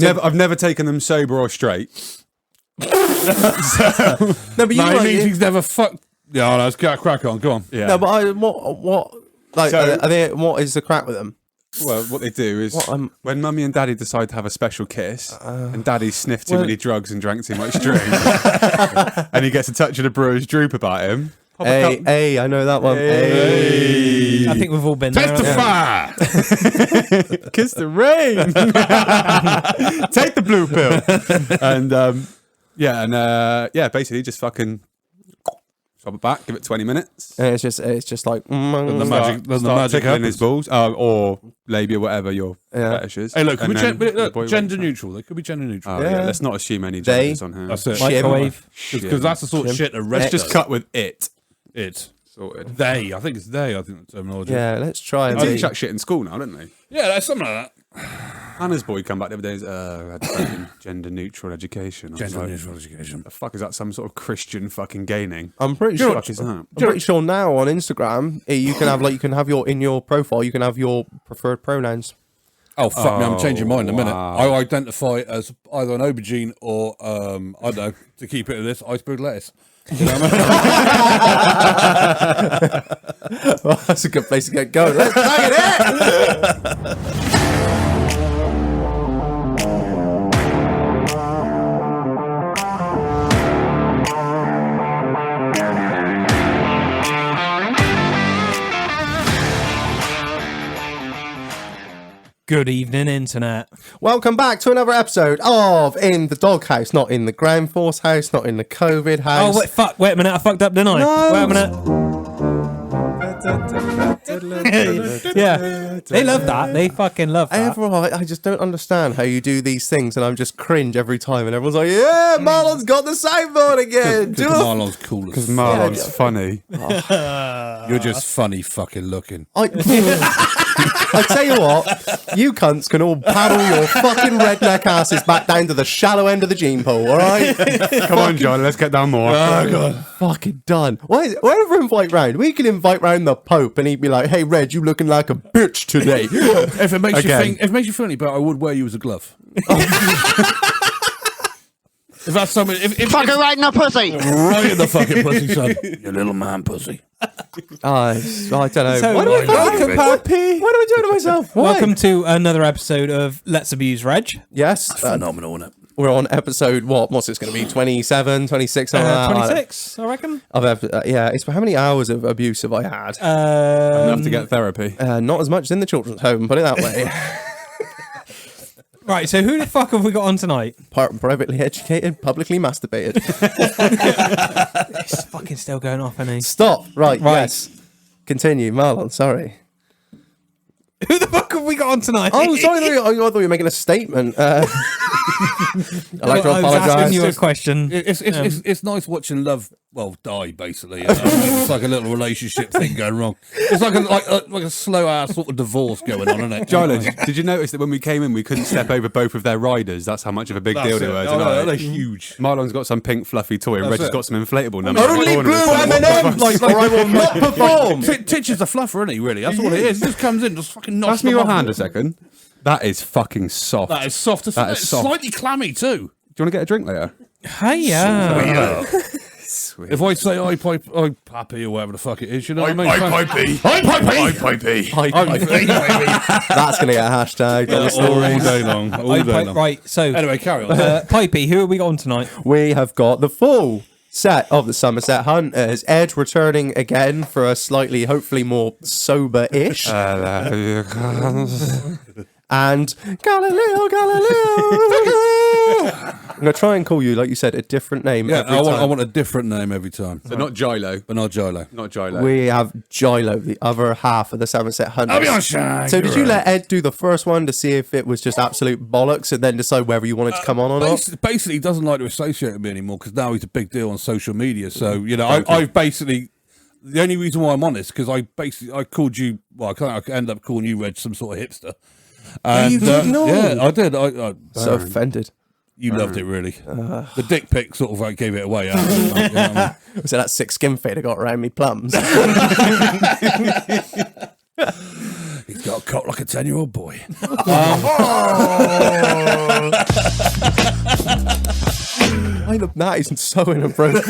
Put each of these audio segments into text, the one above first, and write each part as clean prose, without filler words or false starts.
I've never taken them sober or straight. No, but you means he's never fucked. Yeah, let's crack on. Go on. Yeah. No, but what? Like, are they? What is the crack with them? Well, what they do is when Mummy and Daddy decide to have a special kiss, and Daddy sniffed too many drugs and drank too much drink, and he gets a touch of the brewer's droop about him. Hey, I know that one. Hey. I think we've all been there. Testify! Kiss the rain. Take the blue pill. And basically just fucking swab it back, give it 20 minutes. And it's just like the magic tickling happens. his balls, or labia, whatever your fetish is. Hey, look, look, gender neutral. They could be gender neutral. Yeah, let's not assume any genders on here. That's it. Microwave. Because that's the sort of shit that Let's just cut with it. It. Sorted. They. I think it's they. I think the terminology. Yeah, let's try and They chuck shit in school now, don't they? Yeah, that's something like that. Hannah's boy come back the other day and had fucking gender neutral education. Gender neutral education. The fuck is that? Some sort of Christian fucking gaining? I'm pretty sure. What is that? I'm pretty sure now on Instagram you can have in your profile you can have your preferred pronouns. Oh fuck me! I'm changing mine in a minute. Wow. I identify as either an aubergine or I don't know. To keep it at this, iceberg lettuce. You know what I mean? Well, that's a good place to get going. Let's bang it in! Good evening, Internet. Welcome back to another episode of In the Doghouse, not in the Ground Force house, not in the COVID house. Oh, wait a minute, I fucked up, didn't I? No. Wait a minute. Yeah, they love that. They fucking love that. I just don't understand how you do these things, and I'm just cringe every time, and everyone's like, yeah, Marlon's got the soundboard again. Because Marlon's cool. Because Marlon's funny. You're just funny fucking looking. I tell you what, you cunts can all paddle your fucking redneck asses back down to the shallow end of the gene pool, all right? Come on, John, let's get down more. Oh god. Fucking done. Whenever invite round, we can invite round the Pope, and he'd be like, "Hey, Reg, you looking like a bitch today." If it makes you feel any better, I would wear you as a glove. If that's something, Fuck her right in the pussy. Right in the fucking pussy, son. You little man pussy. I don't know. So, Why do I welcome, Puppy. What do I do to myself? Why? Welcome to another episode of Let's Abuse Reg. Yes. Phenomenal, isn't it? We're on episode, what's this going to be? 27, 26? 26, I reckon. Yeah, it's how many hours of abuse have I had? Enough to get therapy. Not as much as in the children's home, put it that way. Right, so who the fuck have we got on tonight? Privately educated, publicly masturbated. It's fucking still going off, isn't he? Stop. Right, yes. Continue, Marlon, sorry. Who the fuck have we got on tonight? Oh, sorry, I thought you were making a statement. I'd like to I was asking apologise. you a question. It's nice watching love, die, basically. It's like a little relationship thing going wrong. It's like a slow-ass sort of divorce going on, isn't it? Gilo, did you notice that when we came in, we couldn't step over both of their riders? That's how much of a big deal they were. Oh, they're huge. Marlon's got some pink fluffy toy, and Reggie's got some inflatable numbers. I don't need blue M&M's, or I will not perform. Titch is a fluffer, isn't he, really? That's all it is. He just comes in, just fucking knocks Pass me them your off. hand a second. That is fucking soft. That is soft. That is soft. Slightly clammy, too. Do you want to get a drink later? Hiya. Sweet. If I say I Pappy or whatever the fuck it is, you know what I mean? Pipey. I Pipey. That's going to get a hashtag. all day long. All day long. Right, so Anyway, carry on. Pipey, who have we got on tonight? We have got the full set of the Somerset Hunters. Ed returning again for a slightly, hopefully more sober-ish. And Galileo. I'm going to try and call you, like you said, a different name every time. I want a different name every time. So not Gilo. But not Gilo. Not Gilo. We have Gilo, the other half of the Somerset Hunters. So did you let Ed do the first one to see if it was just absolute bollocks and then decide whether you wanted to come on or not? Basically, he doesn't like to associate with me anymore because now he's a big deal on social media. So, I've basically... The only reason why I'm on this because I called you... Well, I ended up calling you, Reg, some sort of hipster. And, you did not? Yeah, I did. So offended. You loved it, really. The dick pic sort of gave it away. So that 6 skin fade I got around me plums. He's got a cock like a 10-year-old boy. That is so inappropriate.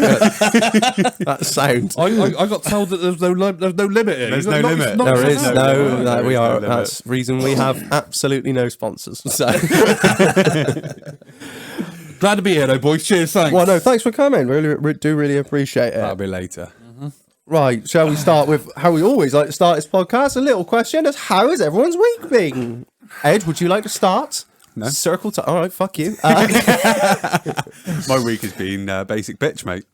That sound. I got told that there's no limit here. There's no limit. There is no. We are. That's the reason we have absolutely no sponsors. So. Glad to be here, though, boys. Cheers, thanks. Well, no, thanks for coming. Really appreciate it. That'll be later. Right, shall we start with how we always like to start this podcast? A little question is, how has everyone's week been? Ed, would you like to start? No. Circle to... All right, fuck you. My week has been basic bitch, mate.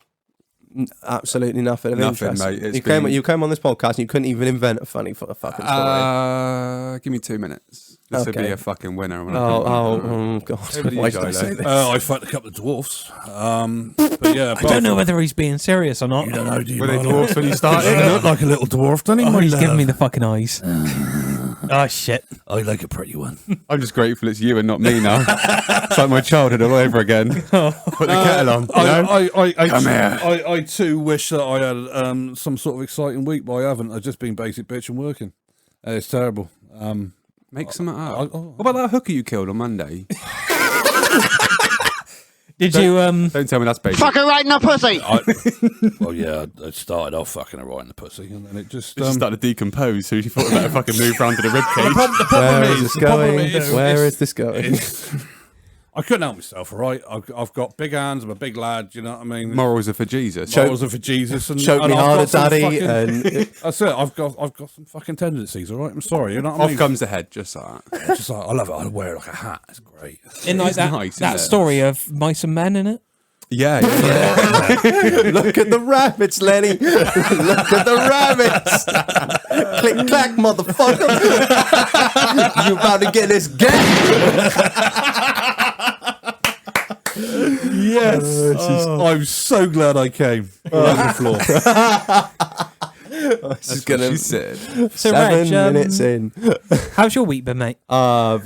Absolutely nothing of Nothing, interest. mate. It's You came on this podcast and you couldn't even invent a funny fucking story. Give me 2 minutes. This would be a fucking winner. Oh, God. Why did I say this? I fucked a couple of dwarfs. But yeah, I don't know whether he's being serious or not. You don't know, do you? Were they dwarfs when you started? You look like a little dwarf, don't he? Oh, my he's love? giving me the fucking eyes. Oh, shit. I like a pretty one. I'm just grateful it's you and not me now. It's like my childhood all over again. Put the kettle on. Come here. I too wish that I had some sort of exciting week, but I haven't. I've just been basic bitch and working. It's terrible. Make something up. What about that hooker you killed on Monday? Did you, Don't tell me that's basic. Fuck her right in the pussy. Well, yeah, I started off fucking her right in the pussy, and then it just... It just started to decompose, so she thought about to fucking move round to the ribcage. Where is this going? I couldn't help myself, all right? I've got big hands, I'm a big lad, you know what I mean? Morals are for Jesus. Morals are for Jesus. And, Choke and me I've harder, got some daddy. fucking- And That's it, I've got some fucking tendencies, all right? I'm sorry, you know what I Off mean? comes the head, just like that. It's just like, I love it, I wear it like a hat, it's great. in like It's that, nice, that isn't it? story of mice and men in it? Yeah. look at the rabbits, Lenny. Look at the rabbits. Click clack, motherfucker. You about to get this game? Yes. I'm so glad I came. On the floor. This is gonna She said. So, 7 Reg, minutes in. how's your week been, mate? I've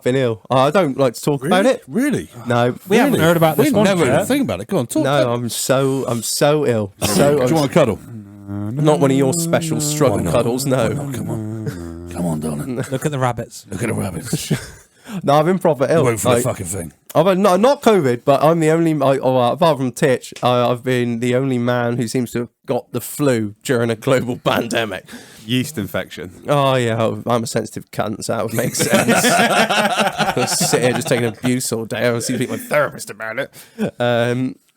been ill. I don't like to talk about it. Really? No, We haven't heard about this We one never yet. even think about it. Go on, talk. no. I'm so ill. Do you want a cuddle? Not one of your special struggle cuddles. No. Come on. Come on, darling. Look at the rabbits. Look at the rabbits. No, I've been proper ill. Wait for the fucking thing. I've had, not COVID, but I'm the only, apart from Titch, I've been the only man who seems to have got the flu during a global pandemic. Yeast infection. Oh, yeah, I'm a sensitive cunt, so that would make sense. I sit here just taking abuse all day. I see my therapist about it.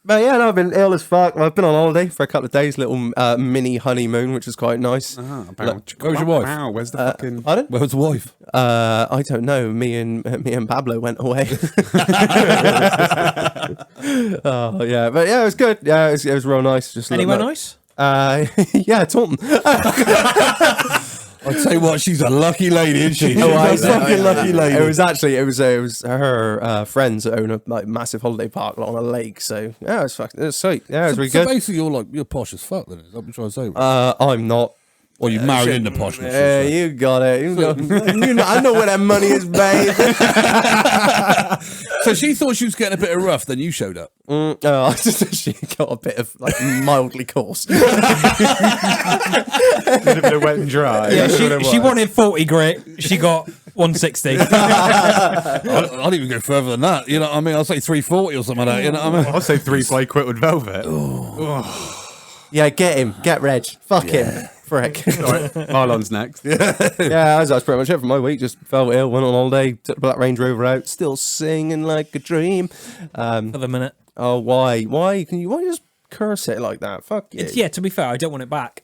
But yeah, no, I've been ill as fuck. I've been on holiday for a couple of days, little mini honeymoon, which was quite nice. Where's your wife? Wow, where's the fucking... Pardon? Where's the wife? I don't know. Me and Pablo went away. Oh yeah, but yeah, it was good. Yeah, it was real nice. Just Anywhere nice? Yeah, Taunton. I'll tell you what, she's a lucky lady, isn't she? Oh, I She's a fucking lucky lady. It was actually it was her friends that own a massive holiday park on a lake. So yeah, it was sweet. Yeah, it was really So good. basically, you're posh as fuck, then. Is that what you're trying to say? I'm not. Or you married into poshness. Yeah, you got it. I know where that money is, babe. So she thought she was getting a bit of rough, then you showed up. She got a bit of mildly coarse. A little bit of wet and dry. Yeah, That's what it she was. wanted 40 grit. She got 160. I'd even go further than that. You know what I mean? I'll say 340 or something like that. You know what I mean? I'll say 3 play quit with velvet. Yeah, get him. Get Reg. Fuck him. Frick. Right, Marlon's next. Yeah, that's pretty much it for my week. Just felt ill, went on holiday, took the Black Range Rover out, still singing like a dream. For the minute. Oh, why? Why you just curse it like that? Fuck you. Yeah, to be fair, I don't want it back.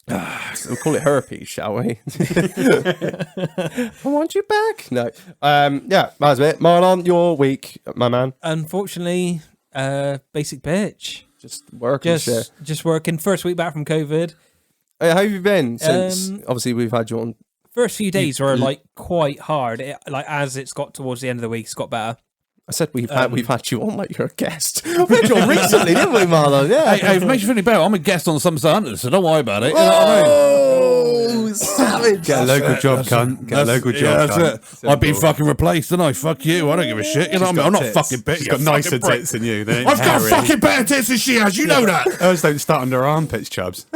We'll call it herpes, shall we? I want you back. No. Yeah, that's it. Marlon, your week, my man. Unfortunately, basic bitch. Just working shit. Just working. First week back from COVID. Hey, how have you been since? Obviously, we've had you on. First few days were like quite hard. As it's got towards the end of the week, it's got better. I said we've had you on like you're a guest. We had you on recently, didn't we, Marlon? Yeah. Hey, if it makes you feel any better, I'm a guest on Somerset Hunters, so don't worry about it. You know what I mean? Oh, savage. Get a local job, cunt. Get a local job, that's cunt. it. I've been fucking replaced, didn't I? Fuck you. I don't give a shit. You know what I mean? I'm not fucking bitch. She's got nicer tits than you. They ain't I've got hairy. fucking better tits than she has. You know that. Hers don't start under her armpits, chubs.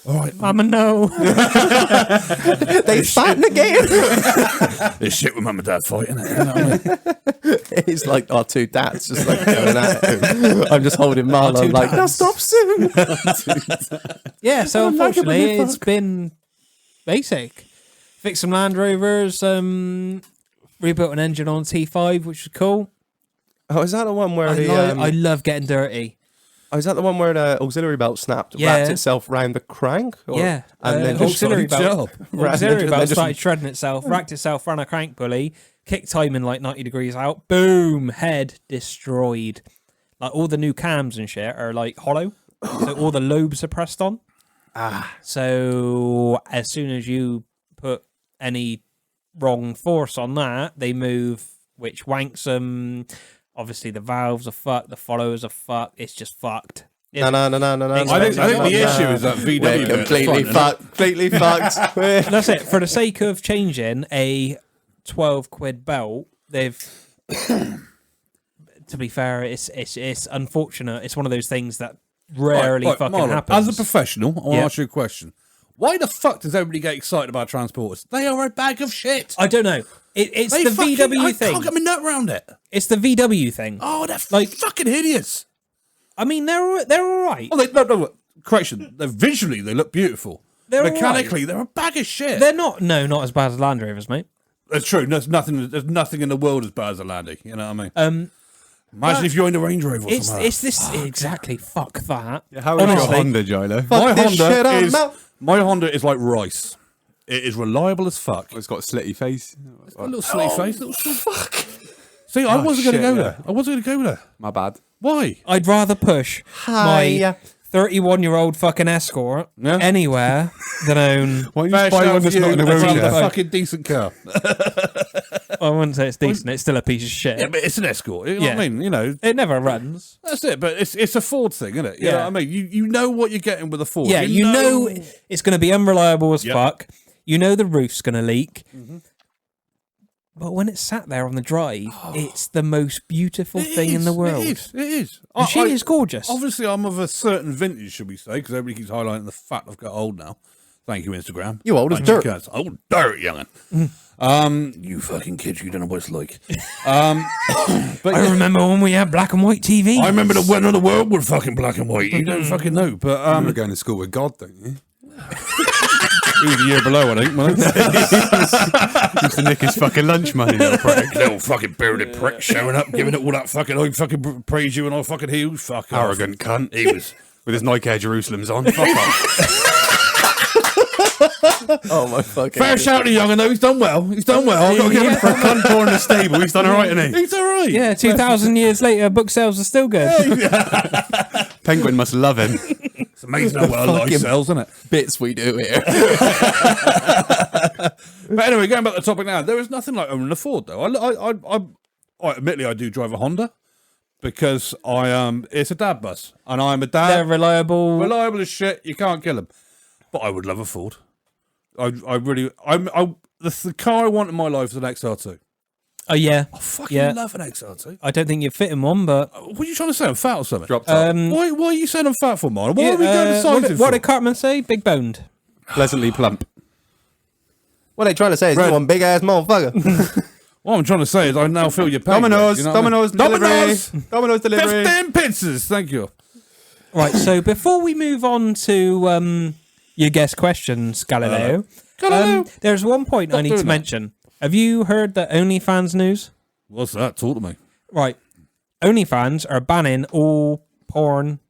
All right. Mama, no. They fighting again. This shit with mum and dad fighting. You know what I mean? It's like our two dads just like going at him. I'm just holding Marlon like, now stop soon. Yeah, so unfortunately, it's been basic. Fixed some Land Rovers, rebuilt an engine on T5, which was cool. Oh, is that the one where I love getting dirty. Oh, is that the one where the auxiliary belt snapped, wrapped itself round the crank? Or, Yeah, and then just auxiliary belt. Auxiliary and then belt just- started shredding itself, racked itself, ran a crank pulley, kicked timing like 90 degrees out, boom, head destroyed. Like all the new cams and shit are like hollow, so all the lobes are pressed on. So as soon as you put any wrong force on that, they move, which wanks them. Obviously, the valves are fucked. The followers are fucked. It's just fucked. No. I think the issue is that VW We're bit completely is fine, fucked. Completely fucked. That's it. For the sake of changing a 12 quid belt, they've. To be fair, it's unfortunate. It's one of those things that rarely fucking Marlon, happens. as a professional, I want to ask you a question. Why the fuck does everybody get excited about transporters? They are a bag of shit. I don't know. It's They the fucking- VW I thing. can't get my nut around it. It's the VW thing. Oh, they're Like- fucking hideous. I mean, they're all right. Oh, no, correction. Visually, they look beautiful. They're Mechanically, they're a bag of shit. They're not as bad as Land Rovers, mate. That's true. There's nothing in the world as bad as a Landy. You know what I mean? Imagine if you're in a Range Rover or something. It's this exactly. Fuck that. How is your Honestly. Honda, Gilo? My Honda is like rice. It is reliable as fuck. It's got a slitty face. A little slitty face. Little fuck. See, I wasn't going to go there. I wasn't going to go there. My bad. Why? I'd rather push my 31-year-old fucking Escort anywhere than own. Why don't you just buy one that's not in a It's a wheelchair? fucking decent car. I wouldn't say it's decent. It's still a piece of shit. Yeah, but it's an Escort. You know what I mean? You know, It never runs. that's it. But it's a Ford thing, isn't it? You know what I mean? You know what you're getting with a Ford. Yeah, you know it's going to be unreliable as Yep. fuck. You know the roof's going to leak. But when it's sat there on the drive, it's the most beautiful thing in the world. It is. And she is gorgeous. Obviously, I'm of a certain vintage, should we say, because everybody keeps highlighting the fact I've got old now. Thank you, Instagram. You old as Thank you, dirt. cats. Old dirt, young'un. You fucking kids, you don't know what it's like. But I remember when we had black and white TV. I remember when the world was fucking black and white. You don't fucking know. But You were going to school with God, don't you? he was a year below, I think. wasn't he? Used to nick his fucking lunch money, little prick. Little fucking bearded prick showing up, giving it all that fucking, I fucking praise you and I fucking heal. Fuck off. Arrogant cunt. He was. With his Nike Air Jerusalems on. Fuck off. Oh my fucking. Fair shout to young, I know he's done well. He's done well. I've got to give him For a cunt born in a stable, he's done alright, hasn't he? He's all right. Yeah, 2,000 years later, book sales are still good. Penguin must love him. It's amazing how well a life sells, isn't it? bits we do here. But anyway, going back to the topic now, there is nothing like owning a Ford, though. I admittedly, I do drive a Honda because it's a dad bus, and I'm a dad. They're reliable. Reliable as shit. You can't kill them. But I would love a Ford. The car I want in my life is an XR2. Oh, yeah. I fucking Yeah. love an XR2. I don't think you'd fit in one, but... What are you trying to say? I'm fat or something? Drop top. Why are you saying I'm fat for, Marlon? Why are we going to what, sizing what for? did Cartman say? Big boned. Pleasantly plump. What they trying to say is you one big ass motherfucker. What I'm trying to say is I now feel your pain. Domino's, you know what I mean? Domino's delivery. Domino's delivery. 15 pizzas, thank you. Right, so before we move on to your guest questions, Galileo, there's one point I need to mention. Have you heard the OnlyFans news? What's that? Talk to me. Right. OnlyFans are banning all porn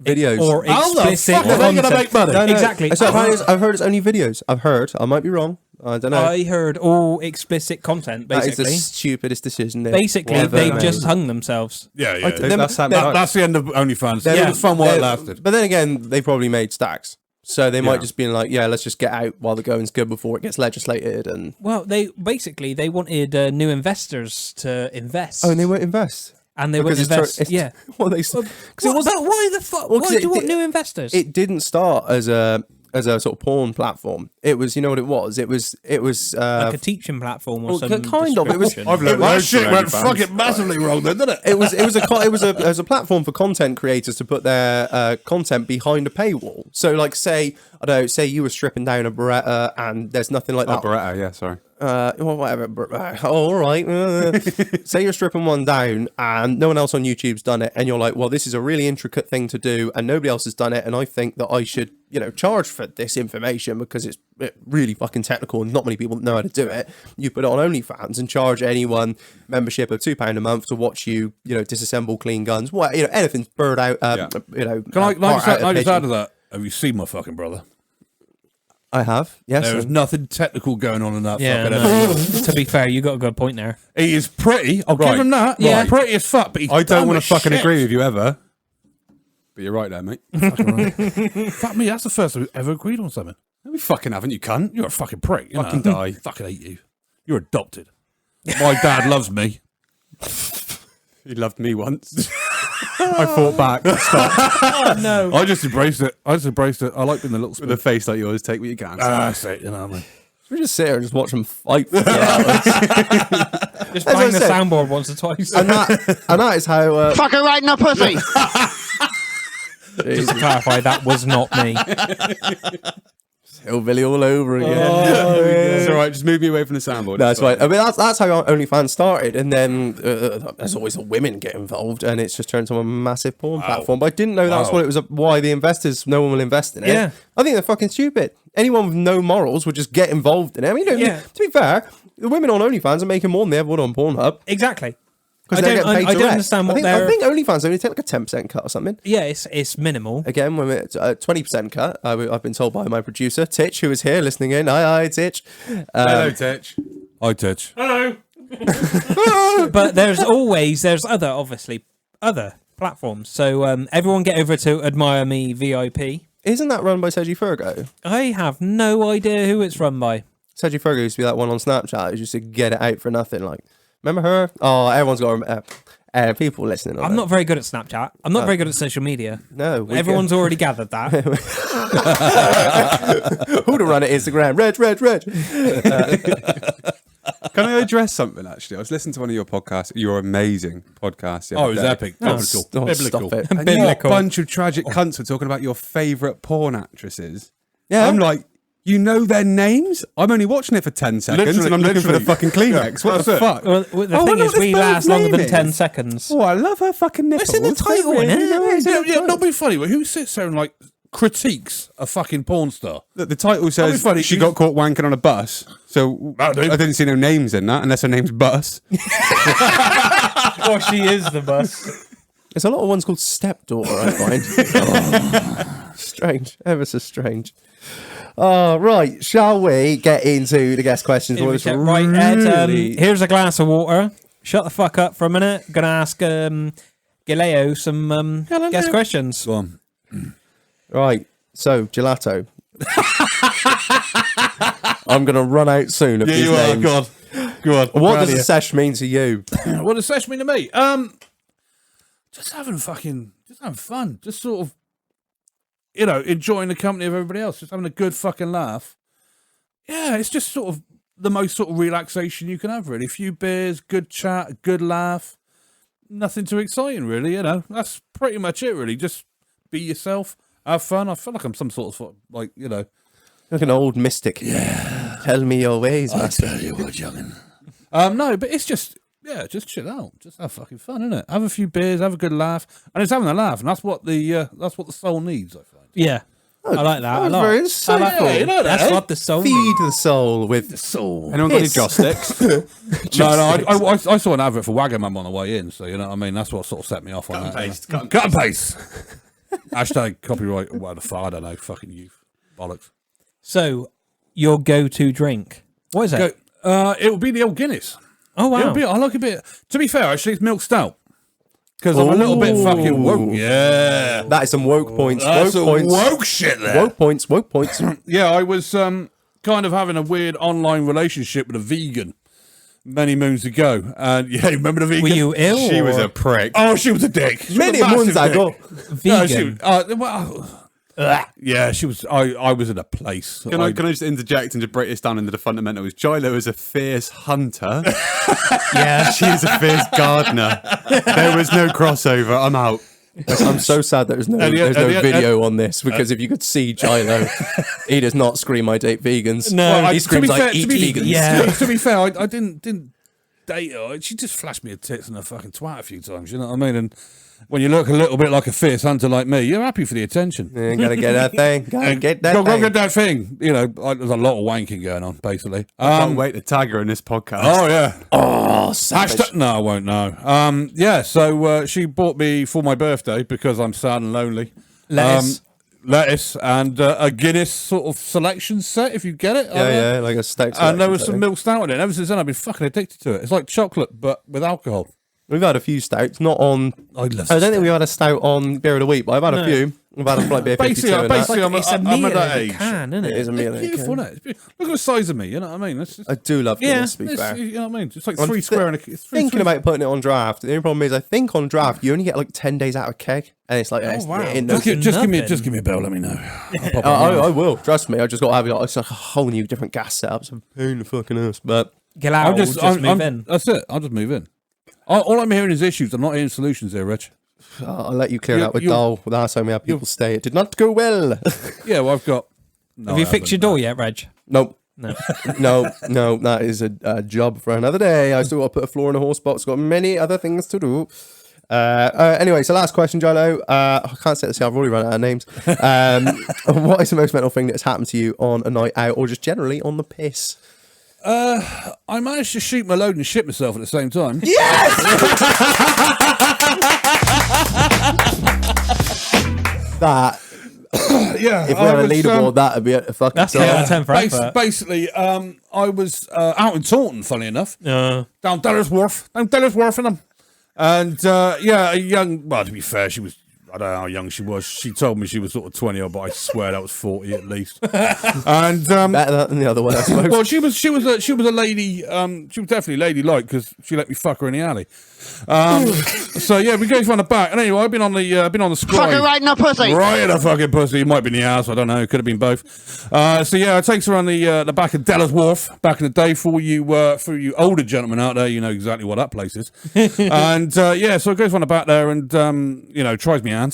Videos. or explicit fuck are they gonna content. make money? No, no. Exactly. So I've heard it's only videos. I've heard. I might be wrong. I don't know. I heard all explicit content, That is basically. the stupidest decision. Basically, they've just hung themselves. Yeah, yeah. That's That's the end of OnlyFans. They're- It was fun while it lasted. But then again, they probably made stacks. So they might just be like, yeah, let's just get out while the going's good before it gets legislated. And Well, they wanted new investors to invest. oh, and they won't invest. And they wouldn't invest. Yeah. Well, they. Why the fuck? Why do you want new investors? It didn't start as a as a sort of porn platform. It was, you know what it was? It was like a teaching platform or something. kind of. It was. I've learned That loads shit from went OnlyFans. fucking massively wrong then, didn't it? It was a platform for content creators to put their content behind a paywall. So, like, say you were stripping down a Beretta and there's nothing like Oh, that. Beretta, yeah, sorry. Well, whatever. Oh, all right. Say you're stripping one down and no one else on YouTube's done it, and you're like, well, this is a really intricate thing to do, and nobody else has done it, and I think that I should, charge for this information because it's really fucking technical and not many people know how to do it. You put it on OnlyFans and charge anyone membership of £2 a month to watch you, disassemble clean guns. What, anything's bird out. Can I just add to that? Have you seen my fucking brother? I have. Yes. There was nothing technical going on in that Yeah, fucking no. episode. To be fair, you got a good point there. He is pretty. I'll Right. give him that. Yeah. Right. Pretty as fuck, but he's I don't dumb want as to fucking shit. agree with you ever. But you're right there, mate. Fuck me, that's the first time we've ever agreed on something. No, we fucking haven't, you cunt. You're a fucking prick. You Fucking know. die. Fucking hate you. You're adopted. My dad loves me. He loved me once. I fought back. Stop. Oh no! I just embraced it. I like being the little With spoon. a face like yours, take what you can. That's it, you know what I mean? We just sit here and just watch them fight for 3 hours. Just As I bang the said- soundboard once or twice. and that is how. Fuck her right in the pussy. Just to clarify, that was not me. Hillbilly all over again. It's all right. Just move me away from the soundboard. No, that's right. I mean, that's how OnlyFans started, and then there's always the women get involved, and it's just turned into a massive porn platform. But I didn't know that's Wow. what it was. Why the investors, no one will invest in it. Yeah. I think they're fucking stupid. Anyone with no morals would just get involved in it. I mean, Yeah. to be fair, the women on OnlyFans are making more than they ever would on Pornhub. Exactly. Because I they're don't- getting paid I don't direct. understand what I they're- think OnlyFans only take like a 10% cut or something. Yeah, it's minimal. Again, when it's a 20% cut, I've been told by my producer, Titch, who is here listening in. Hi, Titch. Hello, Titch. I touch. But there's other platforms. So everyone get over to Admire Me VIP. Isn't that run by Sergi Fergo? I have no idea who it's run by. Sergi Fergo used to be that one on Snapchat who used to get it out for nothing. Like, remember her? Oh, everyone's got people listening. I'm not very good at Snapchat. I'm not very good at social media. No, Everyone's already gathered that. who to run it? Instagram. Reg. Can I address something, actually? I was listening to one of your podcasts, your amazing podcast. the Oh, other it was day. epic. Biblical. Stop it. And Biblical. what a bunch of tragic cunts were talking about your favourite porn actresses. Yeah. I'm like, you know their names? I'm only watching it for 10 seconds Literally- and I'm looking for the literally. fucking Kleenex. What that's the it. fuck? Well, the I thing wonder is, what we this last bird's longer name than 10 is. seconds. Oh, I love her fucking nipples. in the title, innit? Yeah, not be funny, but who sits there and like critiques a fucking porn star? The title says funny, she you- got caught wanking on a bus. So That'll do. I didn't see no names in that unless her name's Bus. Or she is the bus. There's a lot of ones called stepdaughter, I find. Strange. Ever so strange. Right. Shall we get into the guest questions? Here Well, we it's go. Right, Ed, really- here's a glass of water. Shut the fuck up for a minute. Gonna ask Gileo some guest questions. Go on. Right. So, gelato. I'm going to run out soon of these names. God. Go on. What does a sesh mean to you? What does sesh mean to me? Just having fun. Just sort of, enjoying the company of everybody else. Just having a good fucking laugh. Yeah, it's just sort of the most sort of relaxation you can have, really. A few beers, good chat, a good laugh. Nothing too exciting, really, That's pretty much it, really. Just be yourself, have fun. I feel like I'm some sort of, like, Like an old mystic. Yeah. Tell me your ways, master. tell you what, youngin'. No, but it's just, just chill out. Just have fucking fun, innit? Have a few beers, have a good laugh. And it's having a laugh, and that's what the soul needs, I find. Yeah, I like that. That was I very like. insightful. Yeah, you know that, That's eh? what the soul. Feed the soul with Soul. Anyone got any Piss. joss sticks? I saw an advert for Wagamam on the way in, so you know what I mean. That's what sort of set me off on that. Cut and paste. Hashtag copyright. What the fuck? I don't know. Fucking youth bollocks. So, your go-to drink? What is it? It will be the old Guinness. Oh wow! I like a bit. To be fair, actually, it's milk stout because I'm a little bit fucking woke. Yeah, that is some woke points. that's woke a points. woke shit there. Woke points. Woke points. Yeah, I was kind of having a weird online relationship with a vegan many moons ago, and yeah, remember the vegan? Were you ill? She was or- a prick. Oh, she was a dick. She was Many a massive moons dick. ago. No, vegan. well, Yeah, she was. I was in a place. Can I just interject and just break this down into the fundamentals? Gilo is a fierce hunter. Yeah. She's a fierce gardener. There was no crossover. I'm out. I'm so sad that there's no video on this, because if you could see Gilo, he does not scream, "I date vegans." No, he screams like, "Eat vegans." Yeah. To be fair, I didn't date her. She just flashed me her tits and her fucking twat a few times. You know what I mean? And when you look a little bit like a fierce hunter like me, you're happy for the attention. Yeah, gotta get that thing. Gotta get that Go thing. get that thing. You know, there's a lot of wanking going on, basically. I can't wait to tag her in this podcast. Oh yeah. Oh, savage. No, I won't know. Yeah. So she bought me for my birthday because I'm sad and lonely. Lettuce and a Guinness sort of selection set, if you get it. Yeah, like a steak. And there was some milk stout in it. And ever since then, I've been fucking addicted to it. It's like chocolate, but with alcohol. We've had a few stouts, not on. I don't think we've had a stout on Beer of the Week, but I've had a few. We've had a flight beer 52. Basically, It's a I'm meal at that in a age. can, isn't it? It is a meal. It's beautiful, isn't it? Look at the size of me. You know what I mean? It's just, I do love Guinness, to be it's, fair. you know what I mean? It's like I'm three square and a it's three, Thinking about putting it on draft. The only problem is, I think on draft you only get like 10 days out of keg, and it's like, wow. Just give me a bell. Let me know. I will. Trust me. I just got to have it. It's like a whole new different gas setup. It's a pain in the fucking ass. But Get out. Just move in. That's it. I'll just move in. All I'm hearing is issues. I'm not hearing solutions here, Rich. I'll let you clear it out with Dole. That's how we have people stay. It did not go well. Yeah, well, I've got. No, Have you fixed your door yet, Reg? Nope. No. No, that is a job for another day. I still got to put a floor in a horse box. Got many other things to do. Anyway, so last question, Gilo. I can't say this here. I've already run out of names. What is the most mental thing that has happened to you on a night out, or just generally on the piss? I managed to shoot my load and shit myself at the same time. Yes! That. Yeah. If we had a leaderboard, that would be a fucking. That's 10 out of 10 for effort. Basically, I was out in Taunton, funny enough. Down Dallas Wharf and them. And a young. Well, to be fair, she was. I don't know how young she was. She told me she was sort of 20, but I swear that was 40 at least. And better than the other one, I suppose. well, she was a lady. She was definitely ladylike because she let me fuck her in the alley. So yeah, we go from the back. And anyway, I've been on the scribe. Fucking right in the pussy. Right in the fucking pussy. It might be in the ass. I don't know. It could have been both. So yeah, it takes her on the back of Dallas Wharf back in the day. For you older gentlemen out there, you know exactly what that place is. And yeah, so it goes on the back there and tries me hand,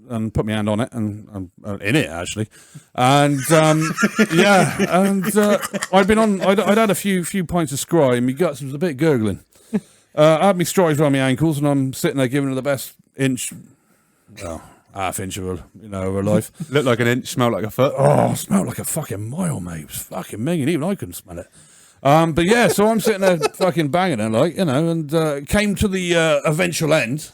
and put my hand on it and in it actually. And yeah, and I'd had a few pints of scry and my guts was a bit gurgling. I had my strides around my ankles and I'm sitting there giving her the best half inch of her life. Looked like an inch, smelled like a foot. Oh, smelled like a fucking mile, mate. It was fucking minging. Even I couldn't smell it. But yeah, so I'm sitting there fucking banging her, and came to the eventual end.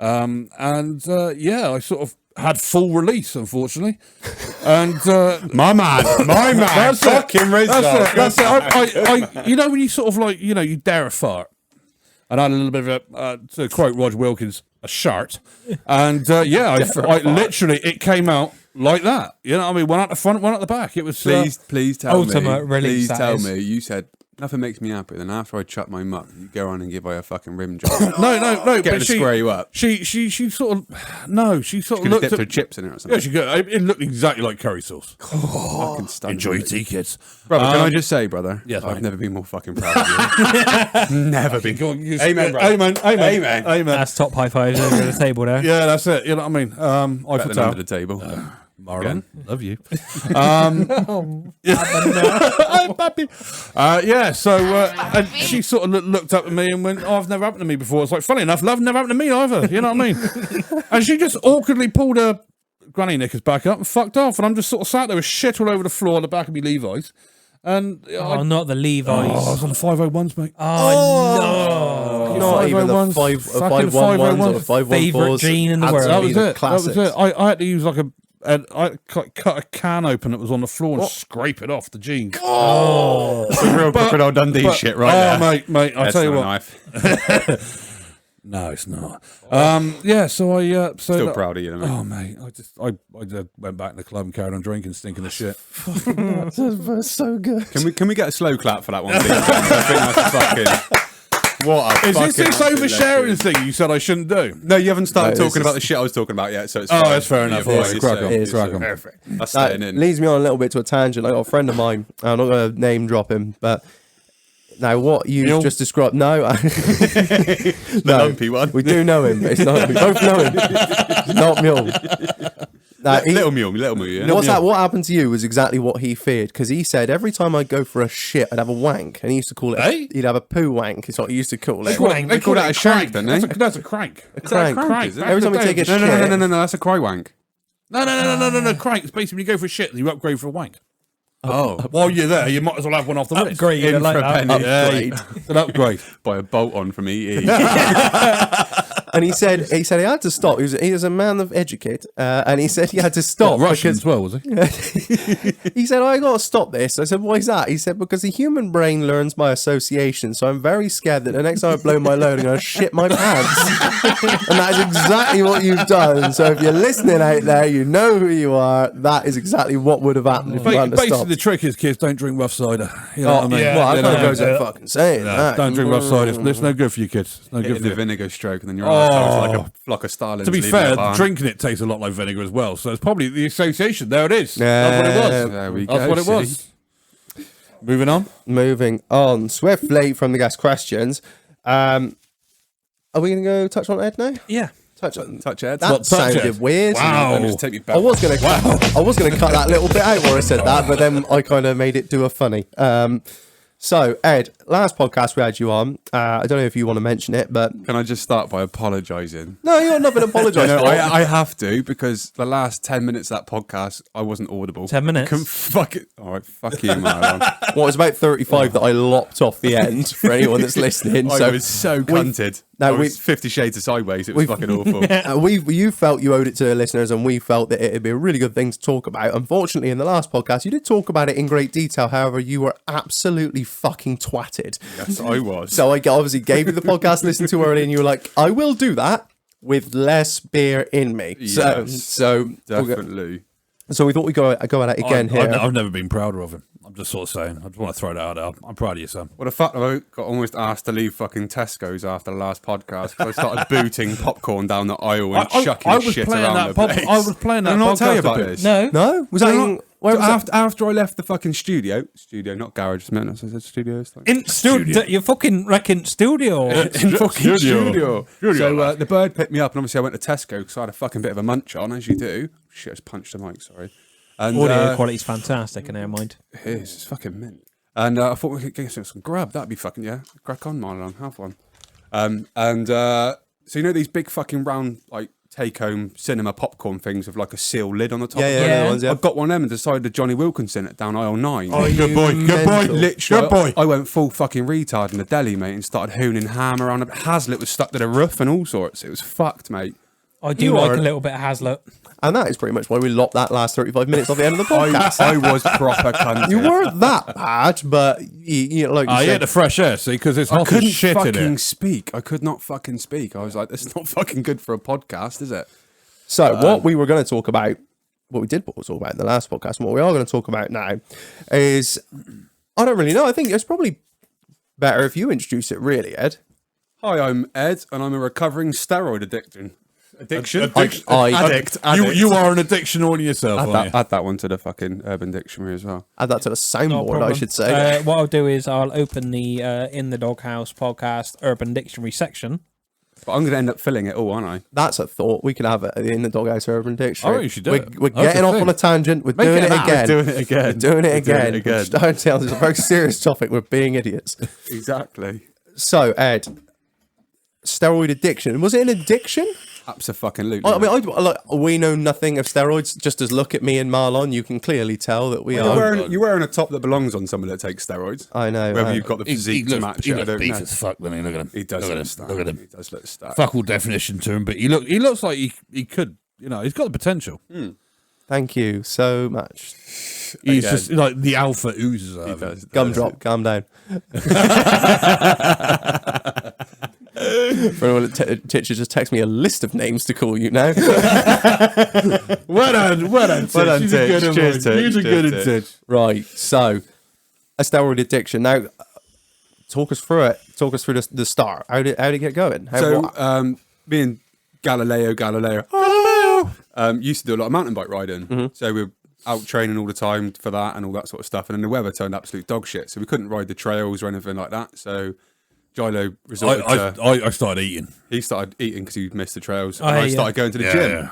Yeah, I sort of had full release, unfortunately. And my man, that's fucking That's it. When you sort of you dare a fart. And I had a little bit of a, to quote Roger Wilkins, a shart. And I literally, it came out like that. You know what I mean? One out the front, one out the back. It was please tell ultimate me. release. Please tell me. You said nothing makes me happy. Then after I chuck my muck, you go on and give her a fucking rim job. No. Get her to square you up. She sort of looked dipped at her chips in it or something. Yeah, she could. It looked exactly like curry sauce. Fucking stunning. Enjoy your tea, kids. Brother, can I just say, brother? Yes, I've mate. never been more fucking proud of you. Never been. Amen, brother. Amen. That's top high fives over the table there. Yeah, that's it. You know what I mean? Better than under the table. Marlon, love you. And she sort of looked up at me and went, I've never happened to me before. It's like, funny enough, love never happened to me either. You know what I mean? And she just awkwardly pulled her granny knickers back up and fucked off. And I'm just sort of sat there with shit all over the floor on the back of me Levi's. And not the Levi's. I was on the 501s, mate. Oh, no. Not even the 511s or 514s. Favourite gene in the world. That was it. Classics. That was it. I had to use I cut a can open that was on the floor and scrape it off the jeans. Oh, it's a real Crocodile Dundee shit right there. Mate, I'll tell you what. Knife. No, it's not. Yeah, so I Still proud of you, mate. Oh, mate, I went back in the club and carried on drinking, stinking of shit. That's so good. Can we get a slow clap for that one, please? I think that's fucking. What a Is this fucking oversharing thing you said I shouldn't do? No, you haven't started No, talking about the shit I was talking about yet, so it's Oh, fine. that's fair enough. Yeah, All yeah, right, you're crack safe, on. you're Crack safe. on. Perfect. That's That staying in. leads me on a little bit to a tangent. I got a friend of mine. I'm not going to name drop him, but now what you Neil? just described. No, The lumpy one. we do know him. It's not. We both know him. It's not Mule. Now, Little Mule, yeah. What's that? What happened to you was exactly what he feared, because he said every time I'd go for a shit, I'd have a wank, and he used to call it. Hey? He'd have a poo wank. It's what he used to call it. They call that a shank, don't they? That's a crank. A crank. crank, is it? Every time we take a No, shit. no, that's a cry wank. No. Crank. It's basically when you go for a shit and you upgrade for a wank. Oh, While you're there, you might as well have one off the wrist. Upgrade, I in like for a that. penny. Upgrade. It's an upgrade. Buy a bolt on from EE. And he said he had to stop. He was a man of educate, and he said he had to stop Russian because as well, was he? he said, I got to stop this. I said, why is that? He said, because the human brain learns by association. So I'm very scared that the next time I blow my load, I'm going to shit my pants. And that is exactly what you've done. So if you're listening out there, you know who you are. That is exactly what would have happened if you hadn't Basically, stopped. the trick is, kids, don't drink rough cider. You know what I mean? yeah. Well, I You can't know, go without fucking saying that. don't drink rough cider. It's no good for you, kids. It's no good Get for the you. vinegar stroke, and then your ass sounds like a flock of starlings. To be leaving fair, a barn. drinking it tastes a lot like vinegar as well. So it's probably the association. There it is. That's what it was. There we That's go, what it was. Moving on. Moving on swiftly from the guest questions. Are we going to go touch on Ed now? Yeah. Touch on Touch Ed. that What, touch sounded Ed? weird. Wow. Just take me back. I was gonna cut that little bit out where I said that, but then I kind of made it do a funny. So Ed, last podcast we had you on. I don't know if you want to mention it, but Can I just start by apologising? no, you're not going to apologise. No, for it. I have to, because the last 10 minutes of that podcast, I wasn't audible. 10 minutes? Fuck it. All right, fuck you, Marlon. Well, it was about 35 that I lopped off the end for anyone that's listening. I So was so cunted. no, I was we- 50 Shades of Sideways. It was fucking awful. you felt you owed it to the listeners, and we felt that it'd be a really good thing to talk about. Unfortunately, in the last podcast, you did talk about it in great detail. However, you were absolutely fucking twatted. Yes, I was. So I obviously gave you the podcast to listen to early, and you were like, I will do that with less beer in me. Yes, So definitely. so we thought we'd go at it again here. I've never been prouder of him. I'm just sort of saying. I just want to throw that out there. I'm proud of you, son. Well, the fact that I got almost asked to leave fucking Tesco's after the last podcast because I started booting popcorn down the aisle and chucking shit around the place. I was playing that. Did I not tell you podcast about a bit. this? No. No? Was that in... Where was that? After I left the fucking studio, not garage, just meant I said studio. It's like- In studio. You fucking reckon studio. in fucking Studio. studio. So the bird picked me up, and obviously I went to Tesco because I had a fucking bit of a munch on, as you do. Shit, I just punched the mic, sorry. And Audio quality's fantastic in our mind. it is, it's fucking mint. And I thought we could get some grub. That'd be fucking, yeah. Crack on, Marlon, have one. So you know these big fucking round, like, take-home cinema popcorn things with like a seal lid on the top. Yeah, of yeah, it? yeah. Ones, yeah. I got one of them and decided to Johnny Wilkinson it down aisle 9. Oh, Good you boy, good boy. mental. Literally, Good boy. I went full fucking retard in the deli, mate, and started hooning ham around. Hazlitt was stuck to the roof and all sorts. It was fucked, mate. I do You like are- a little bit of Hazlitt. And that is pretty much why we lopped that last 35 minutes off the end of the podcast. I was proper cunt. You weren't that bad, but you know, like you I said, hit the fresh air, see, because it's I hot couldn't as shit in fucking it. speak. I could not fucking speak. I was like, "It's not fucking good for a podcast, is it?" So what we were going to talk about, what we did talk about in the last podcast, and what we are going to talk about now is, I don't really know. I think it's probably better if you introduce it, really, Ed. Hi, I'm Ed, and I'm a recovering steroid addiction. Addiction. Addict. You are an addiction all in yourself, aren't you? Add that one to the fucking Urban Dictionary as well. Add that to the No soundboard, I problem. should say. What I'll do is I'll open the In the Doghouse podcast Urban Dictionary section. But I'm going to end up filling it all, aren't I? That's a thought. We could have it in the Doghouse Urban Dictionary. I think you should do we're, it. We're That's getting the off thing. on a tangent. We're Make doing it it an again. We're doing it again. We're doing it We're doing again. it again. Don't tell us it's a very serious topic. We're being idiots. Exactly. So, Ed, steroid addiction. Was it an addiction? Absolutely. I mean, we know nothing of steroids. Just as look at me and Marlon, you can clearly tell that we are. you're wearing a top that belongs on someone that takes steroids. I know. Whether you've got the physique to match it, I don't beef know. as fuck, doesn't he? Look at him. He does look look at him. stacked. Look at him. He does look stacked. Fuck all definition to him, but he looks like he could. You know, he's got the potential. Thank you so much. He's just like the alpha oozes out He of him. does. Gumdrop, calm down. For anyone that Titcher just text me a list of names to call you now. Well done, Titch. Well done, He's a Titch. good one. Cheers, Titch. He's a Cheers, good Titch. Titch. Right, so a steroid addiction. Now, talk us through it. Talk us through the start. How did it get going? Me and Galileo used to do a lot of mountain bike riding. So we were out training all the time for that and all that sort of stuff. And then the weather turned absolute dog shit, so we couldn't ride the trails or anything like that. So Gilo resorted I started eating. He started eating because he missed the trails. And I started going to the gym. Yeah.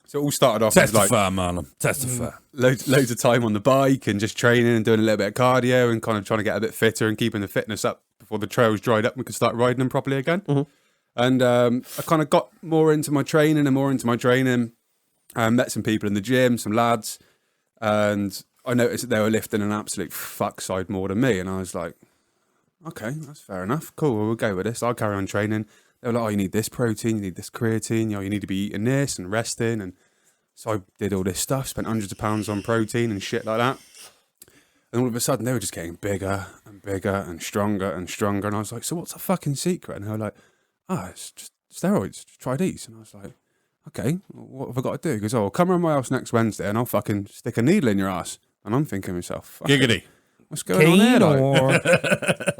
So it all started off as like Marlon. Testify. Loads of time on the bike and just training and doing a little bit of cardio and kind of trying to get a bit fitter and keeping the fitness up before the trails dried up and we could start riding them properly again. And I kind of got more into my training. Met some people in the gym, some lads, and I noticed that they were lifting an absolute fuck side more than me. And I was like, okay, that's fair enough. Cool, we'll go with this. I'll carry on training. They were like, oh, you need this protein, you need this creatine, you need to be eating this and resting. And so I did all this stuff, spent hundreds of pounds on protein and shit like that. And all of a sudden, they were just getting bigger and bigger and stronger and stronger. And I was like, so what's the fucking secret? And they were like, it's just steroids, just try these. And I was like, okay, what have I got to do? He goes, oh, come around my house next Wednesday and I'll fucking stick a needle in your ass. And I'm thinking to myself, Giggity. What's going on here?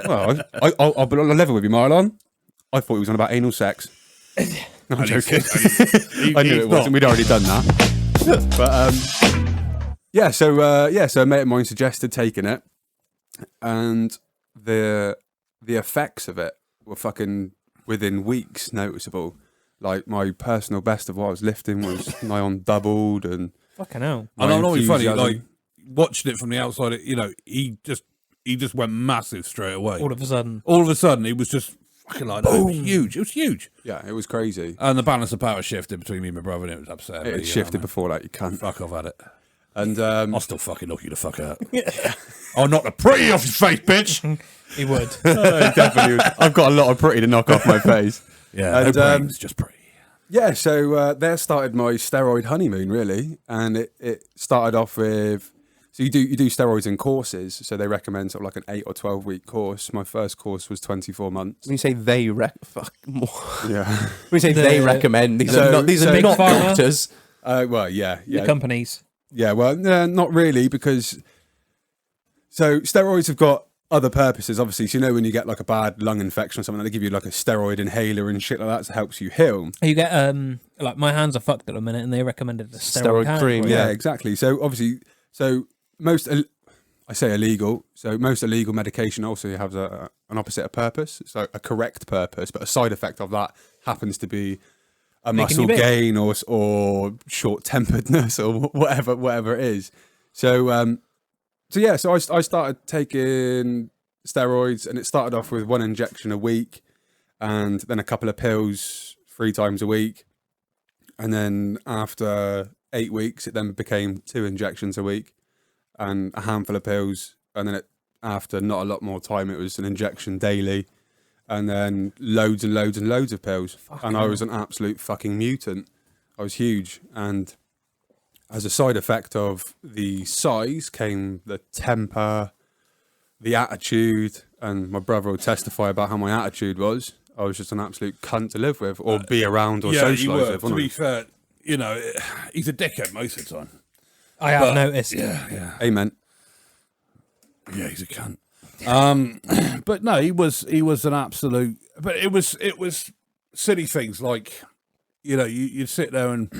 Well, I'll be on a level with you, Marlon. I thought he was on about anal sex. No, I'm joking. I knew it wasn't. We'd already done that. But so a mate of mine suggested taking it, and the effects of it were fucking within weeks noticeable. Like my personal best of what I was lifting was nigh on doubled, and fucking hell. And I'm not really funny. Like watching it from the outside, he just went massive straight away. All of a sudden, he was just fucking like that. It was huge. It was huge. Yeah, it was crazy. And the balance of power shifted between me and my brother, and it was upset. It shifted before that. You can't fuck off at it. And I'll still fucking knock you the fuck out. I'll knock the pretty off your face, bitch. He would. Definitely. I've got a lot of pretty to knock off my face. Yeah, and it's just pretty. Yeah, so there started my steroid honeymoon, really, and it started off with. So you do steroids in courses, so they recommend sort of like an 8 or 12 week course. My first course was 24 months. When you say they When you say they recommend, these are not doctors. Well, yeah. The companies. Yeah, well, not really, because so steroids have got other purposes, obviously. So when you get like a bad lung infection or something, they give you like a steroid inhaler and shit like that, so it helps you heal. You get like my hands are fucked at the minute, and they recommended the steroid cream. Yeah, exactly. So obviously, most I say illegal. So most illegal medication also has an opposite purpose, so a correct purpose, but a side effect of that happens to be a muscle gain or short-temperedness or whatever it is. So I started taking steroids, and it started off with 1 injection a week, and then a couple of pills 3 times a week, and then after 8 weeks, it then became 2 injections a week and a handful of pills, and then after not a lot more time, it was an injection daily, and then loads and loads and loads of pills. And I was an absolute fucking mutant. I was huge, and as a side effect of the size came the temper, the attitude, and my brother will testify about how my attitude was. I was just an absolute cunt to live with, or be around, or socialise with. To be fair, he's a dickhead most of the time. I have noticed. Yeah. Amen. Yeah, he's a cunt. But no, he was an absolute. But it was silly things like, you'd sit there and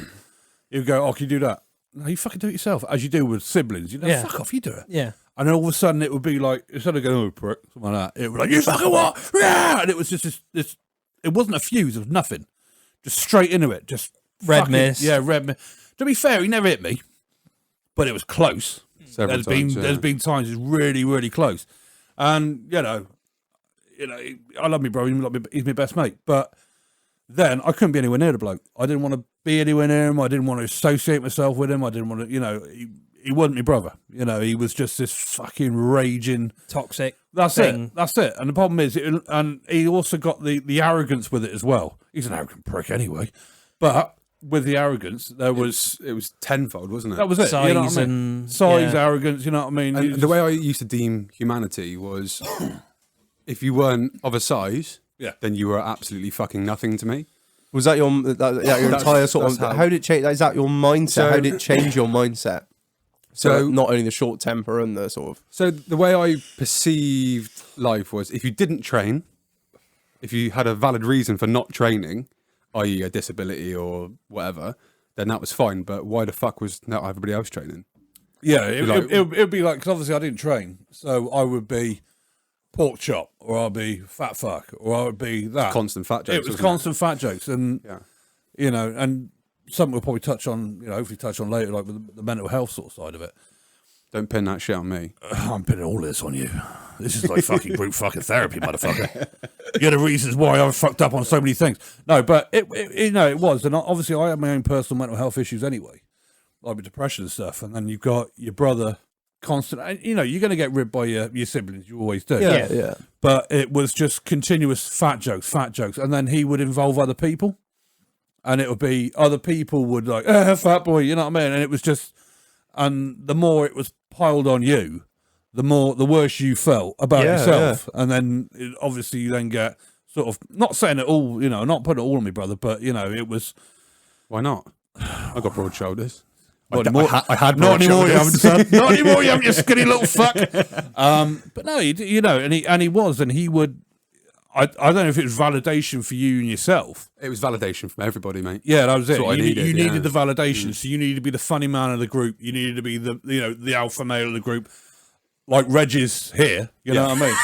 you'd go, "Oh, can you do that?" No, you fucking do it yourself, as you do with siblings. Fuck off, you do it. Yeah. And then all of a sudden, it would be like, instead of going, "Oh, prick," something like that, it would be like, "You fucking what?" Yeah, and it was just this. It wasn't a fuse. It was nothing. Just straight into it. Just red mist. Yeah, red mist. To be fair, he never hit me, but it was close. There's been times it's really, really close, and I love me, bro. He's my best mate, but then I couldn't be anywhere near the bloke. I didn't want to be anywhere near him. I didn't want to associate myself with him. I didn't want to, he wasn't my brother. He was just this fucking raging toxic. That's it. And the problem is, and he also got the arrogance with it as well. He's an arrogant prick anyway, but with the arrogance, there was it was tenfold, wasn't it? That was it. Size arrogance. You know what I mean? And the way I used to deem humanity was, if you weren't of a size, then you were absolutely fucking nothing to me. Was that your entire sort of? How did it change? Is that your mindset? How did it change your mindset? So not only the short temper and the sort of... So the way I perceived life was, if you didn't train, if you had a valid reason for not training, i.e. a disability or whatever, then that was fine. But why the fuck was not everybody else training? Yeah, it'd be like, because obviously I didn't train, so I would be pork chop, or I'd be fat fuck, or I would be that. Constant fat jokes. It was constant fat jokes, and you know, and something we'll probably touch on, you know, hopefully touch on later, like with the mental health sort of side of it. Don't pin that shit on me. I'm pinning all this on you. This is like fucking group fucking therapy, motherfucker. You're the reasons why I've fucked up on so many things. No, but it was, and obviously I had my own personal mental health issues anyway, like with depression and stuff. And then you've got your brother constant. You know, you're going to get ribbed by your siblings. You always do. Yeah. But it was just continuous fat jokes, and then he would involve other people, and it would be other people would like, fat boy, you know what I mean? And it was just, and the more it was piled on you, the worse you felt about yourself. And then obviously you then get sort of, not saying it all, you know, not putting it all on me, brother, but you know, it was. Why not? I got broad shoulders. I had not broad anymore, you shoulders. haven't, son. Not anymore, you haven't, you skinny little fuck. But no, you know, and he would. I don't know if it was validation for you and yourself. It was validation from everybody, mate. Yeah, that was it. What I needed, you needed the validation, so you needed to be the funny man of the group. You needed to be the alpha male of the group, like Reg is here. You know what I mean?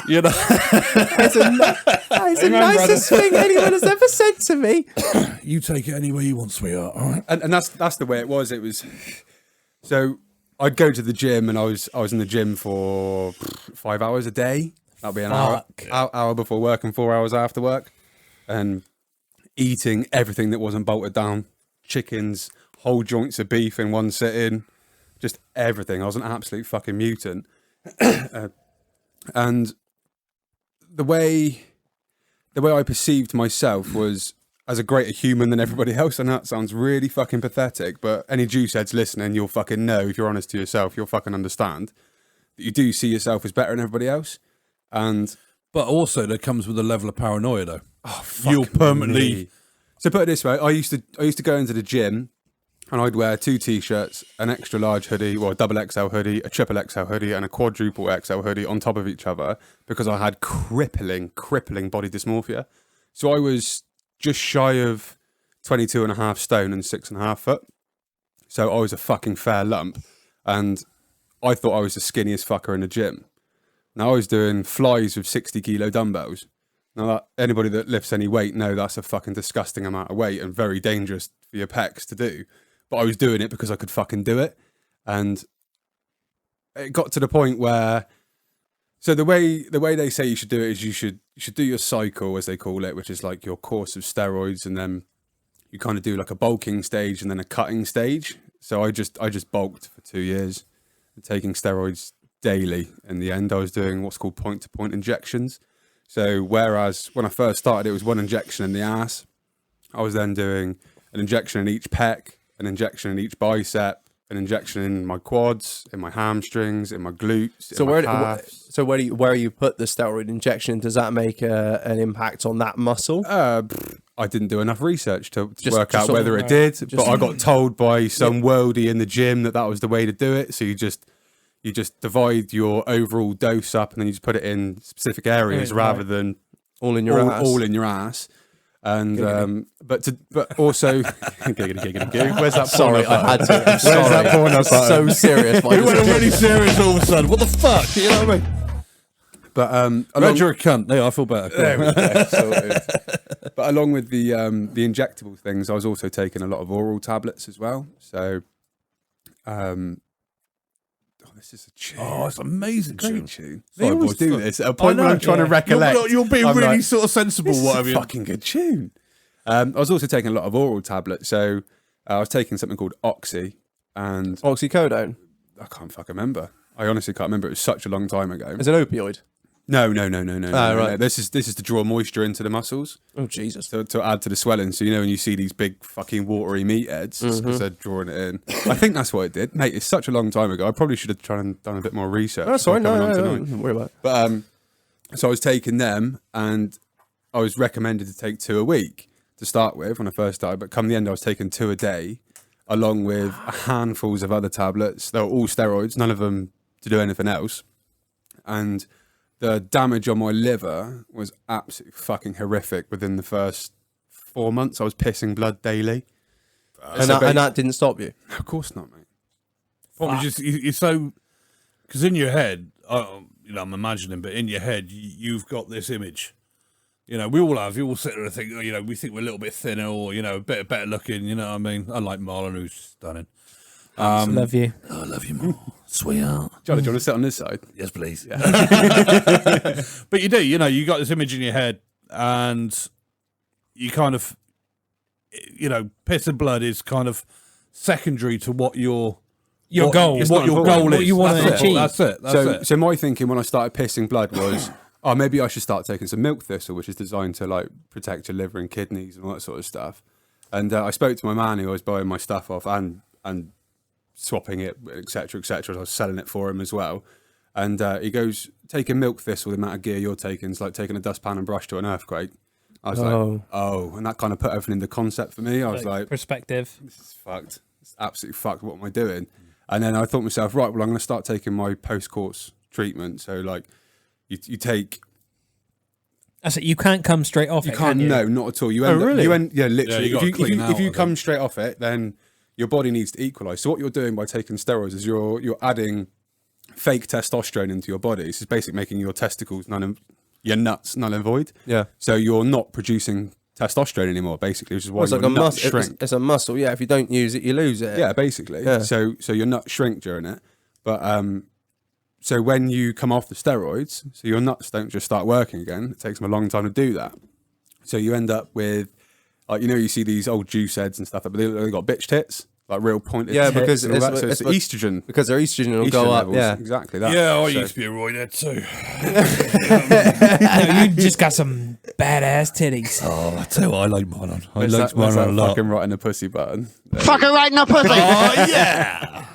You know, That is the nicest thing anyone has ever said to me. you take it any way you want, sweetheart. All right. And that's the way it was. It was so I'd go to the gym, and I was in the gym for 5 hours a day. That'd be an hour before work and 4 hours after work, and eating everything that wasn't bolted down, chickens, whole joints of beef in one sitting, just everything. I was an absolute fucking mutant. And the way I perceived myself was as a greater human than everybody else, and that sounds really fucking pathetic, but any Jew heads listening, you'll fucking know, if you're honest to yourself, you'll fucking understand that you do see yourself as better than everybody else. But also there comes with a level of paranoia, though. Oh, fuck You'll permanently. me. So put it this way, I used to go into the gym, and I'd wear 2 t-shirts, an extra large hoodie, well, a double XL hoodie, a triple XL hoodie, and a quadruple XL hoodie on top of each other, because I had crippling body dysmorphia. So I was just shy of 22.5 stone and 6.5 foot. So I was a fucking fair lump, and I thought I was the skinniest fucker in the gym. Now I was doing flies with 60 kilo dumbbells. Now anybody that lifts any weight know that's a fucking disgusting amount of weight and very dangerous for your pecs to do. But I was doing it because I could fucking do it. And it got to the point where, so the way they say you should do it is you should do your cycle, as they call it, which is like your course of steroids, and then you kind of do like a bulking stage and then a cutting stage. So I just bulked for 2 years, taking steroids daily. In the end, I was doing what's called point-to-point injections. So whereas when I first started, it was 1 injection in the ass, I was then doing an injection in each pec, an injection in each bicep, an injection in my quads, in my hamstrings, in my glutes. So where where you put the steroid injection, does that make an impact on that muscle? I didn't do enough research to work just out whether it did, but I got told by some worldie in the gym that was the way to do it. So you just divide your overall dose up, and then you just put it in specific areas rather than all in your ass. All in your ass. And but also giggity. Where's that? Sorry, I had to. I'm Where's sorry. that porn up button? So serious. We went really serious all of a sudden. What the fuck? You know what I mean? But Reg, you're a cunt. Yeah, I feel better. There we go. Sorted. But along with the injectable things, I was also taking a lot of oral tablets as well. So, this is a tune. Oh, it's amazing. Great tune. Sorry, They always boys. do this at a point when I'm trying to recollect. You're being I'm really like, sort of sensible. This What is have a you? fucking good tune. I was also taking a lot of oral tablets. So I was taking something called Oxy, and Oxycodone. I can't fucking remember. I honestly can't remember. It was such a long time ago. Is it opioid? No. Right. This is to draw moisture into the muscles. Oh Jesus! To add to the swelling. So, when you see these big fucking watery meatheads, it's because they're drawing it in. I think that's what it did. Mate, it's such a long time ago. I probably should have tried and done a bit more research. Oh, sorry, before coming on no, tonight. don't worry about it. But, so I was taking them, and I was recommended to take 2 a week to start with when I first started. But come the end, I was taking 2 a day. along with handfuls of other tablets. They were all steroids, none of them to do anything else. And the damage on my liver was absolutely fucking horrific within the first 4 months. I was pissing blood daily. And that didn't stop you? Of course not, mate. Probably just you're so, because in your head, you know, I'm imagining, but in your head, you've got this image. You know, we all have. You all sit there and think, you know, we think we're a little bit thinner or, you know, a bit better looking. You know what I mean? Unlike Marlon, who's stunning. Love you. I love you more, sweetheart. Johnny, do you want to sit on this side? Yes, please. Yeah. But you do, you know, you got this image in your head and you kind of, you know, piss and blood is kind of secondary to what your goal. What your goal is. What you want to achieve. That's it. So my thinking when I started pissing blood was, oh, maybe I should start taking some milk thistle, which is designed to like protect your liver and kidneys and all that sort of stuff. And I spoke to my man who I was buying my stuff off and swapping it, etc., etc. I was selling it for him as well. And he goes, taking milk thistle, the amount of gear you're taking is like taking a dustpan and brush to an earthquake. I was like, oh, and that kind of put everything into concept for me. I was like, perspective. this is fucked. It's absolutely fucked. What am I doing? And then I thought to myself, right, well, I'm going to start taking my post-course treatment. So like, you take. That's it. You can't come straight off. You can't. No, not at all. You end. really? Yeah, literally. you gotta clean If out, you I come straight off it, then your body needs to equalize. So what you're doing by taking steroids is you're adding fake testosterone into your body. This is basically making your testicles your nuts null and void. Yeah. So you're not producing testosterone anymore, basically, which is why It's your like a nuts muscle. shrink. It's a muscle. Yeah. If you don't use it, you lose it. Yeah, basically. Yeah. So your nuts shrink during it. But so when you come off the steroids, so your nuts don't just start working again. It takes them a long time to do that. So you end up with, like, you know, you see these old juice heads and stuff, but they got bitch tits, like real pointed tits. because and all that. So it's it's estrogen. Because their estrogen will go Estrogen up. levels, Yeah. exactly that. Yeah, I So- used to be a roid too. No, you just got some badass titties. Oh, I tell you what, I like Marlon. I Where's like that- where's Marlon a that lot. fucking right in the pussy button. Fucking right in the pussy. Oh, yeah.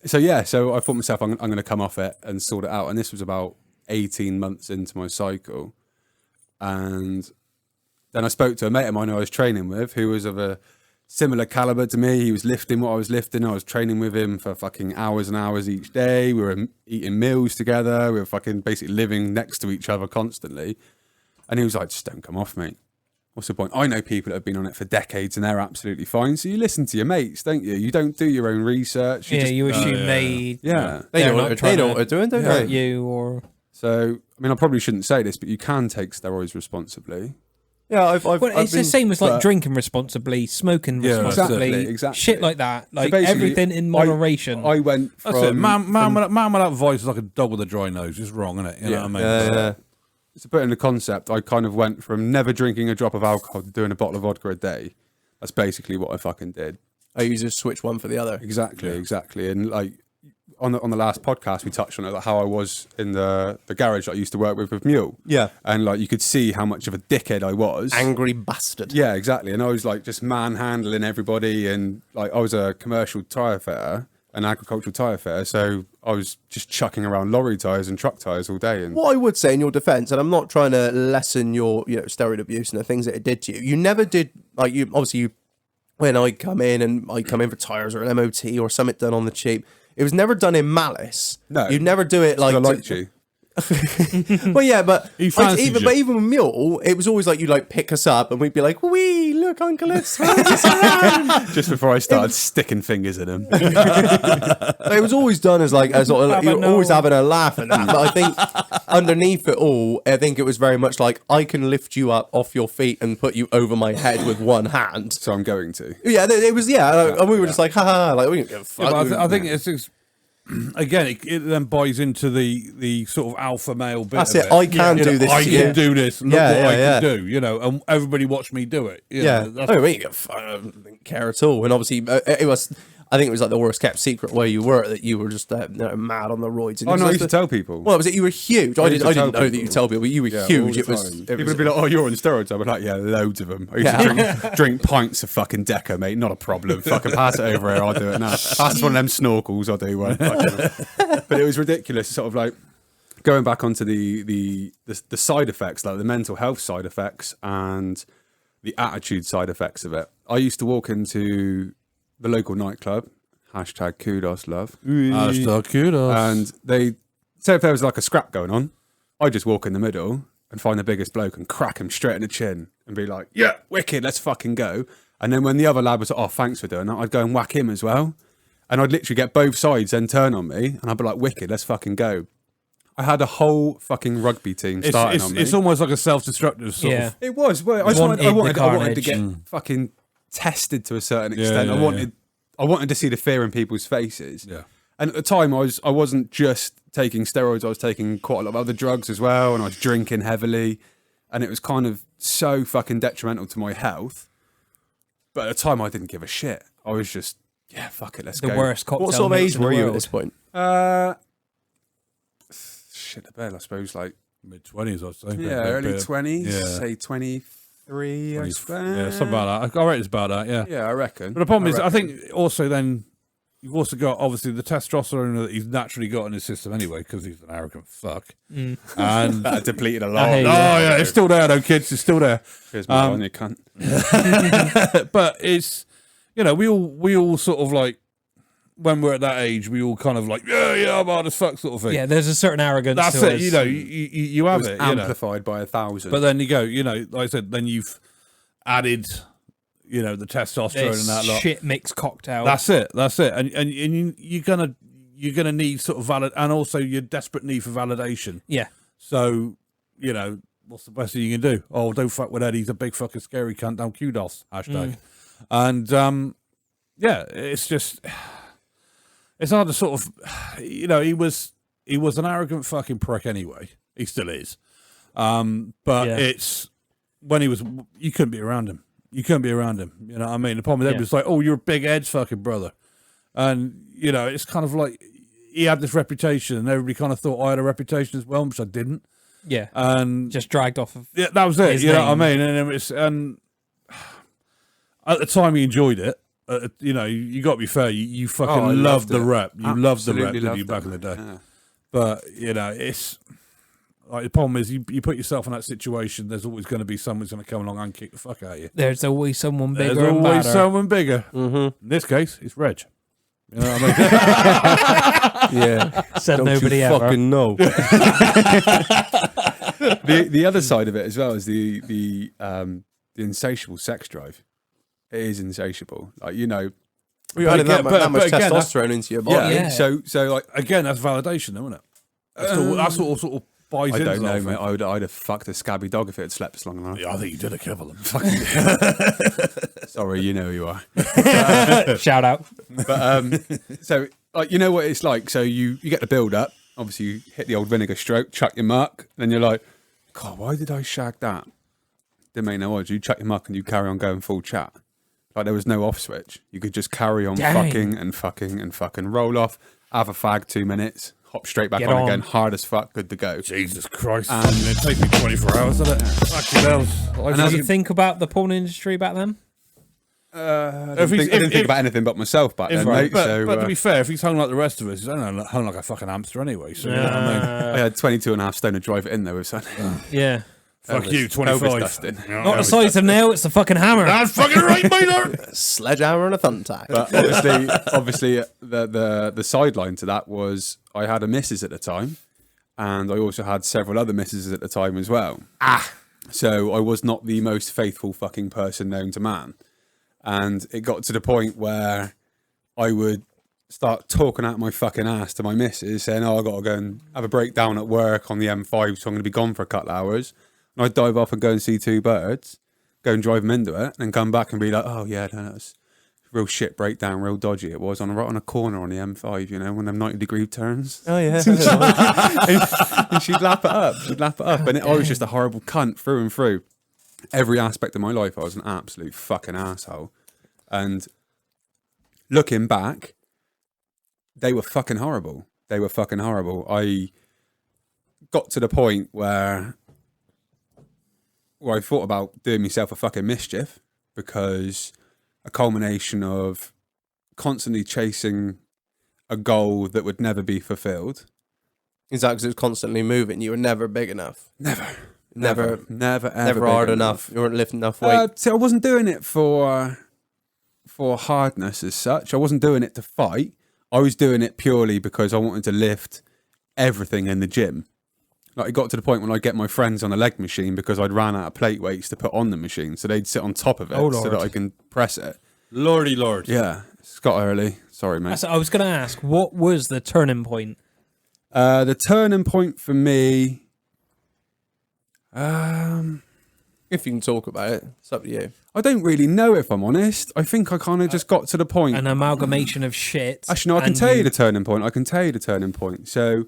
So yeah, so I thought to myself, I'm going to come off it and sort it out. And this was about 18 months into my cycle. And then I spoke to a mate of mine who I was training with, who was of a similar caliber to me. He was lifting what I was lifting. I was training with him for fucking hours and hours each day. We were eating meals together. We were fucking basically living next to each other constantly. And he was like, just don't come off, mate. What's the point? I know people that have been on it for decades and they're absolutely fine. So you listen to your mates, don't you? You don't do your own research. Yeah, just, you assume they yeah. They They're know not what trying they're doing, don't hurt they? you or So, I mean, I probably shouldn't say this, but you can take steroids responsibly. Yeah, I've well, it's the been, same as like but- drinking responsibly, smoking Yeah, responsibly, exactly. shit like that. Like basically, everything in moderation. I went from... That's it. Man with that voice is like a dog with a dry nose. It's wrong, isn't it? You know what I mean? Yeah. To put in the concept, I kind of went from never drinking a drop of alcohol to doing a bottle of vodka a day. That's basically what I fucking did. Oh, you just switch one for the other. Exactly. And like on the last podcast, we touched on it, like how I was in the garage that I used to work with Mule. Yeah. And like you could see how much of a dickhead I was. Angry bastard. Yeah, exactly. And I was like just manhandling everybody, and like I was a commercial tyre fitter, an agricultural tyre fitter, so I was just chucking around lorry tyres and truck tyres all day. And What I would say in your defence, and I'm not trying to lessen your, steroid abuse and the things that it did to you. You never did, like, when I come in for tyres or an MOT or something done on the cheap, it was never done in malice. No. You'd never do it like I liked you. Well, yeah, but He fancied you. even with Mule, it was always like you like pick us up and we'd be like, "Wee, look, Uncle, let's throw this around." Just before I started sticking fingers in him. It was always done as like you're always having a laugh at that. But I think underneath it all, I think it was very much like I can lift you up off your feet and put you over my head with one hand. So I'm going to. Yeah, it was. Yeah, and we were just like, ha, like we didn't give a fuck. Yeah, but I think it's again, it then buys into the sort of alpha male bit. That's of it. I can You know, do this I to can you. do this. Look Yeah, what yeah, I yeah. can do. And everybody watch me do it. You Yeah, know, that's- I don't really give a fuck. I didn't care at all. And obviously, it was. I think it was like the worst kept secret where you were, that you were just mad on the roids. And it Oh was no, I like used to tell people. Well, was it you were huge? I I used didn't to tell know that you people. tell people, but you were Yeah, all huge. the It was. time. It People was would be like, "Oh, you're on steroids." I'd be like, "Yeah, loads of them." I used to drink pints of fucking Deca, mate. Not a problem. Fucking pass it over here. I'll do it now. Pass us one of them snorkels. I'll do one. But it was ridiculous. Sort of like going back onto the side effects, like the mental health side effects and the attitude side effects of it. I used to walk into the local nightclub, hashtag kudos love, Kudos. and they say if there was like a scrap going on, I'd just walk in the middle and find the biggest bloke and crack him straight in the chin and be like, yeah, wicked, let's fucking go. And then when the other lad was like, oh, thanks for doing that, I'd go and whack him as well. And I'd literally get both sides then turn on me and I'd be like, wicked, let's fucking go. I had a whole fucking rugby team starting on me. It's almost like a self-destructive sort Yeah. of... It was. Well, I wanted to get fucking tested to a certain extent. I wanted to see the fear in people's faces. Yeah. And at the time, I wasn't just taking steroids. I was taking quite a lot of other drugs as well, and I was drinking heavily, and it was kind of so fucking detrimental to my health. But at the time, I didn't give a shit. I was just, yeah, fuck it, let's go. The worst cocktail. What sort of mix age in the were you at world. this point? Shit the bed, I suppose, like, Mid-20s, I'd say. yeah, early 20s, Yeah. say 23, I suppose. Yeah, something like that. I reckon it's about that, yeah. Yeah, I reckon. But the problem is, I reckon. think also then you've also got obviously the testosterone that he's naturally got in his system anyway because he's an arrogant fuck. And That depleted a lot. I hear you. yeah, it's still there though, kids. It's still there. Here's my one, you cunt. But it's we all sort of like when we're at that age, we all kind of like yeah, I'm hard as fuck sort of thing. Yeah, there's a certain arrogance. That's to it. us. You have was it. amplified by 1,000. But then you go, like I said, then you've added, the testosterone This and that lot. shit mix cocktail. That's it. And you're gonna need sort of valid, and also your desperate need for validation. Yeah. So what's the best thing you can do? Oh, don't fuck with Ed. He's a big fucking scary cunt. Down kudos hashtag. And yeah, it's just it's hard to sort of he was an arrogant fucking prick anyway. He still is. But Yeah. it's when you couldn't be around him. You couldn't be around him. You know what I mean? The problem with Ed Yeah. was like, oh, you're Big Ed's fucking brother. And, it's kind of like he had this reputation and everybody kind of thought I had a reputation as well, which I didn't. Yeah. And Just dragged off of. yeah, that was it. his You know what I name. mean? And at the time he enjoyed it. You got to be fair. You fucking I loved loved the it. rep. You loved the rep, Absolutely didn't you, loved back it, in the day? yeah. But it's like the problem is you put yourself in that situation. There's always going to be someone who's going to come along and kick the fuck out of you. There's always someone bigger There's and always badder. someone bigger. Mm-hmm. In this case, it's Reg. You know what I mean? Yeah. Said Don't nobody you ever. fucking know. The other side of it as well is the insatiable sex drive. It is insatiable. Like You're adding that again- much but again, testosterone into your body. yeah. Yeah. So like Again, that's validation, though, isn't it? That's what sort of buys I into don't the know, whole mate. thing. I'd have fucked a scabby dog if it had slept as long enough. Yeah, I think you did a couple of them. Sorry, you know who you are. Shout out. But so like what it's like. So you get the build up. Obviously, you hit the old vinegar stroke, chuck your muck, and then you're like, God, why did I shag that? Didn't make no odds. You chuck your muck and you carry on going full chat. Like there was no off switch. You could just carry on Dang. fucking and fucking and fucking roll off, have a fag 2 minutes, hop straight back Get on on. again, hard as fuck, good to go. Jesus Christ. It takes me 24 hours, doesn't it? Fucking hell. Did you think about the porn industry back then? I didn't think about anything but myself back then, mate. But So to be fair, if he's hung like the rest of us, he's only hung like a fucking hamster anyway. So, you know what I mean? I had 22.5 stone to drive it in there with son. Yeah. Fuck you, Elvis 25. dusting. Not the size of nail, it's the fucking hammer. That's fucking right, mate. Sledgehammer and a thumbtack. But obviously, the sideline to that was I had a missus at the time, and I also had several other missuses at the time as well. So I was not the most faithful fucking person known to man, and it got to the point where I would start talking out my fucking ass to my missus, saying, "Oh, I got to go and have a breakdown at work on the M5, so I'm going to be gone for a couple of hours." And I'd dive off and go and see two birds, go and drive them into it, and then come back and be like, "Oh yeah, no, that's real shit breakdown, real dodgy it was right on a corner on the M5, when them 90-degree turns." Oh, yeah. And she'd lap it up. And I was just a horrible cunt through and through. Every aspect of my life, I was an absolute fucking asshole. And looking back, they were fucking horrible. I got to the point where I thought about doing myself a fucking mischief, because a culmination of constantly chasing a goal that would never be fulfilled. Is that because it was constantly moving? You were never big enough? Never. Never ever hard big enough. You weren't lifting enough weight. So I wasn't doing it for hardness as such. I wasn't doing it to fight. I was doing it purely because I wanted to lift everything in the gym. Like, it got to the point when I'd get my friends on a leg machine because I'd ran out of plate weights to put on the machine. So they'd sit on top of it so that I can press it. Lordy Lord. Yeah. Scott Early. Sorry, mate. I was going to ask, what was the turning point? The turning point for me... If you can talk about it, it's up to you. I don't really know, if I'm honest. I think I kind of just got to the point... An amalgamation of shit. Actually, no, I can tell you the turning point. So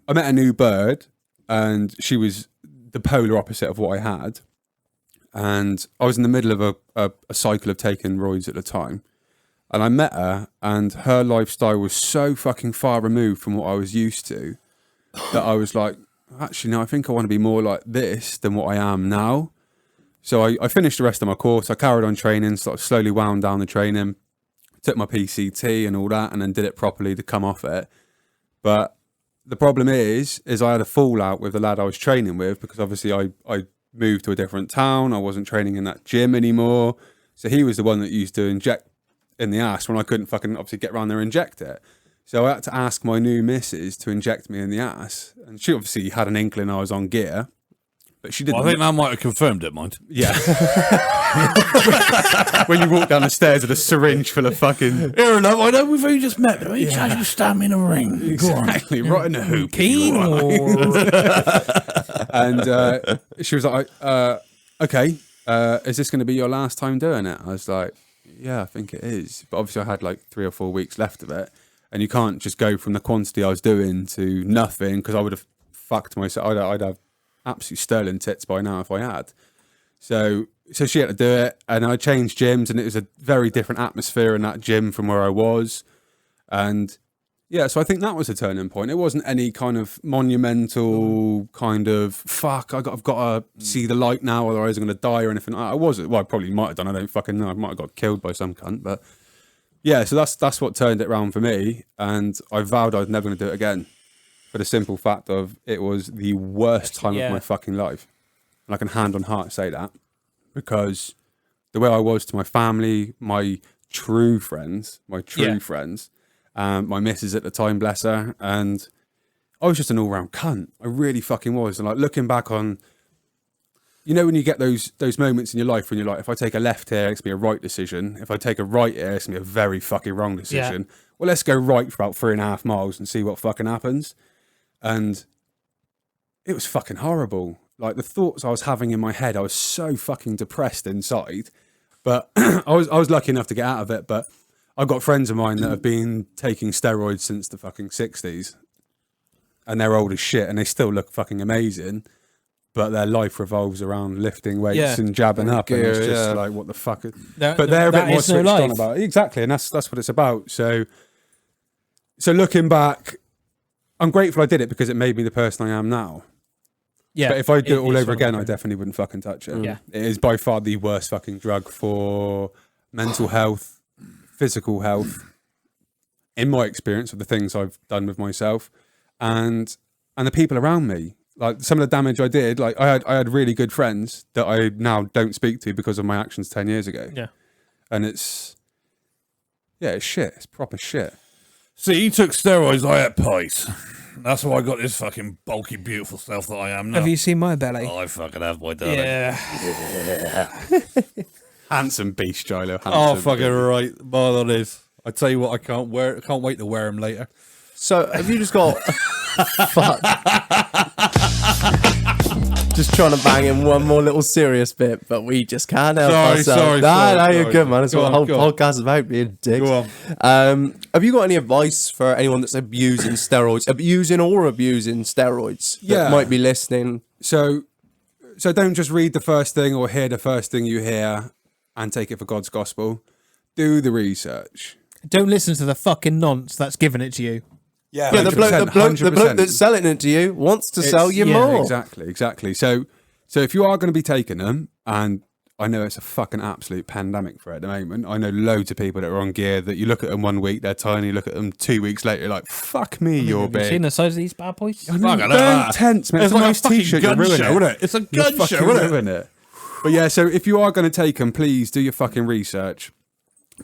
I met a new bird, and she was the polar opposite of what I had. And I was in the middle of a cycle of taking roids at the time. And I met her, and her lifestyle was so fucking far removed from what I was used to that I was like, actually, no, I think I want to be more like this than what I am now. So I finished the rest of my course. I carried on training, sort of slowly wound down the training, took my PCT and all that, and then did it properly to come off it. But the problem is I had a fallout with the lad I was training with because obviously I moved to a different town. I wasn't training in that gym anymore. So he was the one that used to inject in the ass when I couldn't fucking obviously get around there and inject it. So I had to ask my new missus to inject me in the ass. And she obviously had an inkling I was on gear. But she didn't. Well, I think that might have confirmed it, mind. Yeah. When you walk down the stairs with a syringe full of fucking... Here enough, I know we've only just met, but each time you stab me in a ring. Exactly, right in the hoop. And she was like, okay, is this going to be your last time doing it? I was like, yeah, I think it is. But obviously I had like 3 or 4 weeks left of it. And you can't just go from the quantity I was doing to nothing because I would have fucked myself. I'd have absolute sterling tits by now if I had. So she had to do it, and I changed gyms, and it was a very different atmosphere in that gym from where I was. And yeah, so I think that was a turning point. It wasn't any kind of monumental kind of fuck. I've got to see the light now, otherwise I'm going to die or anything. I wasn't. Well, I probably might have done. I don't fucking know. I might have got killed by some cunt, but yeah. So that's what turned it around for me, and I vowed I was never going to do it again. For the simple fact of it was the worst time of my fucking life. And I can hand on heart say that because the way I was to my family, my true friends, my missus at the time, bless her, and I was just an all-round cunt. I really fucking was. And like looking back on, you know, when you get those moments in your life when you're like, if I take a left here, it's going to be a right decision. If I take a right here, it's going to be a very fucking wrong decision. Yeah. Well, let's go right for about 3.5 miles and see what fucking happens. And it was fucking horrible. Like the thoughts I was having in my head, I was so fucking depressed inside. But I was lucky enough to get out of it. But I've got friends of mine that have been taking steroids since the fucking 60s. And they're old as shit and they still look fucking amazing. But their life revolves around lifting weights and jabbing up. And it's just like, what the fuck? But they're a bit more switched on about it. Exactly. And that's what it's about. So looking back, I'm grateful I did it because it made me the person I am now. Yeah. But if I do it all over again, I definitely wouldn't fucking touch it. Yeah. It is by far the worst fucking drug for mental health, physical health, in my experience of the things I've done with myself and the people around me. Like some of the damage I did, like I had really good friends that I now don't speak to because of my actions 10 years ago. Yeah. And it's shit. It's proper shit. See, he took steroids, I had pies. That's why I got this fucking bulky, beautiful self that I am now. Have you seen my belly? Oh, I fucking have, my darling. Yeah. Handsome beast, Gilo. Fucking right. Marlon is. I tell you what, I can't wait to wear him later. So, have you just got... Fuck. Just trying to bang in one more little serious bit, but we just can't help ourselves. No, you're good, man. That's what the whole podcast is about, being dicks. Go on. Have you got any advice for anyone that's abusing steroids, abusing steroids that might be listening? So don't just read the first thing or hear the first thing you hear and take it for God's gospel. Do the research. Don't listen to the fucking nonce that's giving it to you. Yeah, the bloke that's selling it to you wants to sell you more. Exactly. So if you are going to be taking them, and I know it's a fucking absolute pandemic for it at the moment. I know loads of people that are on gear that you look at them 1 week, they're tiny, look at them 2 weeks later, you're like, fuck me, you're Have you big. seen the size of these bad boys? I know, Fuck, I know don't that. tense, man. It's, It's a like a nice fucking t-shirt, you're gun ruining show, it. isn't it? It's a You're gun fucking show, isn't it? ruining it. But yeah, so if you are going to take them, please do your fucking research.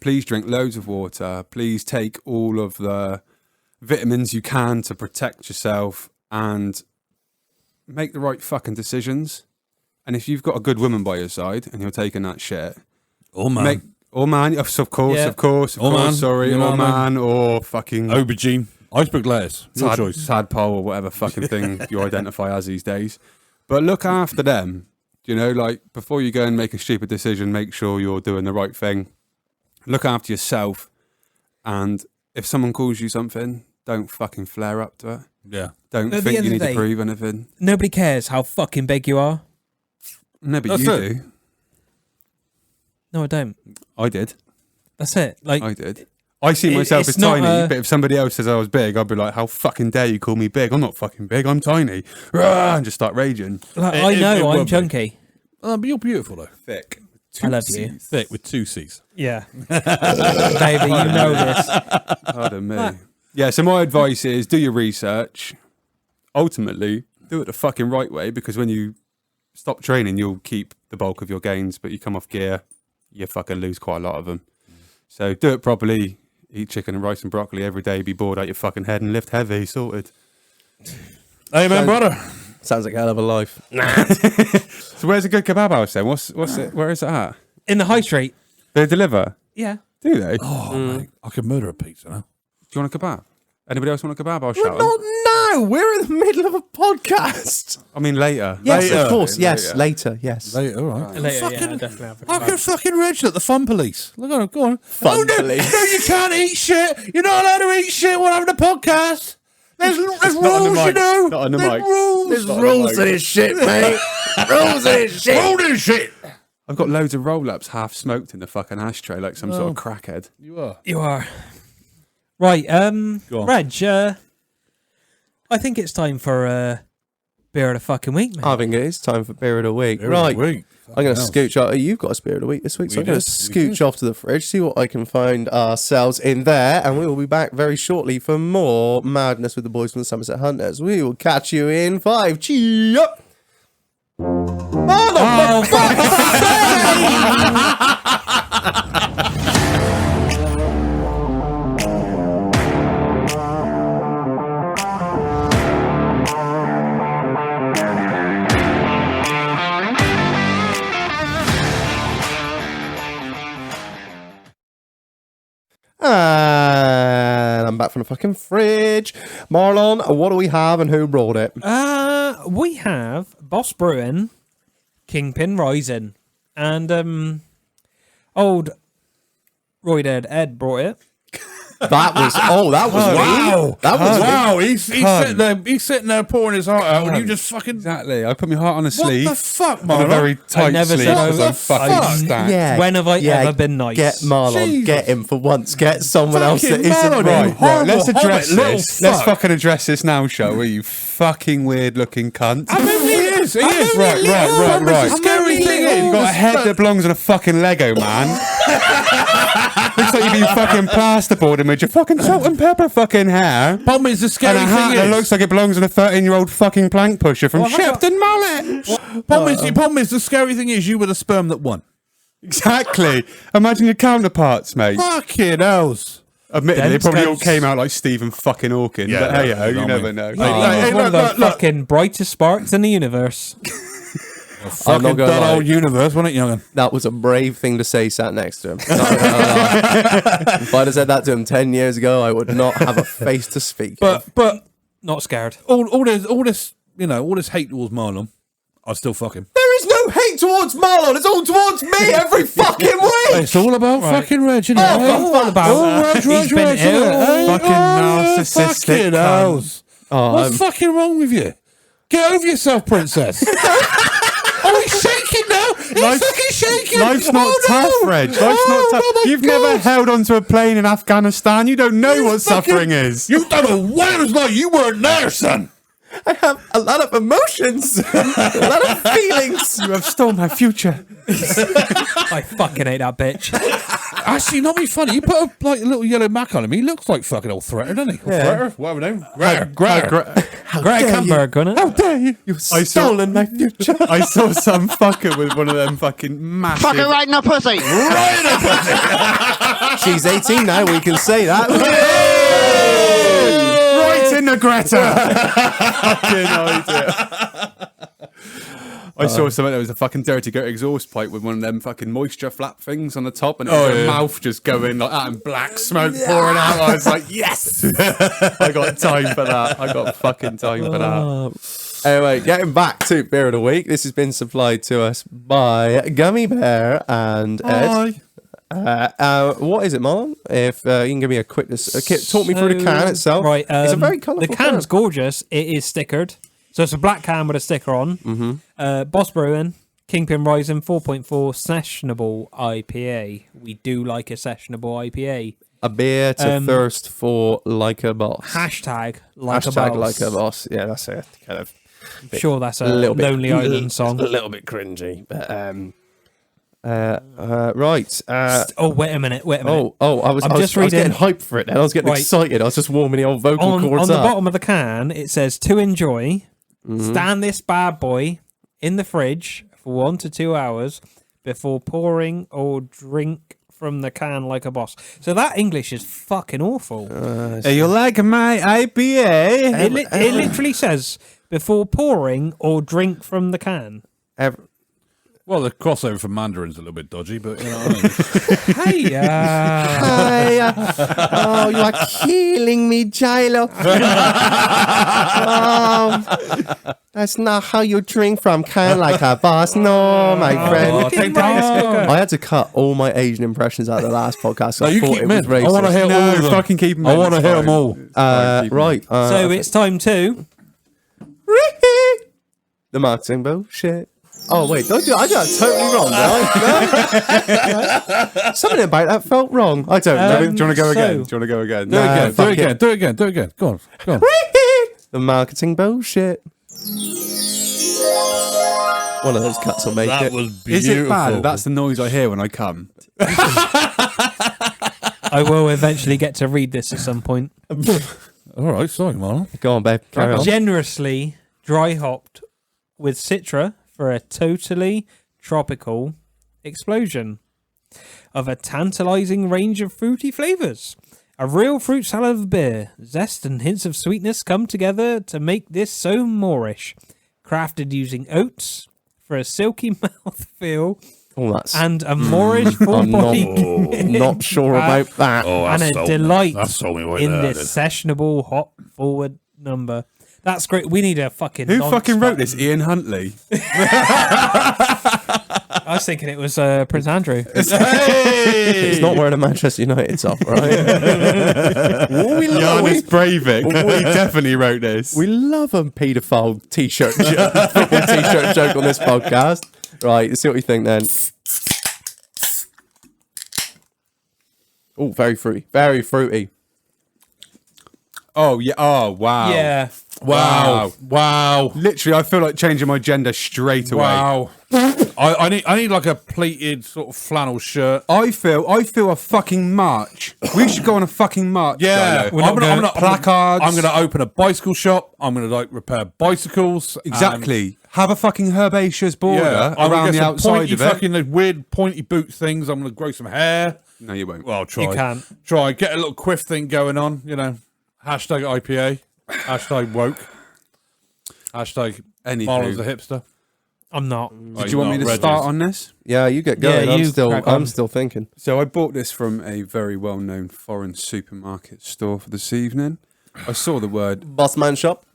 Please drink loads of water. Please take all of the vitamins you can to protect yourself and make the right fucking decisions. And if you've got a good woman by your side and you're taking that shit, Oh man. or man, of course, Yeah. of course, Man, sorry, you know or what I man, or fucking Aubergine. Iceberg lettuce. Your choice. tadpole or whatever fucking thing you identify as these days. But look after them. You know, like before you go and make a stupid decision, make sure you're doing the right thing. Look after yourself. And if someone calls you something, don't fucking flare up to it. Yeah. Don't At the think end you of need the to day- prove anything. Nobody cares how fucking big you are. No, but That's you it. do. No, I don't. I did. That's it. Like, I did. I see myself it's as not tiny, a- but if somebody else says I was big, I'd be like, how fucking dare you call me big? I'm not fucking big, I'm tiny. Rah, and just start raging. I know it I'm would be. chunky. But you're beautiful though. Thick. I love you. Thick with 2 C's. Yeah. Baby, you know this. Pardon me. Yeah, so my advice is do your research. Ultimately, do it the fucking right way, because when you stop training, you'll keep the bulk of your gains, but you come off gear, you fucking lose quite a lot of them. So do it properly. Eat chicken and rice and broccoli every day, be bored out your fucking head and lift heavy, sorted. Amen, brother. Sounds like a hell of a life. So where's a good kebab house then? What's it? Where is it at? In the high street. They deliver? Yeah. Do they? Oh, mate. I could murder a pizza now. Do you want a kebab? Anybody else want a kebab? I'll We're shout 'em. not now. We're in the middle of a podcast. I mean later. Yes, Later. of course. Yes, Later. later. Yes. Later, all right. Later, fucking, yeah, definitely have a I kebab. can fucking register at the fun police. Look on, go on. Fun no, police. No, you can't eat shit. You're not allowed to eat shit while having a podcast. There's not on the rules, you mic. know. Not on the There's mic. rules. There's Not rules like- to this shit, mate. Rules to this shit. Rules and shit. I've got loads of roll-ups half smoked in the fucking ashtray like some sort of crackhead. You are. You are. Right, Go on. Reg, I think it's time for beer of the fucking week, mate. I think it is time for beer of the week. There Right. is a week. I'm going to Fucking scooch off. You've got a spirit of the week this week, so We I'm going to did, we scooch off to the fridge, see what I can find ourselves in there, and we will be back very shortly for more madness with the boys from the Somerset Hunters. We will catch you in 5. Cheer up! Oh, And I'm back from the fucking fridge. Marlon, what do we have and who brought it? We have Boss Brewing, Kingpin Rising, and old roid Ed brought it. That was Wow. That was Wow. He's sitting there pouring his heart out, and you just fucking. Exactly. I put my heart on a What sleeve. the fuck, On a man? very tight never sleeve said I because I'm was- fucking fuck. stacked. Yeah. When have I ever been nice? Get Marlon. Jesus. Get him for once. Get someone else that Fucking isn't Marlon, right. you horrible Let's address hobbit, little this. Let's fuck. fucking address this now, shall we? You fucking weird looking cunt. I mean, he is. He is. Right. The scary thing is, You've got a head that belongs on a fucking Lego, man. Looks like you've been fucking plasterboarding with your fucking salt and pepper fucking hair. Problem is, the And scary a hat thing that is, looks like it belongs on a 13-year-old fucking plank pusher from Shepton Mallet. problem is, the scary thing is, you were the sperm that won. Exactly. Imagine your counterparts, mate. Fucking hells. Admittedly, they Dense probably all coats. came out like Stephen fucking Hawking. Yeah, but hey, yeah, ho, you I never mean- know. He Hey, was one of the look, look. fucking brightest sparks in the universe. Fucking not gonna that lie. old universe, wasn't it, young'un? That was a brave thing to say sat next to him. Not gonna lie. If I'd have said that to him 10 years ago, I would not have a face to speak. But Not scared. all this, you know, all this hate towards Marlon, I still fuck him. there is no hate towards Marlon. It's all towards me every fucking week. It's all about fucking Reg, isn't it? Oh, All about Reg, he's been isn't it? ill. Hey, Fucking narcissistic fucking cunt. hells. Oh, What's fucking wrong with you? Get over yourself, princess. Oh, he's shaking now. He's fucking shaking. Life's not Oh, tough, no. Reg. Life's Oh, not tough. oh my You've God. never held onto a plane in Afghanistan. You don't know what fucking- suffering is. You don't know what it was like. You weren't there, son. I have a lot of emotions, a lot of feelings. You have stolen my future. I fucking hate that bitch. Actually, not be funny. You put a little yellow mac on him. He looks like fucking old Threater, doesn't he? Yeah. Threater, whatever name. Greta. Greta Thunberg, couldn't How it? dare you? You've stolen my future. I saw some fucker with one of them fucking massive. Fuck it right in the pussy. She's 18 now, we can say that. Right in the Greta. Fucking idea. I saw something that was a fucking dirty goat exhaust pipe with one of them fucking moisture flap things on the top, and it was her mouth just going like that, and black smoke pouring out. I was like, yes, I got time for that. I got fucking time for that. Anyway, getting back to beer of the week. This has been supplied to us by Gummy Bear and Ed. What is it, Marlon? If you can give me a quick, talk me through the can itself. Right, it's a very colourful. The can's gorgeous. It is stickered, so it's a black can with a sticker on. Mm-hmm. Boss Brewing, Kingpin Rising 4.4 sessionable IPA. We do like a sessionable IPA. A beer to thirst for like a boss. Hashtag like Hashtag a boss. like a boss. Yeah, that's it. Kind of. I'm sure that's a little bit, Lonely Island song. A little bit cringy, but right. Oh, wait a minute. I was just getting reading- hyped for it. Then I was getting excited. I was just warming the old vocal On cords the up. bottom of the can, it says to enjoy. Stand this bad boy in the fridge for 1 to 2 hours before pouring or drink from the can like a boss. So that English is fucking awful. You like my IPA? It literally says before pouring or drink from the can. Well, the crossover from Mandarin's a little bit dodgy, but you know what I mean. Hey, Oh, you are killing me, Gilo. That's not how you drink from can like a boss. No, my friend. I had to cut all my Asian impressions out of the last podcast. No, I you thought keep it them was in. racist. I want to hear all of them. Fucking keep them. I want to hear them all. Right. so it's time to... The marketing bullshit. Oh wait, don't do. I got that totally wrong. No? Something about that felt wrong. I don't know. Do you want to go again? so- Do you want to go again? Do it again. Do fuck it again. Do it again. Do it again. Go on. Go on. The marketing bullshit. One of those cuts will make it. was Is it bad? That's the noise I hear when I come. I will eventually get to read this at some point. All right. Sorry, Marlon. Go on, babe. Carry on. Generously dry hopped with Citra for a totally tropical explosion of a tantalizing range of fruity flavors. A real fruit salad of beer. Zest and hints of sweetness come together to make this so Moorish. Crafted using oats for a silky mouthfeel Oh, that's. and a Moorish full I'm body not sure about that. and a delight That's sold me right in there, this sessionable hop forward number. That's great. We need a fucking. Who nonce fucking wrote button. this? Ian Huntley. I was thinking it was Prince Andrew. It's not wearing a Manchester United top, right? Giannis Breivik. He definitely wrote this. We love a paedophile t-shirt joke, football t-shirt joke on this podcast. Right, let's see what you think then. Oh, very fruity. Very fruity. Oh yeah. Oh wow. Yeah. Wow. Literally, I feel like changing my gender straight away. Wow. I need like a pleated sort of flannel shirt. I feel a fucking march. We should go on a fucking march. Yeah, Gilo. I'm gonna placards. I'm gonna open a bicycle shop. I'm gonna like repair bicycles. Exactly. Have a fucking herbaceous border I'm gonna around get the some outside pointy of it. fucking those weird pointy boot things. I'm gonna grow some hair. No, you won't. Well, I'll try. You can't. Try. Get a little quiff thing going on. You know. Hashtag IPA. Hashtag woke. Hashtag Anywho. Marlon's a hipster. I'm not. Did you want me to start on this? Yeah, you get going. Yeah, you crack on. I'm still thinking. So I bought this from a very well-known foreign supermarket store for this evening. I saw the word Bossman shop.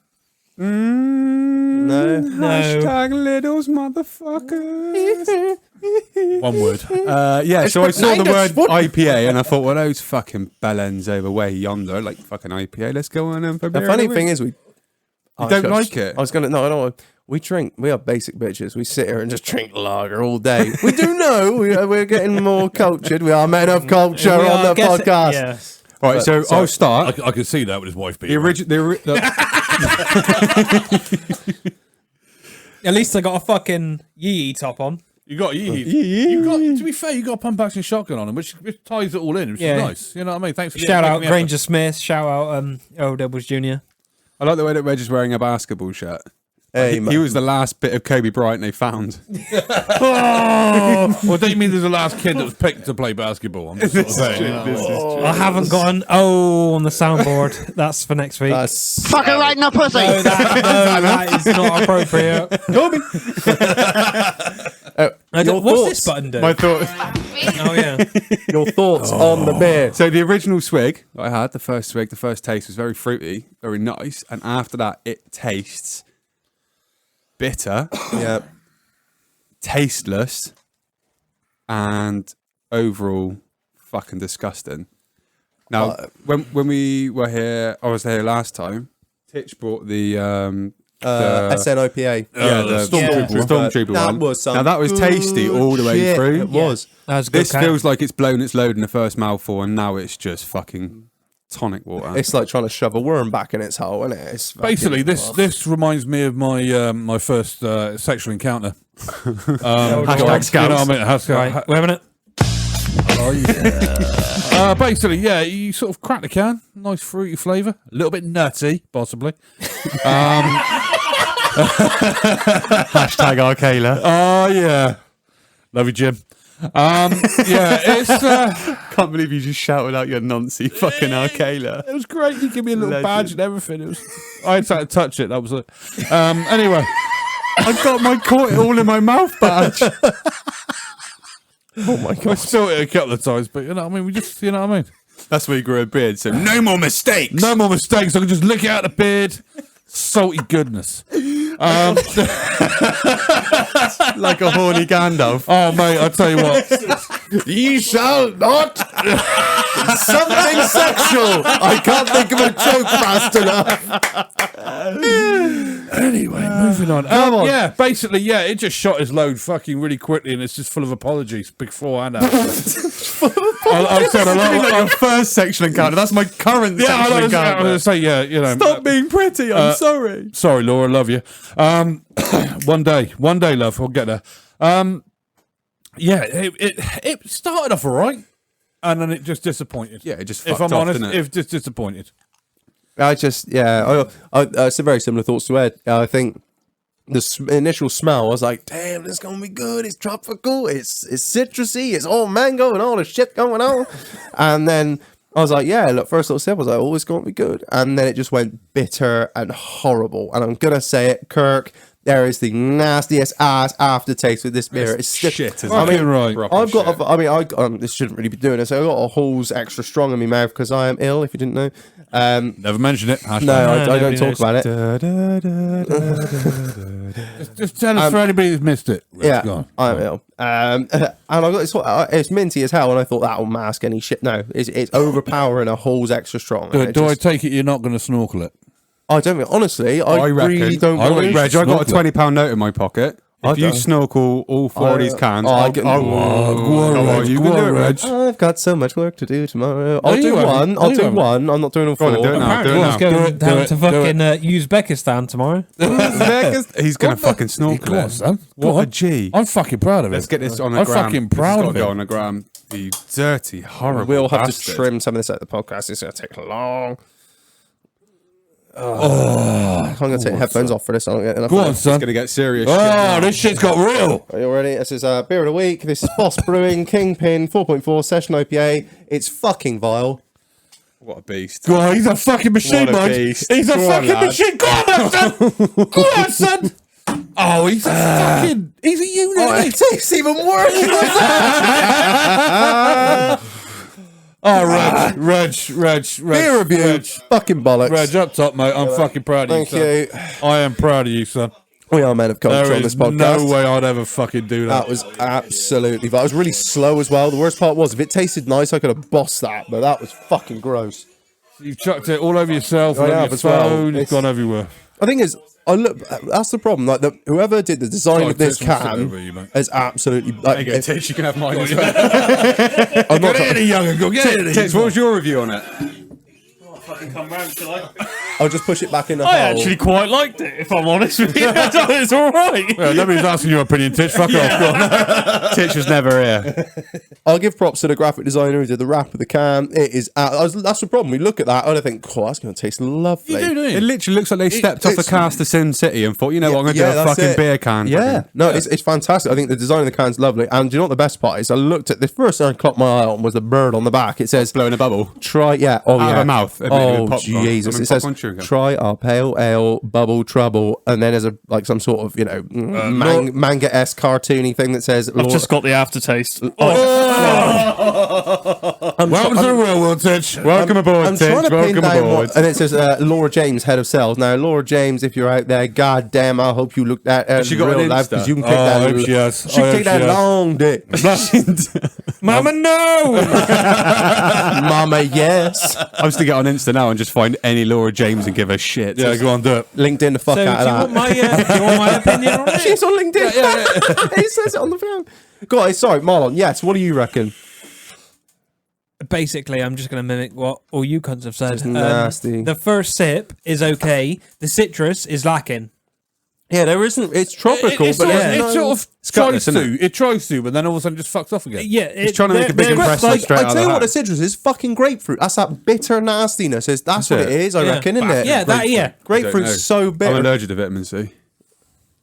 No. hashtag Littles motherfucker. One word. Yeah, so I saw the kind of word funny. IPA and I thought, well, those fucking bellends over way yonder, like fucking IPA. Let's go on and for The beer funny of the thing week. is, we don't like it? I was gonna. No, I don't. We drink. We are basic bitches. We sit here and just drink lager all day. We do know we're getting more cultured. We are men of culture We on are the podcast. Yes. All right, so sorry. I'll start. I can see that with his wife being. The original. At least I got a fucking yee top on. You got to be fair, you got a pump action shotgun on him, which ties it all in, which is nice. You know what I mean? Thanks for Shout out making the Granger Smith. Shout out Earl Doubles Jr. I like the way that Reg is wearing a basketball shirt. Hey, He was the last bit of Kobe Bryant they found. effort. Well, don't you mean there's the last kid that was picked to play basketball? I'm just sort of saying. You know what I mean? I haven't got an O on the soundboard. That's for next week. That's Fuck it right in the pussy. No, that is not appropriate. What's this button do? My thought. Oh yeah. your thoughts on the beer. So the original swig I had, the first swig, the first taste was very fruity, very nice, and after that, it tastes bitter, Yeah. tasteless, and overall fucking disgusting. Now, when we were here, I was here last time. Titch brought the SNOPA. the Stormtrooper That one. was some Now that was tasty all the way shit. through. It was. That's good. This feels like it's blown its load in the first mouthful, and now it's just fucking tonic water. It's like trying to shove a worm back in its hole, isn't it? It's Basically, this reminds me of my my first sexual encounter. Hashtag scouts. You know what I mean? Hashtag, Right, wait a minute. basically, yeah, you sort of crack the can, nice fruity flavour, a little bit nutty, possibly. Hashtag Arcala. Oh yeah, love you, Jim. Yeah, it's Can't believe you just shouted out your Nancy fucking Arcala. it was great. You give me a little Legend. badge and everything. It was. I had to touch it. That was it. Anyway, I got my caught it all in my mouth badge. Oh my I god. spilled it a couple of times, but you know what I mean. We just, you know what I mean. That's where you grew a beard, so no more mistakes. No more mistakes. I can just lick it out the beard. Salty goodness. Like a horny Gandalf. Oh mate, I tell you what. Ye shall not. Something sexual. I can't think of a joke fast enough. Anyway, moving on. Come on. Yeah, basically, yeah, it just shot his load fucking really quickly, and it's just full of apologies before and after. I said a lot. Like your first sexual encounter. That's my current Yeah, sexual I was encounter. going to say, yeah, you know. Stop being pretty. I'm sorry. Sorry, Laura, love you. One day, love, we'll get there. Yeah, it started off all right, and then it just disappointed. Yeah, it just if fucked I'm off, honest, didn't it? it just disappointed. I it's a very similar thoughts to Ed. I think the initial smell, I was like, damn, this is going to be good. It's tropical. It's citrusy. It's all mango and all the shit going on. And then I was like, yeah, look, first little sip, I was like, oh, it's going to be good. And then it just went bitter and horrible. And I'm going to say it, Kirk, there is the nastiest ass aftertaste with this beer. It's shit, isn't I it? mean, right. Proper I've got, shit. this shouldn't really be doing this. I've got a Halls extra strong in my mouth because I am ill, if you didn't know. Never mention it. Hashtag. No, I don't nobody talk knows. about it. Just tell us for anybody who's missed it. Yeah, Go on. I'm ill. And I got this. It's minty as hell, and I thought that'll mask any shit. No, it's overpowering a Halls extra strong. and it Do I just- take it you're not going to snorkel it? I don't. Honestly, I reckon. really don't. I want reckon- to. Reg, I got a Snorkel. £20 note in my pocket. I If you don't- snorkel all four of these cans, I I'll get- go Go on, on, you Reg, can go do on, it, Reg. I've got so much work to do tomorrow. No, I'll you do haven't. one. No, I'll you do haven't. one. I'm not doing all Go on, four. do it now. Apparently, Do it let's now. go Do it, down do it, to do fucking Uzbekistan tomorrow. He's going to fucking snorkel Go on, it. son. Go What a on. G. I'm fucking proud of it. Let's get this on the I'm gram. fucking This has proud got of to go it. on the gram. You dirty, horrible We'll have bastard. to trim some of this out of the podcast. It's going to take long. I'm going to take the headphones off for this. I don't get enough. Go of on, this. It's son. going to get serious. shit Oh, now. this shit's got real. Are you ready? This is beer of the week. This is Boss Brewing Kingpin 4.4 Session IPA. It's fucking vile. What a beast. Go on, he's a fucking machine, What a man. beast. He's a Go on, fucking lad. machine. Go on, son. Go on, son. Oh, he's a fucking. He's a unit. Oh, isn't it he? tastes even worse. Oh, Reg. Beer review. Reg, Fucking bollocks. Reg, up top, mate. I'm fucking proud of you, Thank son. you. I am proud of you, son. We are men of culture There on this is podcast. no way I'd ever fucking do that. That was absolutely. But I was really slow as well. The worst part was if it tasted nice, I could have bossed that, but that was fucking gross. You've chucked it all over yourself, I all over have your as well. phone. It's It's- gone everywhere. I think is I look. That's the problem. Like whoever did the design Sorry, of this Tits, I'm sitting over can you, mate. is absolutely. There you go, Tits. You can have mine as well. I'm not Get in, younger girl. Get in. Tits, what was your review on it? Fucking come round, shall I? I'll just push it back in the I hole. actually quite liked it, if I'm honest with you. I thought it's all right. Yeah, nobody's asking your opinion, Titch. Fuck off. Go on. Titch was never here. I'll give props to the graphic designer who did the wrap of the can. It is. That's the problem. We look at that and I think, oh, that's going to taste lovely. You do, don't you? It literally looks like they stepped off the cast of Sin City and thought, you know what, I'm going to do a that's fucking it. beer can. Yeah, no, it's fantastic. I think the design of the can's lovely. And do you know what the best part is? I looked at the first thing I clocked my eye on was the bird on the back. It says, Blowing a bubble. try, yeah. Oh, Out of yeah. her mouth. Oh, Popcorn. Jesus. I mean, It says, popcorn chewing gum. try our pale ale, bubble trouble. And then there's some sort of, manga-esque cartoony thing that says, I've just got the aftertaste. Welcome to the real world, Titch. Welcome aboard, I'm trying Titch. to pin Welcome down aboard. and it says Laura James, head of sales. Now, Laura James, if you're out there, god damn, I hope you looked at she got real an life Insta? because you can Oh, take I that. hope she has. She can take that long dick. Mama, no! Mama, yes. I was to get on Insta now and just find any Laura James and give her shit. Yeah, go on, do it. LinkedIn the fuck So, do out you, of want that. my, do you want my opinion on it? She's on LinkedIn. He says it on the phone. Guys, sorry, Marlon. Yes, what do you reckon? Basically, I'm just going to mimic what all you cunts have said. Just nasty. The first sip is okay. The citrus is lacking. Yeah, there isn't. It's tropical, It but sort of, there's it no- sort of gutless, tries isn't to. It tries to, but then all of a sudden just fucks off again. Yeah, He's trying to make a big impression Like, straight out I of tell the you what, hat. the citrus is fucking grapefruit. That's that bitter nastiness. That's what it is, I Yeah. reckon, isn't it? Yeah, that, yeah. I don't know. Grapefruit's so I'm bitter. allergic to vitamin C.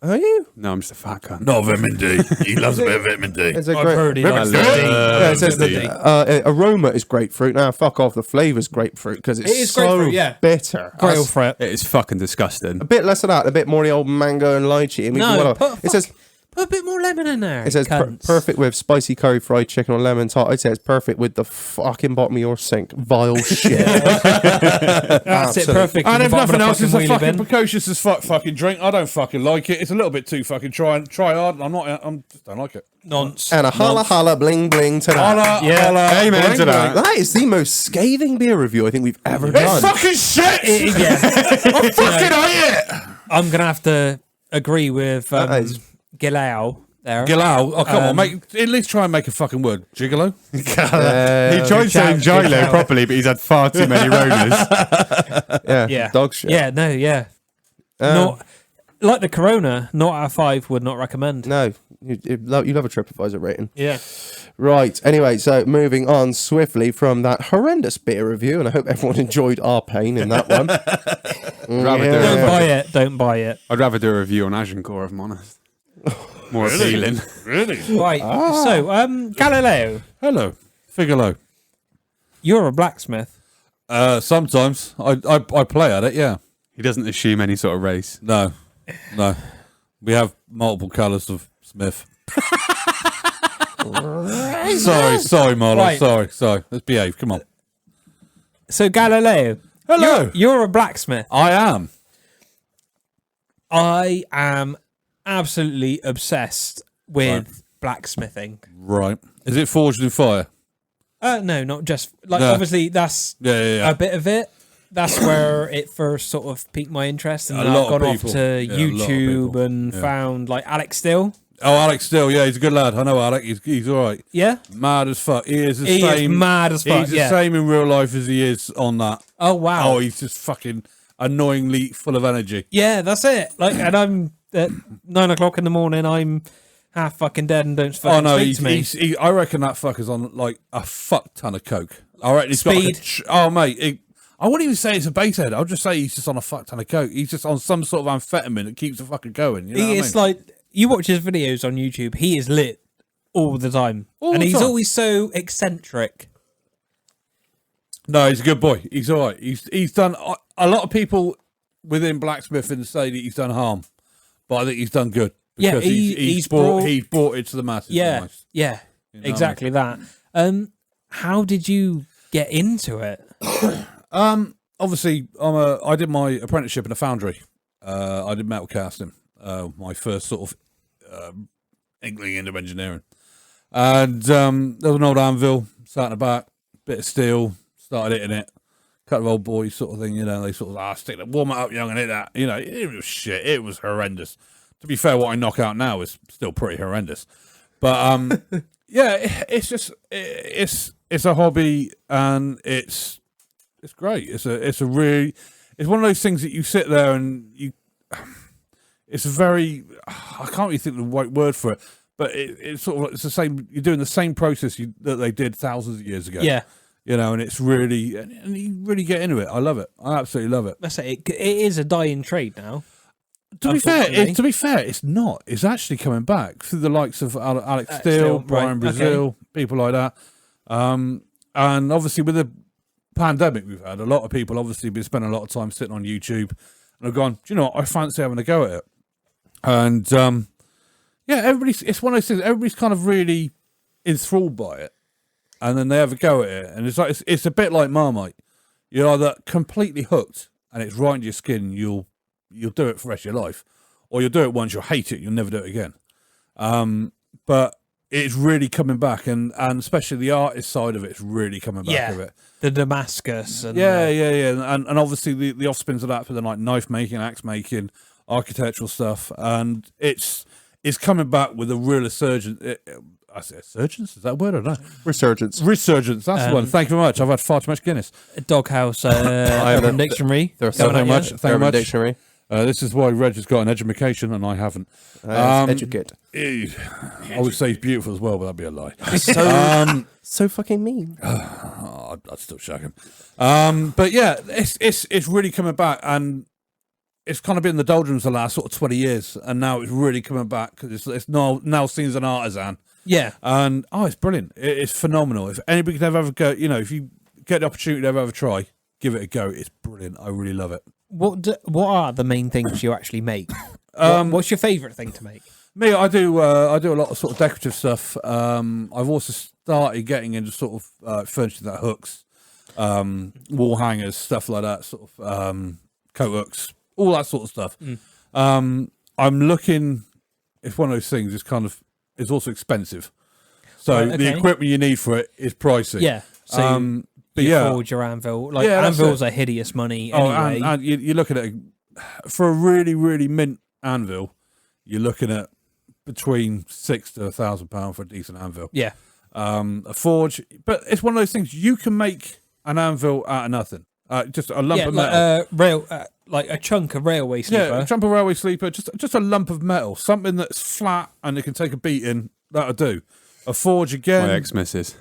Are you? No, I'm just a fat cunt. Not vitamin D. He loves a bit of vitamin D. It's a I've great. heard he likes Vitamin the C. D. Yeah, it says Vitamin the aroma is grapefruit. Now, fuck off. The flavour's grapefruit because it's It is so grapefruit, yeah. bitter. Grail That's- for it. It is fucking disgusting. a bit less of that, a bit more of the old mango and lychee. I mean, No, whatever. It says put a bit more lemon in there. it says cunts. perfect with spicy curry fried chicken or lemon tart. It says perfect with the fucking bottom of your sink. Vile shit. That's it, perfect. And in if the bottom nothing of else, the it's a wheelie fucking bin. precocious as fucking drink. I don't fucking like it. It's a little bit too fucking try hard. I just don't like it. Nonce. And a holla holla bling bling to that. Holla, Yeah. holla, Amen bling, to bling. that. That is the most scathing beer review I think we've ever done. It's fucking shit. Yeah, I fucking hate it. I'm gonna have to agree with That is- Gilao there. Gilao, oh come on, mate. At least try and make a fucking word. Gigolo. He tried saying Good Gilo shout. properly, but he's had far too many Ronas. Yeah, Yeah, dog shit. Yeah, no, yeah. Not like the Corona. Not out of 5. Would not recommend. No, you love a TripAdvisor rating. Yeah. Right. Anyway, so moving on swiftly from that horrendous beer review, and I hope everyone enjoyed our pain in that one. Rather do Don't a- buy it. Don't buy it. I'd rather do a review on Agincourt, if I'm honest. More appealing. Really? Right. So, Galileo, Hello. Figalo. you're a blacksmith. Sometimes I play at it. Yeah. He doesn't assume any sort of race. No. We have multiple colours of Smith. sorry, Marlon. Right. Sorry. Let's behave. Come on. So, Galileo, Hello. you're a blacksmith. I am. I am absolutely obsessed with blacksmithing. Right. Is it forged in fire? No, not just like No. obviously that's Yeah. a bit of it. That's where it first sort of piqued my interest, and A then lot I've of gone people. off to Yeah, a lot of YouTube people. and Yeah. found like Alex Still. Oh, Alex Still. Yeah, he's a good lad. I know Alec. He's all right. Yeah, Mad as fuck. He is the he same. is mad as fuck. He's the Yeah. same in real life as he is on that. Oh wow. Oh, he's just fucking annoyingly full of energy. Yeah, that's it. Like, and I'm at 9 o'clock in the morning. I'm half fucking dead and don't fucking Oh no, speak to me. I reckon that fucker's on like a fuck ton of coke. I reckon he's got like Speed. oh mate, I wouldn't even say it's a base head. I'll just say he's just on a fuck ton of coke. He's just on some sort of amphetamine that keeps the fucking going. You know He what I is mean? like, you watch his videos on YouTube. He is lit all the time, All and the he's time. always so eccentric. No, he's a good boy. He's all right. He's done a lot of people within blacksmithing say that he's done harm, but I think he's done good. Yeah, Because he's brought it to the masses. Yeah, almost. yeah, You know exactly that. How did you get into it? Obviously, I did my apprenticeship in a foundry. I did metal casting. My first sort of inkling into engineering. And there was an old anvil, sat in the back, bit of steel, started hitting it. Couple of old boys sort of thing, you know, they sort of, stick that, warm it up young and hit that. You know, it was shit. It was horrendous. To be fair, what I knock out now is still pretty horrendous. But yeah, it's just, it's a hobby and it's great. It's a really, it's one of those things that you sit there and you. It's a very, I can't really think of the right word for it, but it's sort of like, it's the same. You're doing the same process that they did thousands of years ago. Yeah. You know, and it's really, and you really get into it. I love it. I absolutely love it. Let's say it is a dying trade now. To be fair, it's not. It's actually coming back through the likes of Alex Steele, Brian Brazil, people like that. And obviously with the pandemic we've had, a lot of people obviously been spending a lot of time sitting on YouTube and have gone, do you know what, I fancy having a go at it. And it's one of those things, everybody's kind of really enthralled by it. And then they have a go at it. And it's like it's a bit like Marmite. You're either completely hooked and it's right into your skin, you'll do it for the rest of your life. Or you'll do it once, you'll hate it, you'll never do it again. But it's really coming back, and especially the artist side of it is really coming back of it. The Damascus. And And obviously the offspins of that for the like knife making, axe making, architectural stuff. And it's coming back with a real resurgence. I say resurgence? Is that a word? I don't know. Resurgence. Resurgence. That's the one. Thank you very much. I've had far too much Guinness. Doghouse Urban Dictionary. There's Thank you very much. Thank you very much. Dictionary. This is why Reg has got an education and I haven't. Educate. I would say he's beautiful as well, but that'd be a lie. So fucking mean. I'd still shag him. But yeah, it's really coming back, and it's kind of been in the doldrums the last sort of 20 years, and now it's really coming back because it's now seen as an artisan. Yeah. And it's brilliant. It's phenomenal. If anybody could ever go, if you get the opportunity to ever try, give it a go. It's brilliant. I really love it. What are the main things you actually make? What's your favourite thing to make? Me, I do a lot of sort of decorative stuff. I've also started getting into sort of furnishing that hooks, wall hangers, stuff like that, sort of coat hooks, all that sort of stuff. I'm looking. It's one of those things. It's also expensive. So the equipment you need for it is pricey. Yeah. So forge your anvil. Anvils are hideous money anyway. And you're looking at for a really, really mint anvil, you're looking at between £600 to £1,000 for a decent anvil. Yeah. A forge, but it's one of those things you can make an anvil out of nothing. Just a lump of metal. Like a chunk of railway sleeper. Yeah, a chunk of railway sleeper. Just a lump of metal, something that's flat and it can take a beating. That'll do. A forge again. My ex-missus.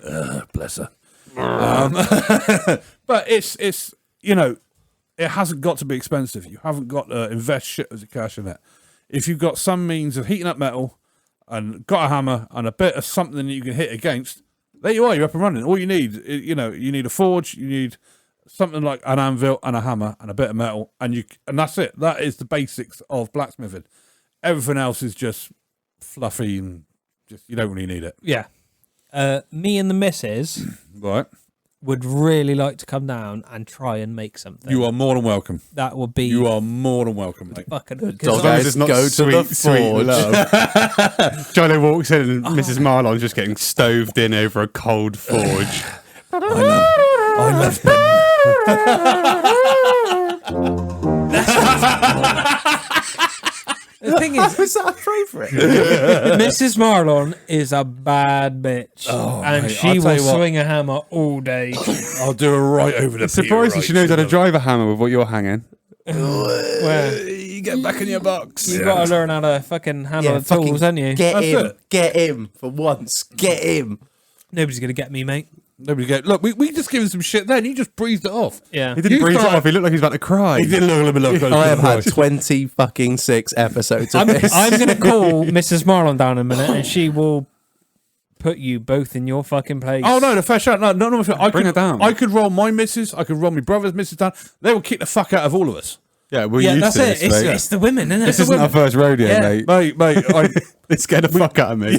Bless her. But it's it hasn't got to be expensive. You haven't got to invest shit as a cash in it. If you've got some means of heating up metal and got a hammer and a bit of something that you can hit against, there you are. You're up and running. All you need, you need a forge. You need something like an anvil and a hammer and a bit of metal, and that's it. That is the basics of blacksmithing. Everything else is just fluffy and just you don't really need it. Yeah. Me and the missus Right. would really like to come down and try and make something. You are more than welcome. That would be. You are more than welcome, mate. Fucking Guys, go to the forge. Love. Johnny walks in and Mrs. Marlon's just getting stoved in over a cold forge. I love The thing is, Was that appropriate? Mrs. Marlon is a bad bitch, and mate, she I'll tell will you what. swing a hammer all day. I'll do it right over the Surprised she knows how to drive a hammer with what you're hanging. Where You get back in your box. you got to learn how to fucking handle the tools, haven't you? Get him for once. Get him. Nobody's gonna get me, mate. Nobody go. Look, we just give him some shit. Then he just breathed it off. Yeah. He didn't You breathe it started- off. He looked like he was about to cry. He did look. I have had 26 episodes of I'm this. gonna call Mrs. Marlon down in a minute, and she will put you both in your fucking place. Oh no, the fair shot. No. I Bring could, her down. I could roll my missus. I could roll my brother's missus down. They will kick the fuck out of all of us. Yeah, we're yeah, used that's to it. this, mate. It's the women, isn't it? This isn't our first rodeo, Yeah. mate. Mate, They scared the fuck out of me.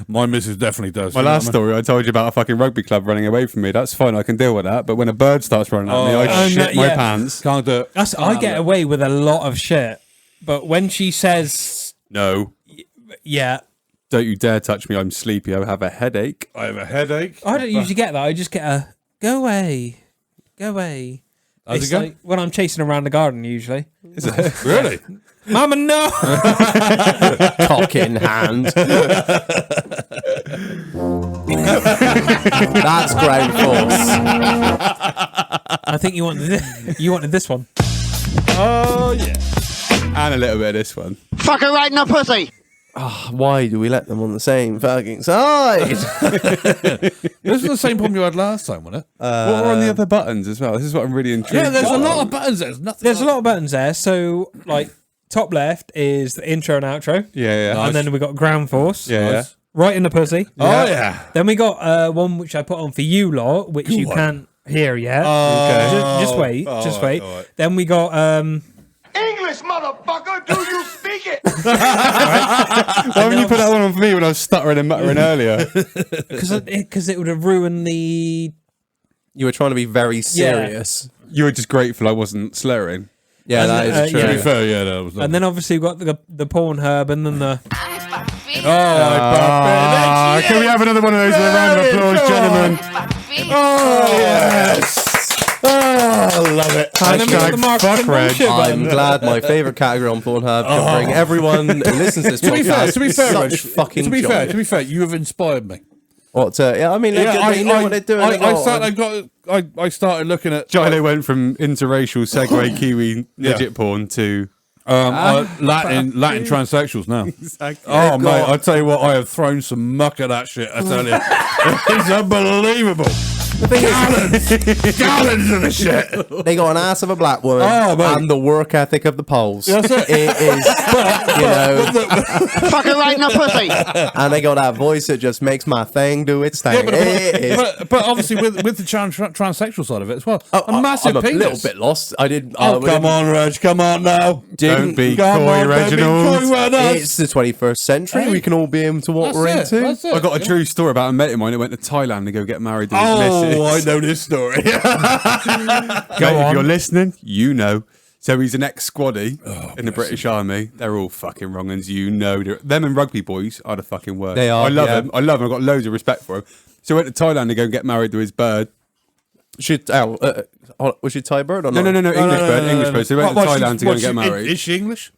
my missus definitely does. My you know last what I mean? story, I told you about a fucking rugby club running away from me. That's fine, I can deal with that. But when a bird starts running at me, I shit my pants. Can't do it. I get away with a lot of shit, but when she says, No, "Yeah," don't you dare touch me. I'm sleepy. I have a headache. I have a headache. I don't usually get that. I just get a "Go away, go away." How's It's it go? like when I'm chasing around the garden, usually. Is it? Really? Mama, no. Cock in hand. That's ground force. I think you wanted this one. Oh yeah. And a little bit of this one. Fuck her right in the pussy. Why do we let them on the same fucking side? This is the same problem you had last time, wasn't it? What were on the other buttons as well? This is what I'm really intrigued. Yeah, there's a by. lot of buttons. There's nothing. There's a lot of buttons there. So, like, top left is the intro and outro. Yeah, yeah. And then we got ground force. Yeah, yeah. Right in the pussy. Oh yeah. Then we got one which I put on for you lot, which you can't hear yet. Okay. Just wait. Just wait. Then we got English, motherfucker, do you speak it? Why haven't you put that one on for me when I was stuttering and muttering earlier? because it would have ruined the. You were trying to be very serious. You were just grateful I wasn't slurring. Yeah, that is true. To be fair, yeah, that was. And then obviously we got the Pornhub and then the. Can we have another one of those with a round of applause, gentlemen? Oh yes. Oh, I love it. And then we got the marketing bullshit I'm button. glad my favourite category on Pornhub can bring everyone who listens to this podcast. To be fair, such Reg, fucking to be joy. fair, you have inspired me. What? Yeah, I mean, they know what they're doing. I started looking at Gilo went from interracial segue Kiwi midget porn to Latin transsexuals now. Oh mate, I tell you what, I have thrown some muck at that shit. I tell you, it's unbelievable. Gallons of the shit. They got an ass of a black woman and the work ethic of the Poles. That's it. It is, Fuck her right in the pussy. and they got that voice that just makes my thing do its thing. But obviously with the transsexual side of it as well, a massive I'm a penis. little bit lost. I did. Oh, come on, Reg, come on now. Don't be Come coy, on, don't be Reginald. coy with us. It's the 21st century. Hey. We can all be into what That's we're it, into. that's it. I got a true story about a mate of mine that went to Thailand to go get married to his missus. Oh, I know this story. Mate, if you're listening, you know. So he's an ex-squaddy in the British Army. They're all fucking wrong, and you know. Them and rugby boys are the fucking worst. They are, I love yeah. him. I love him. I've got loads of respect for him. So he went to Thailand to go and get married to his bird. Was she Thai bird or No, not? English bird. So he went to Thailand to go and get married. Is she English?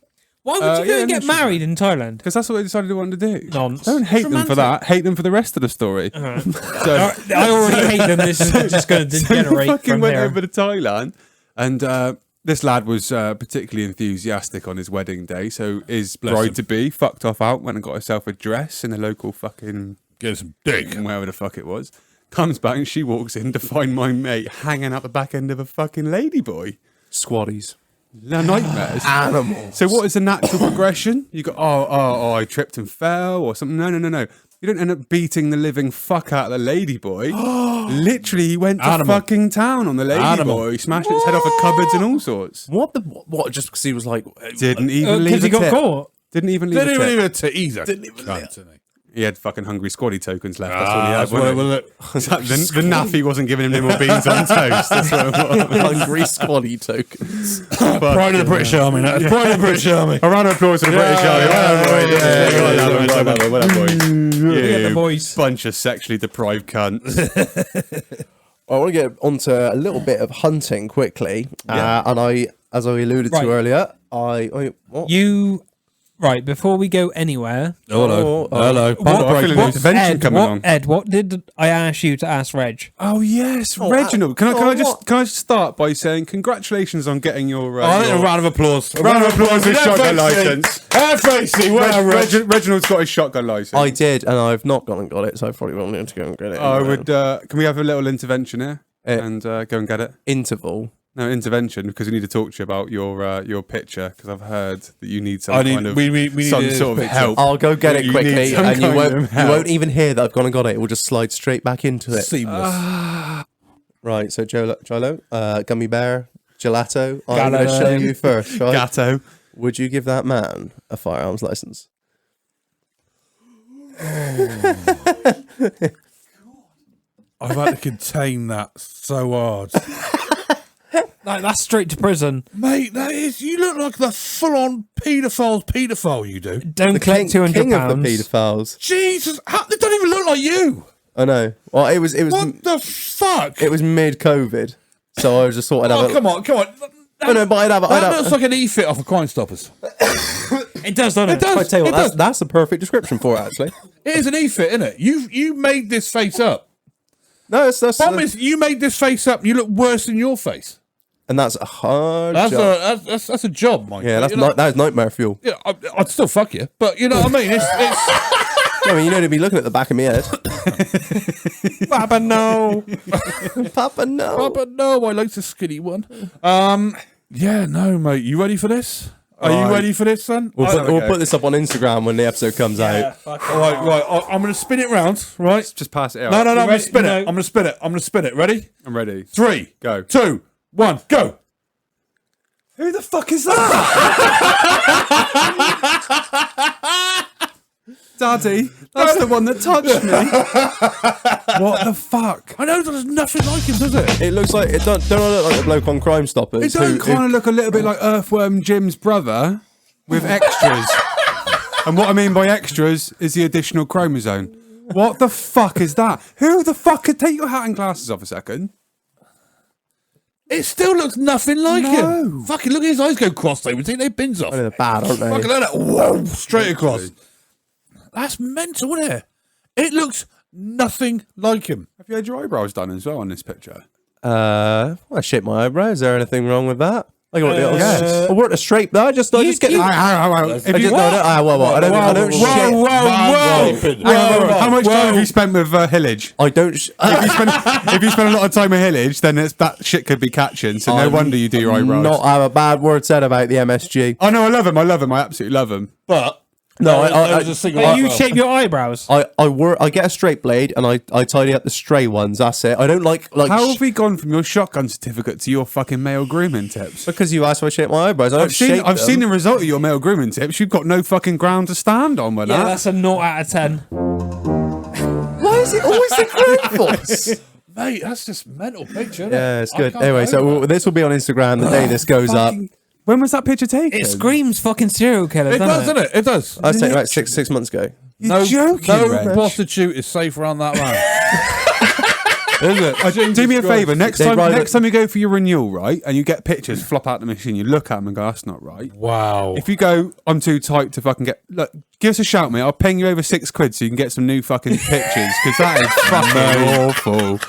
Why would you go and get no, married in Thailand? Because that's what they decided they wanted to do. Nonsense. Don't hate them for that. Hate them for the rest of the story. So, I already hate them. This is just going to so he degenerate fucking from went here. over to Thailand, and this lad was particularly enthusiastic on his wedding day. So his bride to be fucked off out, went and got herself a dress in a local fucking Get some dick. wherever the fuck it was. Comes back and she walks in to find my mate hanging out the back end of a fucking ladyboy. Squaddies. No nightmares. Animals. So what is the natural progression? You go, oh, I tripped and fell or something. No. You don't end up beating the living fuck out of the ladyboy. Literally, he went to fucking town on the ladyboy, smashed its head off of cupboards and all sorts. What? Just because he was like, Didn't even leave Because a he got tip. caught. Didn't even leave Didn't a even tip. leave it to either. He had fucking hungry squaddy tokens left. That's Ah, all he had. that's what it wasn't was. it? The naffy wasn't giving him any more beans on toast. That's what it was. hungry squaddy tokens. Pride of the British Army. That's pride of the British Army. A round of applause for the British Army. Well done, boys. Look at the You boys. bunch of sexually deprived cunts. I want to get onto a little bit of hunting quickly, and as I alluded Right. to earlier, what? Right, before we go anywhere, Hello. Ed, what did I ask you to ask Reg? Oh yes, Reginald. Can I just start by saying congratulations on getting your I think a round of applause. round of applause with shotgun license. Facey, Reginald's got his shotgun license. I did, and I've not gone and got it, so I probably won't need to go and get it. I anyway. would. Can we have a little intervention here and go and get it? Interval. No intervention because we need to talk to you about your picture because I've heard that you need some I need- kind of we need some his sort of picture. help. I'll go get it You quickly, need some and you kind of help. won't even hear that I've gone and got it. It will just slide straight back into it. Seamless. Right, so Gilo, gummy bear, gelato. I'm going to show you first. Right? Gatto. Would you give that man a firearms license? I've had to contain that so hard. Like, that's straight to prison. Mate, that is, you look like the full-on paedophile, you do. Don't collect King of the £200. paedophiles. Jesus, they don't even look like you. I know. Well, it was What the fuck? it was mid-COVID, so I was just thought I'd have Oh, come on. Oh, no, but I'd have That looks like an E-fit off of Crime Stoppers. It does, doesn't it? I tell you It what, does. that's a perfect description for it, actually. It is an E-fit, isn't it? You made this face up. No, that's Problem is, you made this face up and you look worse than your face. And that's a hard That's job. that's a job, Mike. Yeah, You know, that is nightmare fuel. yeah, I'd still fuck you, but you know what I mean. It's I mean, you know, to be looking at the back of my head. Papa, no. Papa, no. Papa, no, I like the skinny one. Yeah, no, mate. You ready for this? Are you ready for this, son? We'll put this up on Instagram when the episode comes out. All right. I'm going to spin it round, right? Just pass it out. No, I'm going to ready? spin it. No. I'm going to spin it. I'm going to spin it. Ready? I'm ready. 3, Go. 2, 1, go. Who the fuck is that? Daddy, that's the one that touched me. What the fuck? I know there's nothing like him, does it? It looks like it don't look like the bloke on Crime Stoppers. It does kind of look a little bit like Earthworm Jim's brother with extras. And what I mean by extras is the additional chromosome. What the fuck is that? Who the fuck could take your hat and glasses off a second? It still looks nothing like him. Fucking look at his eyes go crossed. They would take their bins off. They're bad, aren't they? Fucking look at that. Whoa, straight across. That's mental, isn't it? It looks nothing like him. Have you had your eyebrows done as well on this picture? I shaped my eyebrows. Is there anything wrong with that? I got yes. I weren't a straight though. I just get. If you, I don't shape. How much time have you spent with Hillage? I don't. If you spend a lot of time with Hillage, then that shit could be catching. So no wonder you do your eyebrows. Not have a bad word said about the MSG. Oh no, I love him. I absolutely love him. But No, there's a single But you eyebrow. shape your eyebrows. I get a straight blade and I tidy up the stray ones. That's it. I don't like. How have we gone from your shotgun certificate to your fucking male grooming tips? because you asked if I shape my eyebrows. I've seen the result of your male grooming tips. You've got no fucking ground to stand on with Yeah, that. that's a 0 out of 10. Why is it always the griffles? Mate, that's just mental picture. Isn't Yeah, it? it's I good. can't Anyway, believe so that. this will be on Instagram the day this goes up. When was that picture taken? It screams fucking serial killer, It does, doesn't doesn't it? It does. I was taken about six months ago. You're joking, No Reg. prostitute is safe around that man. Is it? Do me a favour. Next They write time it- you go for your renewal, right, and you get pictures, flop out the machine, you look at them and go, "That's not right." Wow. If you go, "I'm too tight to fucking get," look, give us a shout, mate. I'll ping you over £6 so you can get some new fucking pictures because that is fucking awful.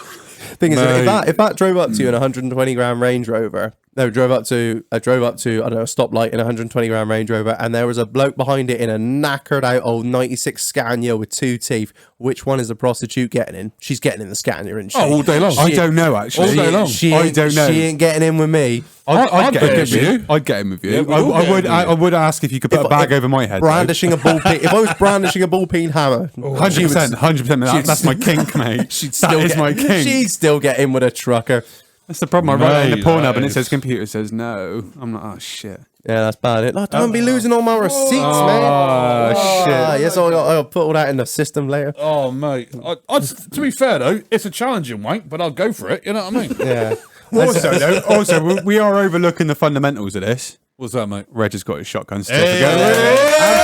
Thing is, if that drove up to you in a 120 grand Range Rover, drove up to I don't know, a stoplight in a 120 grand Range Rover, and there was a bloke behind it in a knackered out old 96 Scania with 2 teeth. Which one is the prostitute getting in? She's getting in the Scania, isn't she? Oh, all day long. I don't know actually. All day long. I don't know. She ain't getting in with me. I'd get book in it with with you. you. I'd get in with you. Yeah, we'd all get in with you. I would ask if you could put a bag over my head. Brandishing a ball peen. If I was brandishing a ball peen hammer, 100%. 100%. That's my kink, mate. That is my kink. She'd still get in with a trucker. That's the problem. I write it in the Mate, porn that up and it is- says computer says no. I'm like, oh shit. Yeah, that's bad. Don't be losing all my receipts, man. Oh shit. Yes, I'll put all that in the system later. Oh, mate. To be fair, though, it's a challenging wank, but I'll go for it. You know what I mean? Yeah. Also, we are overlooking the fundamentals of this. What's that, mate? Reg has got his shotgun certificate.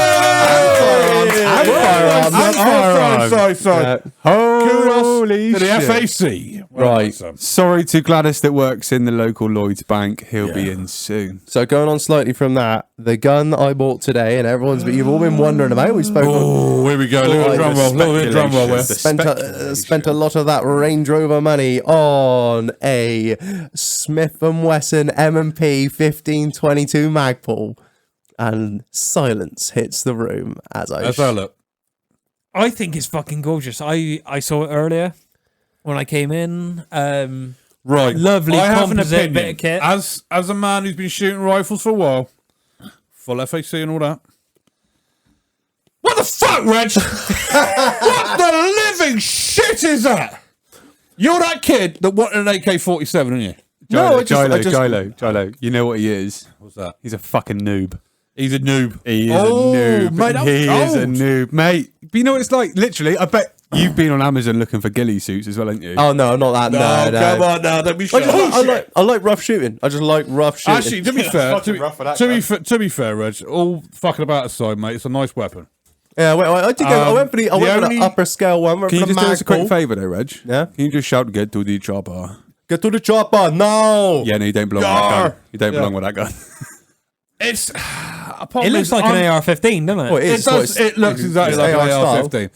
Sorry. Holy To the shit. FAC. Right. Sorry to Gladys that works in the local Lloyd's Bank. He'll be in soon. So going on slightly from that, the gun that I bought today, and you've all been wondering about. We spoke. Oh, here we go. Little drum roll. Little bit of drum roll there. Spent a lot of that Range Rover money on a Smith & Wesson M&P 1522 Magpul, and silence hits the room as I. Let's have a look. I think it's fucking gorgeous. I saw it earlier when I came in. Right. Lovely I have an composite opinion. bit of kit. As a man who's been shooting rifles for a while, full FAC and all that. What the fuck, Reg? What the living shit is that? You're that kid that wanted an AK-47, aren't you? No, Gilo. You know what he is? What's that? He's a fucking noob. He's a noob. He is a Oh, noob. mate, that was He is a cold. noob, mate. But you know what it's like? Literally, I bet you've been on Amazon looking for ghillie suits as well, haven't you? Oh no, not that. No, Come on now, don't be I, shy. I like rough shooting. I just like rough shooting. Actually, to be fair, fucking rough for that to be fair, Reg, all fucking about aside, mate, it's a nice weapon. yeah, I did go. I went for the only- upper scale one. Can you just do us a quick favour though, Reg? Yeah? Can you just shout, "Get to the chopper"? Get to the chopper, no. Yeah, no, you don't belong with that gun. You don't belong with that gun. It's It looks like an AR-15, doesn't it? Well, It does. It looks exactly like an AR-15.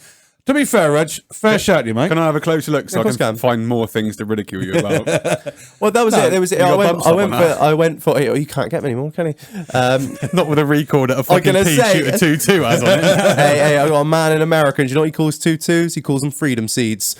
To be fair, Reg, fair shout to you, mate. Can I have a closer look so of I course can can. find more things to ridicule you about? Well, that was it. There was it. you got bumps up on that. I went for. Oh, you can't get many more, can you? Not with a record at a fucking gonna pea say- shooter 2-2 as on it. hey, I got a man in America, and do you know what he calls 2-2s? He calls them freedom seeds.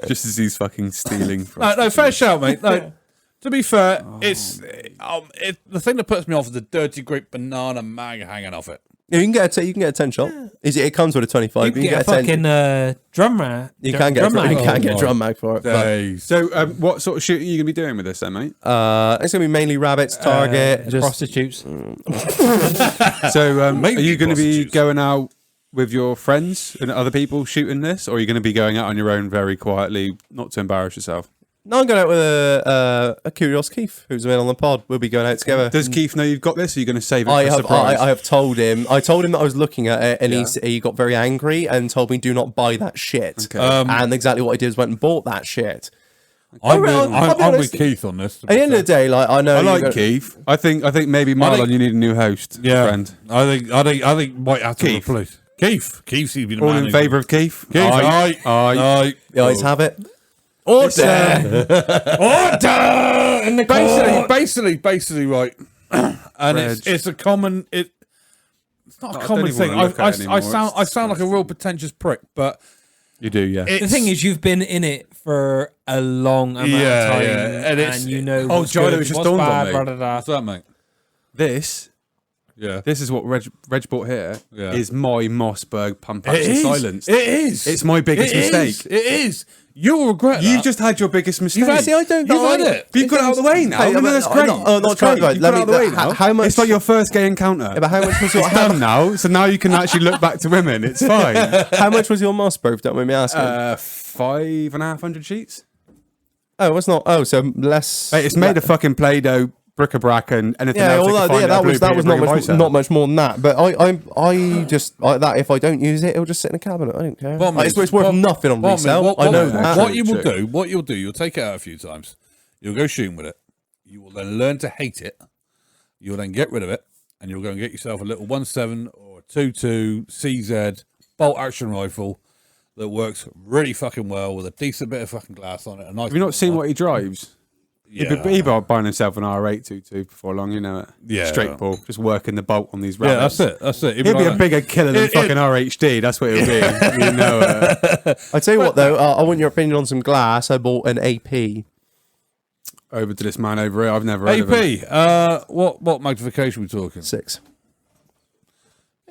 Just as he's fucking stealing from No, fair shout, mate. No, to be fair, it's the thing that puts me off is the dirty grape banana mag hanging off it. Yeah, you can get a 10 shot. It comes with a 25. You but can you get a can get a 10. fucking drum mag. You can get drum you mag. can get a drum mag for it. But, Days. So, what sort of shooting are you going to be doing with this then, mate? it's gonna be mainly rabbits, target, just Prostitutes. So, are Maybe you going to be prostitutes. going out with your friends and other people shooting this, or are you going to be going out on your own very quietly, not to embarrass yourself? No, I'm going out with a Curious Keith, who's been on the pod. We'll be going out together. Does Keith know you've got this, or are you going to save it I for a have, surprise? I have told him. I told him that I was looking at it, and Yeah. he got very angry and told me, "Do not buy that shit." Okay. And exactly what I did is went and bought that shit. I'm I'll be with honest. Keith on this. At the end of the day, like I know I you're like gonna- Keith. I think maybe Marlon, think- you need a new host, Yeah, friend. I think might have to Keith. replace Keith's been the All man in who- favour of Keith? Keith, aye. The eyes have it. Order! Order in the basically, right. And Reg. it's a common. It's not a I common don't even thing. wanna look at it I anymore. sound like a real pretentious prick, but You do, yeah. The thing is, you've been in it for a long amount Yeah, of time, yeah, and it's- you know. Oh, what's Gilo, good, it's just what's dawned on bad, me. blah, blah, blah. what's that, mate? This Yeah, is what Reg bought here. Yeah. Is my Mossberg pump action silence. It is. It's my biggest It is. mistake. It is. You'll regret You that. just had your biggest mistake. You've had- See, I don't. You've had I- it. But you've got it out of the way now. Hey, No, but- that's great. not That's trying great. to- You've let got it me- out of the way how- now. how much- It's like your first gay encounter. Yeah, but how much was your It's done now, so now you can actually look back to women. It's fine. how much was your Mossberg? Don't mind me asking. 5,500 sheets. Oh, it's not. Oh, so less. Mate, it's made of fucking Play-Doh, bric-a-brac, and anything Yeah, else. well, they can find at that a was Blue Peter not Bring a much, Vice out. not much more than that. But I just like that. If I don't use it, it'll just sit in a cabinet. I don't care. Bottom Like, is- it's worth bottom- nothing on bottom is- resale. what- I know what- that. What you will True. do, you'll take it out a few times. You'll go shooting with it. You will then learn to hate it. You'll then get rid of it, and you'll go and get yourself a little 1.7 or a 2.2 CZ bolt action rifle that works really fucking well with a decent bit of fucking glass on it. A nice. Have you not seen what he drives? Yeah. He'd be buying himself an R8 22 before long, you know it. Yeah. Straight ball, just working the bolt on these Yeah, rabbits. that's it. He'll be a bigger killer than fucking RHD. That's what he'll be. You know. I tell you what, though, I want your opinion on some glass. I bought an AP. Over to this man over here. I've never heard of him. AP. What magnification we talking? 6.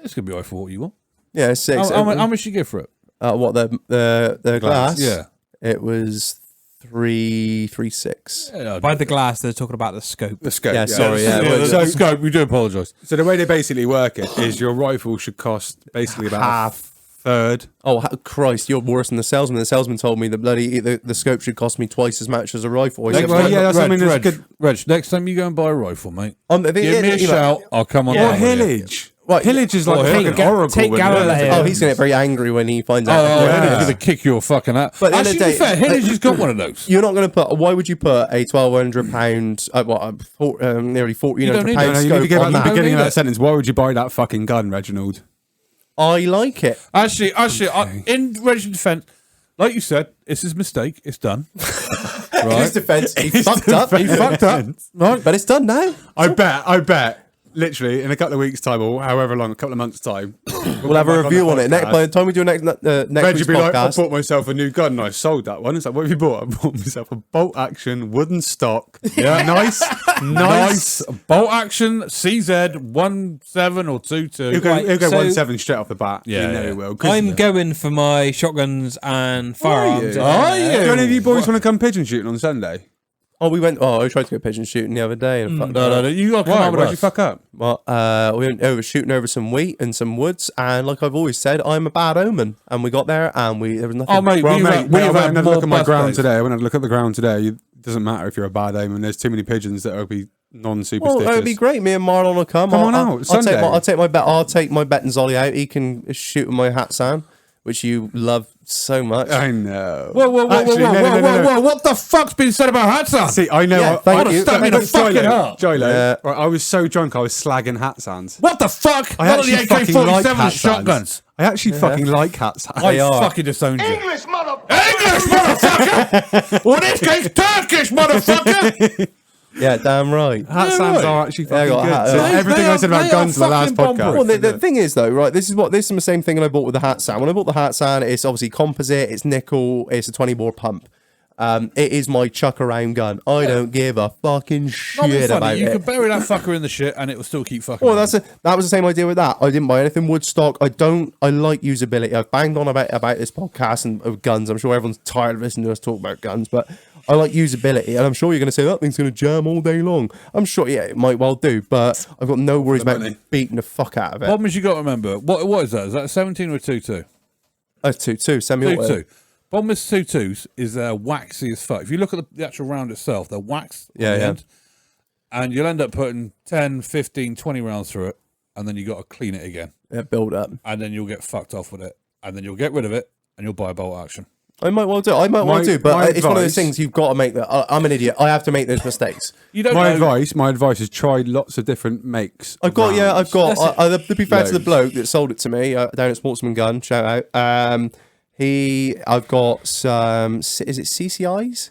It's gonna be I for what you want. Yeah, 6. How much you give for it? What the glass? Yeah. It was 336. Yeah, By the glass, they're talking about the scope. The scope. Yeah, sorry, yeah. so scope. We do apologise. So the way they basically work it is your rifle should cost basically about Half. a third. Oh Christ! You're worse than the salesman. The salesman told me that the scope should cost me twice as much as a rifle. I said, Well, yeah, that's what I mean, Reg, it's good. Reg, next time you go and buy a rifle, mate, I think- give me a you know- shout. I'll come on. Or down with you. Hillage. Right, Hillage is like Or fucking Hillage. oracle. Take with it. Galileo. Oh, he's gonna get very angry when he finds out. Oh, Yeah. Hillage is gonna kick your fucking ass. But at the end Actually, of to the be day- fair, Hillage has got one of those. You're not going to put. Why would you put a £1,200, nearly £1,400 need it. No, no, you need to scope get back on to the that? beginning of need that it. sentence. Why would you buy that fucking gun, Reginald? I like it. Actually, in Reg's defence, like you said, it's his mistake. It's done. In his defence, he fucked up. He fucked up. Right. But it's done now. I bet. Literally, in a couple of weeks' time, or however long, a couple of months' time, We'll have a review on it. By the time we do next Reg week's would be like, I podcast, bought myself a new gun and I sold that one. It's like, what have you bought? I bought myself a bolt action wooden stock. Yeah. nice. Nice bolt action CZ 1.7 or 2.2. He'll go, Right, he'll go so- 1.7 straight off the bat. Yeah, you know yeah. he will. 'Cause I'm going for my shotguns and firearms. you? Are you? do any of you boys want to come pigeon shooting on Sunday? I tried to go pigeon shooting the other day and fucked up. No, you got to come Why? out with Why'd you us. fuck up? Well, we went over shooting over some wheat and some woods, and like I've always said, I'm a bad omen. And we got there, and there was nothing. Oh, mate, Well, we've mate, had- I we've went had and had a more look at my ground birthdays. today. I went and had a look at the ground today. It doesn't matter if you're a bad omen. There's too many pigeons that will be non-superstitious. Well, it'd be great. Me and Marlon will come. Come on out, I'll Sunday. take my bet and Zolly out. He can shoot with my hat sound. which you love so much. I know. Whoa! Actually, no. What the fuck's been said about hats on? See, I know. Yeah, thank you. Stab me in the fucking heart. Gilo, Yeah. right, I was so drunk, I was slagging hat sands. What the fuck? I Not the actually fucking like AK-47 hat shotguns. sands. I actually fucking like hat sands. I fucking disowned you. English, motherfucker! English, motherfucker! Well, in this case, Turkish, motherfucker! Yeah, damn right. Hat Yeah, sands right. are actually Yeah, I fucking got good. hat- So They- everything they I said are- about they guns in are the last fucking bomb podcast. proof. Well, the thing is, though, right? This is the same thing that I bought with the hat sand. When I bought the hat sand, it's obviously composite, it's nickel, it's a 20 bore pump. It is my chuck around gun. I don't give a fucking Not shit being about funny, you it. could bury that fucker in the shit and it will still keep fucking. Well, on. that was the same idea with that. I didn't buy anything Woodstock. I like usability. I've banged on about this podcast and of guns. I'm sure everyone's tired of listening to us talk about guns, but I like usability, and I'm sure you're going to say that thing's going to jam all day long. I'm sure, yeah, it might well do, but I've got no worries about money. beating the fuck out of it. Problem is, you got to remember what is that? Is that a 17 or a 2-2? That's 2-2, semi-auto. 2-2. Problem with 2-2s is they're waxy as fuck. If you look at the actual round itself, they're waxed. on Yeah, the yeah. end, and you'll end up putting 10, 15, 20 rounds through it, and then you got to clean it again, Yeah, build up. and then you'll get fucked off with it, and then you'll get rid of it, and you'll buy a bolt action. I might well do. I might well My- do, but my it's one of those advice- things you've got to make that. I'm an idiot. I have to make those mistakes. You don't My know. advice is try lots of different makes. I've got, rounds. to be fair to the Loads. bloke that sold it to me down at Sportsman Gun, shout out. I've got some, is it CCIs?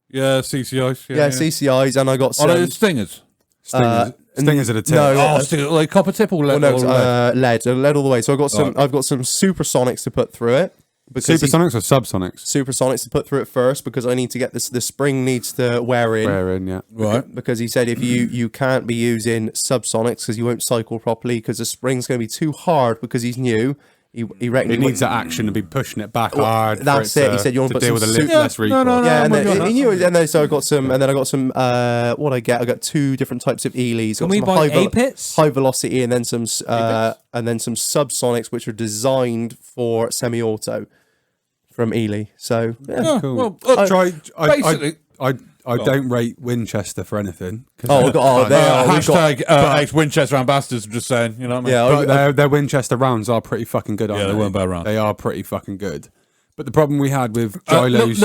Yeah, CCIs. Yeah, CCIs, and I got Oh, some. those stingers. Stingers at a tip. no, Oh, stingers, like copper tip or lead? well, no, or lead? lead all the way. So I've got some. Right. I've got some supersonics to put through it. Because Supersonics or subsonics? supersonics to put through it first because I need to get this. The spring needs to wear in. Wherein, yeah. Right. Because he said if you can't be using subsonics because you won't cycle properly because the spring's going to be too hard because he's new. He reckoned It needs that action to be pushing it back hard. that's for it. He said you want to to put deal with some a super- less recoil. no, Yeah, and I'm with you on then that. he knew, and then so I got some, and then I got some. What I got 2 different types of Elys. Can Got we some buy A-pits? high velocity, and then some subsonics, which are designed for semi-auto from Ely. So yeah. Yeah, Cool. well, look, Try. basically- I don't rate Winchester for anything. 'cause Oh, they are. We've got, hashtag ex-Winchester ambassadors. I'm just saying, you know what I mean? yeah, but their Winchester rounds are pretty fucking good. Aren't Yeah, they they weren't bad rounds. They are pretty fucking good. But the problem we had with little Gilo's,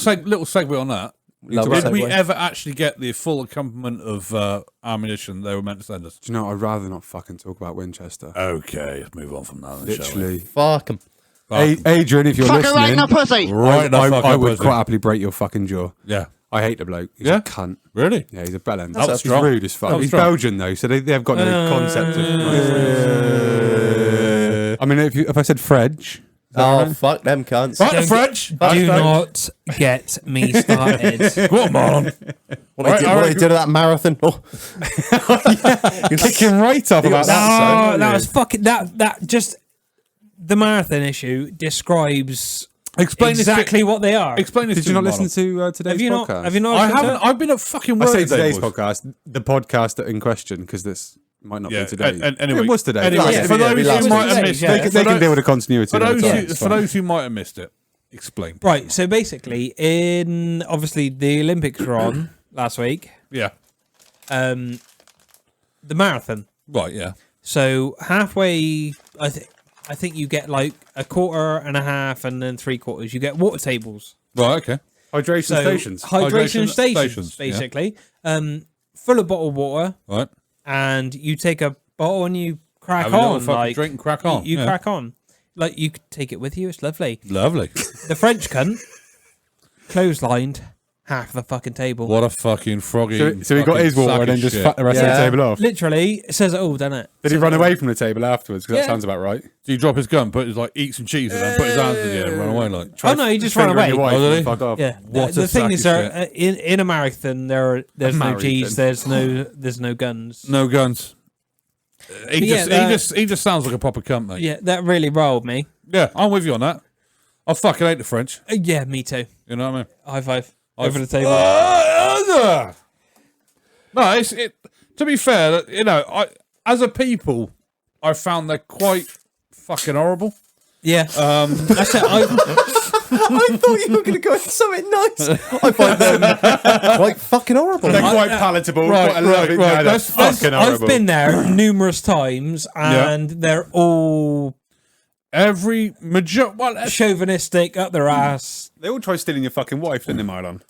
segue on that. Love Did that we segue. ever actually get the full accompaniment of ammunition they were meant to send us? do you know? I'd rather not fucking talk about Winchester. Okay, let's move on from that. then, shall we? Literally, fuck 'em. Adrian, if you're listening, pussy. Right in the I fucking would pussy. quite happily break your fucking jaw. Yeah. I hate the bloke. He's Yeah? a cunt. Really? Yeah, he's a bellend. That was He's strong. rude as fuck. That was He's strong. Belgian though, so they've got no concept of. I mean, if I said French, Oh fuck them cunts. Right, the French. Do not get me started. Go on, Marlon. What they did at that marathon. Oh. you're kicking right off about that. No, that was fucking that just the marathon issue describes Explain this exactly what they are. Explain this Did to you not me, listen Marlon. to today's Have you podcast? not? Have you not? I listened to haven't. it? I've been at fucking I work say today, today's boys. podcast, the podcast in question, because this might not Yeah, be today. and anyway, it was today. Anyway, Yeah, for yeah, those last who might week. have missed Yeah. it, They can deal with the continuity. for those later, who, it's for fine. those who might have missed it, explain. Right. So basically, in obviously the Olympics were on last week. Yeah. The marathon. Right. Yeah. So halfway, I think you get like a quarter and a half, and then 3/4. You get water tables. Right. Okay. Hydration So stations. hydration stations, stations, yeah. basically. Full of bottled water, Right. and you take a bottle and you crack Have a little on, fucking like drink and crack on. You Yeah. crack on, like you could take it with you. It's lovely. Lovely. The French cunt clotheslined half the fucking table. What a fucking froggy. So he got his water and then just fucked the rest of the Yeah. table off. Literally, it says it all, doesn't it? Did he run away from the table afterwards? Because Yeah. that sounds about right. Do you drop his gun, put his like eat some cheese, and then put his hands in the air and run away like? Oh no, he just ran Finger in away. your wife Oh, did and he? fuck off. Yeah. What the a thing sack is, of there in a marathon, there's no marathon. G's, there's no guns. No guns. He yeah, just, that- he just sounds like a proper cunt, mate. Yeah, that really rolled me. Yeah, I'm with you on that. I fucking hate the French. Yeah, me too. You know what I mean? High five over the table. No, to be fair, you know, as a people, I found they're quite fucking horrible. Yeah, that's it. I thought you were going to go into something nice. I find them quite fucking horrible. They're quite palatable. Right, quite a lovely- right. no, they're That's- fucking I've horrible. been there numerous times, and they're all Every major. Well, Chauvinistic up their ass. They all try stealing your fucking wife, didn't they, Marlon?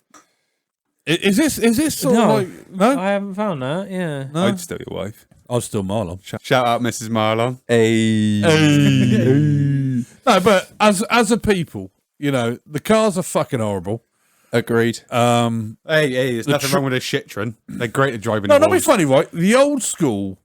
is this sort No. of like no? I haven't found that. Yeah. No, I'd steal your wife. I'll still Marlon. Shout out, Mrs. Marlon. No, but as a people, you know, the cars are fucking horrible. Agreed. Hey, there's nothing wrong with a Citroen. They're great at driving. No, the not be walls. funny, right? The old school,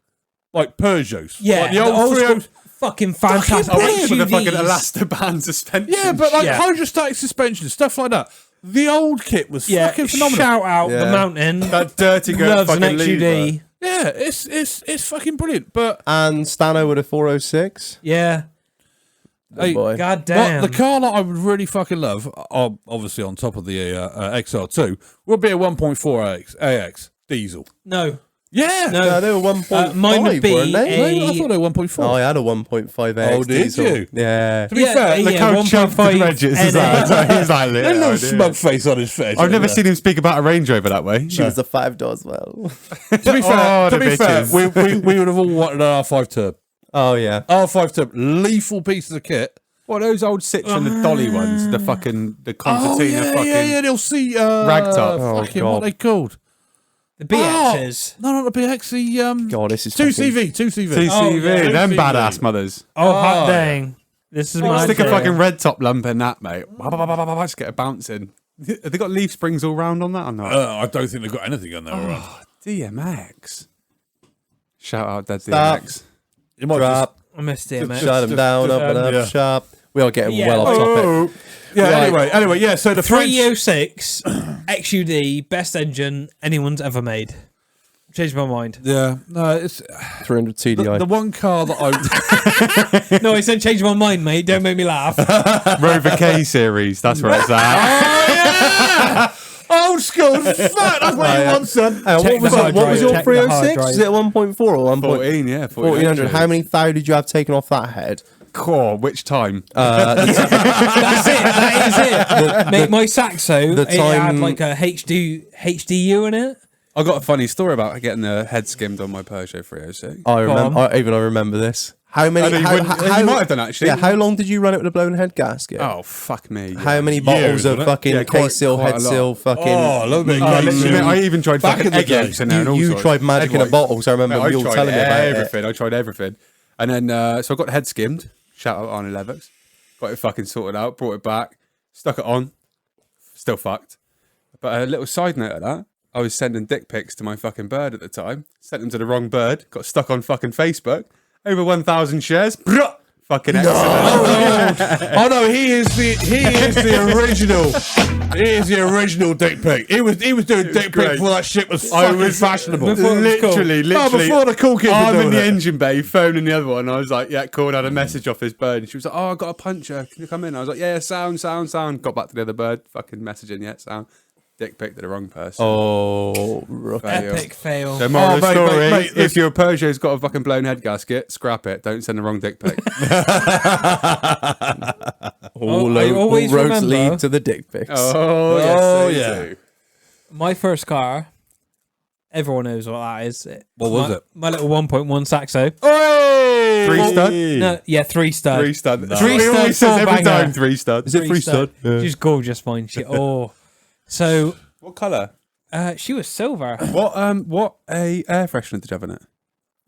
like Peugeots. Yeah. like the old 30. school fucking fantastic. I went for the fucking SUVs. elastoband suspension. Yeah, but like Yeah. hydrostatic suspension, stuff like that. The old kit was Yeah. fucking phenomenal. Shout out Yeah. the mountain. that dirty girl Loves an fucking XUD. lever. Yeah, it's fucking brilliant. But And Stano with a 406. Yeah. Good Hey, boy. God damn. the car that I would really fucking love, obviously on top of the XR2, would be a 1.4 AX diesel. No. Yeah, No, they were 1.5, mine would be weren't they? I thought they were 1.4. Oh, I had a 1.5 AX Oh, did diesel. you? Yeah. To be fair, Look how chuffed the Regis is that. He's like, a little smug face on his face. I've never seen him speak about a Range Rover that way. She was a 5-door as well. To be fair, Oh, the bitches. we would have all wanted an R5 Turb. Oh, yeah. R5 Turb, lethal pieces of kit. What are those old Citroen, the dolly ones, the concertina fucking. They'll see Ragtop. Oh, fucking what God. they called. The BXs. No, not the BX. The God, this is 2CV. TCV, Oh, yeah. them 2CV. badass mothers. Oh, hot Oh. dang. This is my Stick a thing. fucking red top lump in that, mate. Just get a bouncing. Have they got leaf springs all round on that or not? I don't think they've got anything on there around. DMX. Shout out Dead Stop. DMX. You might Drop. I missed it, mate. Shut him down, up and up, yeah. sharp. We are getting Yeah. well off topic. Yeah. Right. Anyway. Yeah. So the French. 306 XUD, best engine anyone's ever made. Changed my mind. Yeah. No, it's 300 TDI. the one car that I. No, I said change my mind, mate. Don't make me laugh. Rover K series. That's where it's at. Old school. Fuck. That's what you want, son. What Check was the it? hard What was drive, your check the hard 306? drive. Is it a 1.4 or 1. 14, yeah. 1400? How many thou did you have taken off that head? Core, which time? That's it. That is it. Mate, my Saxo, the it had time- like a HDU in it. I got a funny story about getting the head skimmed on my Peugeot 306. I remember. on. I remember this. How many? I know you How, wouldn't- how, you might have done, actually. Yeah. How long did you run it with a blown head gasket? Oh, fuck me. How many Years, bottles of wasn't it? fucking Yeah, quite- K-seal, quite a head lot. seal, fucking? Oh, a little bit. Oh, literally, I even tried Back fucking in the egg day. yolks in there and all You sorts. tried magic in a Egg bottle, so I remember Mate, you tried telling me about it. everything. I tried everything. And then, so I got the head skimmed. Shout out Arnie Levitt. Got it fucking sorted out, brought it back, stuck it on. Still fucked. But a little side note of that, I was sending dick pics to my fucking bird at the time. Sent them to the wrong bird. Got stuck on fucking Facebook. Over 1,000 shares. Bruh! Fucking excellent. Oh no, he is the original. He is the original dick pic. He was doing dick pic great. before that shit was I fucking was fashionable. literally. No, before the cool kids were I'm in doing the it. engine bay, phoning the other one. I was like, yeah, cool. And I had a message off this bird. And she was like, oh, I got a puncher. Can you come in? I was like, yeah, sound. Got back to the other bird. Fucking messaging, yeah, sound. Dick pic to the wrong person. Oh, rookie. Fail. Epic fail. So moral of the mate, story, mate, if your Peugeot's got a fucking blown head gasket, scrap it. Don't send the wrong dick pic. All, I all always roads remember- lead to the dick pics. Oh, yes, Oh, they yeah. do. My first car, everyone knows what that is. What was it? My little 1.1 Saxo. Hey! 3 stud? No, yeah, 3 stud. 3 stud. Three That's what he stud, always says four every banger. time, 3 stud. Is it free stud? Yeah. She's gorgeous, mine. So What colour? she was silver. What a air freshener did you have in it?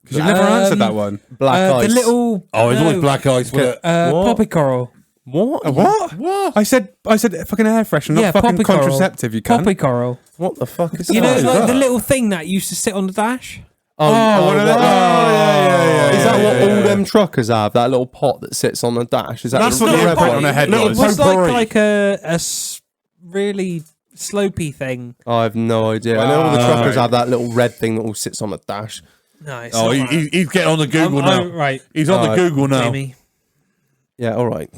Because you've never answered that one. Black ice. The little Oh, it's no, always black ice with it. What? poppy coral. What? What? I said fucking air freshener, not Yeah, fucking poppy coral. contraceptive, you can. Poppy coral. What the fuck is You know, that? like the little thing that used to sit on the dash. Oh, one of that- them. Yeah. Is that what all them truckers have? That little pot that sits on the dash? Is that That's the what the red airport one? on her head Little was. It was potpourri. like a really slopey thing. I have no idea. I know all the Wow. truckers have that little red thing that all sits on the dash. No, it's Oh, not that. he's getting on the Google now. Right, He's on the Alright. Google now. Jamie. Yeah, all right.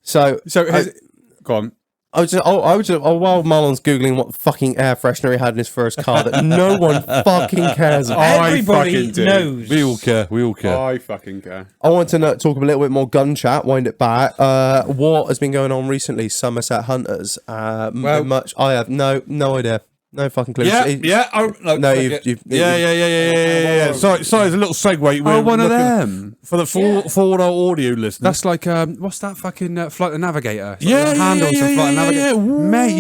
So, Go on. while Marlon's googling what fucking air freshener he had in his first car that no one fucking cares about, Everybody fucking do. knows. We all care. We all care. I fucking care. I want to talk a little bit more gun chat. Wind it back. What has been going on recently? Somerset Hunters. Well- Much. I have no idea. No fucking clue. Yeah. No, you've Yeah. Sorry, there's a little segue. Oh, one of them. For the forward audio listeners. That's like what's that fucking Flight the Navigator? It's like Yeah, the handles yeah, of Flight the yeah, Navigator. yeah. Mate,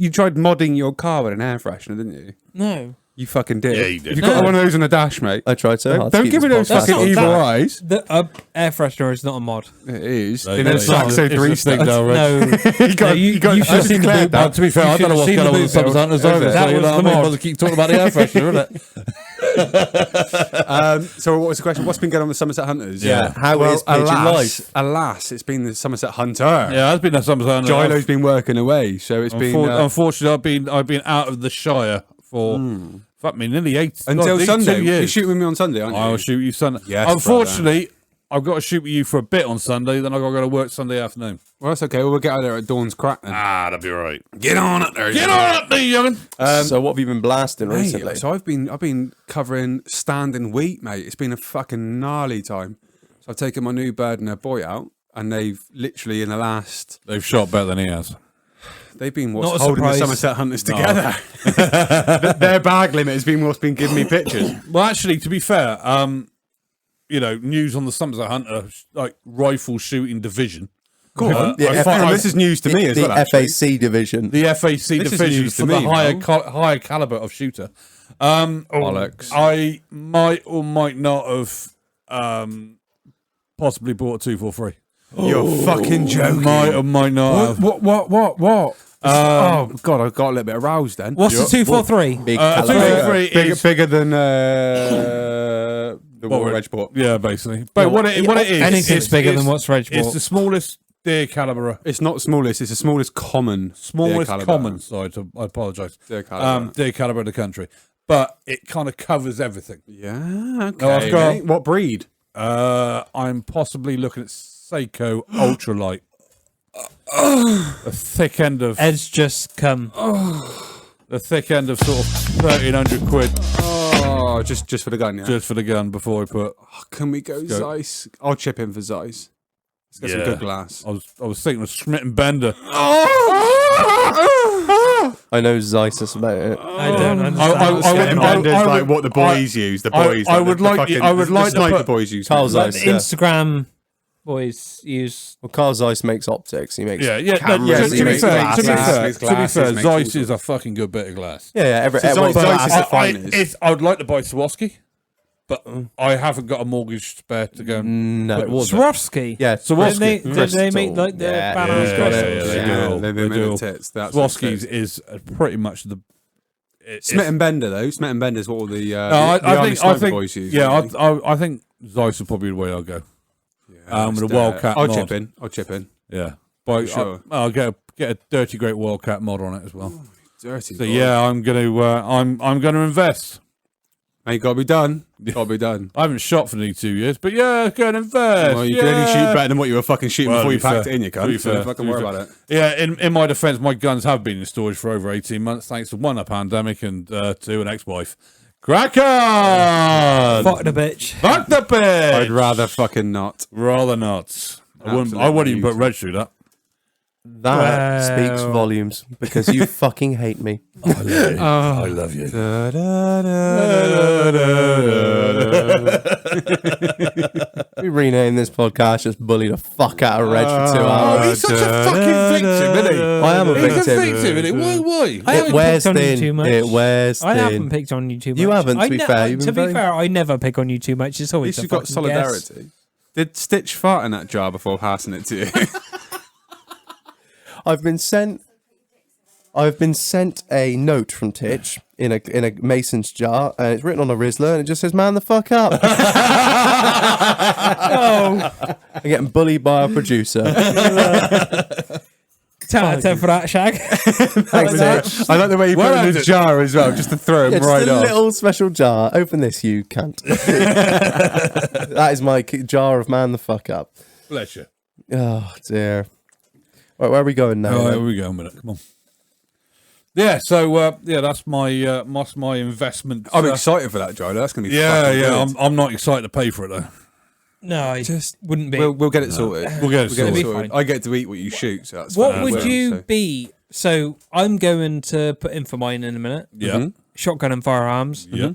you tried modding your car with an air freshener, didn't you? No. You fucking did. Yeah, you did. If you got one of those on the dash, mate. I tried so hard. to Don't keep give me this those podcast fucking on evil track. eyes. The air freshener is not a mod. It is. No, In no, a it's Saxo not. 3 It's a thing, star. though, Reg. No. You got you should have seen the declared boot. that. To be fair, I don't know what's going on with the Somerset Hunters either. That So, you was know the what I mean? mod. I'll keep talking about the air freshener, isn't it? So what was the question? What's been going on with Somerset Hunters? Yeah. How is pigeon life? Alas, it's been the Somerset Hunter. Yeah, it's been a Somerset Hunters. Gilo's been working away, so it's been Unfortunately, I've been out of the Shire for fuck me, nearly until nearly Sunday. 2 You're years. shooting with me on Sunday, aren't you? I'll shoot you Sunday. Yes, Unfortunately, I've got to shoot with you for a bit on Sunday. Then I've got to go to work Sunday afternoon. Well, that's okay. We'll get out there at dawn's crack then. That'll be right. Get on up there. Get on up there, young'un. So what have you been blasting Mate, recently? so I've been covering standing wheat, mate. It's been a fucking gnarly time. So I've taken my new bird and her boy out, and they've literally in the last They've shot better than he has. they've been Not what's a holding the surprise. Somerset Hunters together. Their bag limit has been what's been giving me pictures. Well, actually, to be fair, news on the Somerset Hunter like rifle shooting division. Go on. Yeah, This is news to me as the well. actually. FAC division. The FAC This is division news to for the me, higher Mo. higher caliber of shooter. Bollocks. I might or might not have possibly bought a 243. You're fucking joking. Might or might not have. What? Oh god, I got a little bit aroused then. What's the 243? Big Uh, caliber. 243 Bigger, is bigger than the War Reg- Regport. Yeah, basically. But what it is, Anything's bigger than what's Reg It's bought. the smallest deer caliber. It's not smallest. It's the smallest common. Smallest deer caliber. common. Sorry, I apologise. Deer caliber. Deer caliber of the country, but it kind of covers everything. Yeah. Okay. No, I've got- mate. What breed? I'm possibly looking at Seiko Ultralight. A thick end of Ed's just come. the thick end of sort of 1,300 quid Oh, just for the gun, yeah. just for the gun before I put. Oh, can we go go. Zeiss? I'll chip in for Zeiss. Let's get some Yeah. good glass. I was thinking of Schmidt and Bender. I know Zeiss about it. I don't understand. I would- like what the boys use. The boys. I would like you- I would like to sniper put- boys use. Carl mate. Zeiss. The Yeah. Instagram boys use. Well, Carl Zeiss makes optics. He makes Yeah. cameras. To he be makes fair, glasses. Zeiss is a fucking good bit of glass. Yeah. So Zeiss is the finest. I would like to buy Swarovski, but I haven't got a mortgage spare to go. No. Put towards it. Swarovski. Yeah, Swarovski. Did they make like the Yeah, badass yeah, crystals? yeah, they Yeah, do. they They make do. the tits. That's Swarovski's is pretty much the. Smith and Bender though. Smith and Bender is what all the No, the Army I sniper think, boys use. yeah, really. I think Zeiss is probably the way I'll go. Yeah, with a just, Wildcat I'll mod. chip in. Yeah, but Sure. I'll get a dirty great Wildcat mod on it as well. Dirty. So boy. yeah, I'm gonna invest. Mate, gotta be done. Gotta be done. I haven't shot for nearly 2 years, but yeah, go and invest. Well, you yeah. can only shoot better than what you were fucking shooting Well, before you to be packed fair, it in, you to be cunt. So fair, don't fucking to be worry fair. about it. Yeah, in my defence, my guns have been in storage for over 18 months, thanks to one, a pandemic, and two, an ex-wife. Crack on! Fuck the bitch. Fuck the bitch! I'd rather fucking not. Rather not. I wouldn't Absolutely even put Reg through that. That speaks Well. volumes because you fucking hate me. I love you. We rename this podcast just bully the fuck out of Reg for 2 Oh, hours. he's such a fucking victim, isn't he? I am a He's a victim. victim, isn't he? Why? I It haven't wears picked on you too thin. much. It wears I haven't thin. picked on you too much. You haven't, to be fair. You've To been be very- fair, I never pick on you too much. It's At always least a you've got fucking guess. solidarity. Did Stitch fart in that jar before passing it to you? I've been sent a note from Titch in a mason's jar, and it's written on a Rizzler, and it just says "Man the fuck up." Oh, I'm getting bullied by a producer. 10 out of 10 for that, Shag. Thanks, Titch. I like the way you put it in the jar as well, just to throw him Yeah, just right a off. little special jar. Open this, you cunt. That is my jar of man the fuck up. Bless you. Oh dear. Right, where are we going now? Oh, then? here we go a minute. Come on. Yeah, so that's my investment. I'm excited for that, Joe. That's going to be Yeah, fucking yeah. good. I'm not excited to pay for it though. No, I just wouldn't be. We'll get it sorted. We'll get it We'll get it sorted. sorted. fine. I get to eat what you shoot, so that's What fine. would Well, you so- be So I'm going to put in for mine in a minute. Yeah. Shotgun and firearms. Yeah.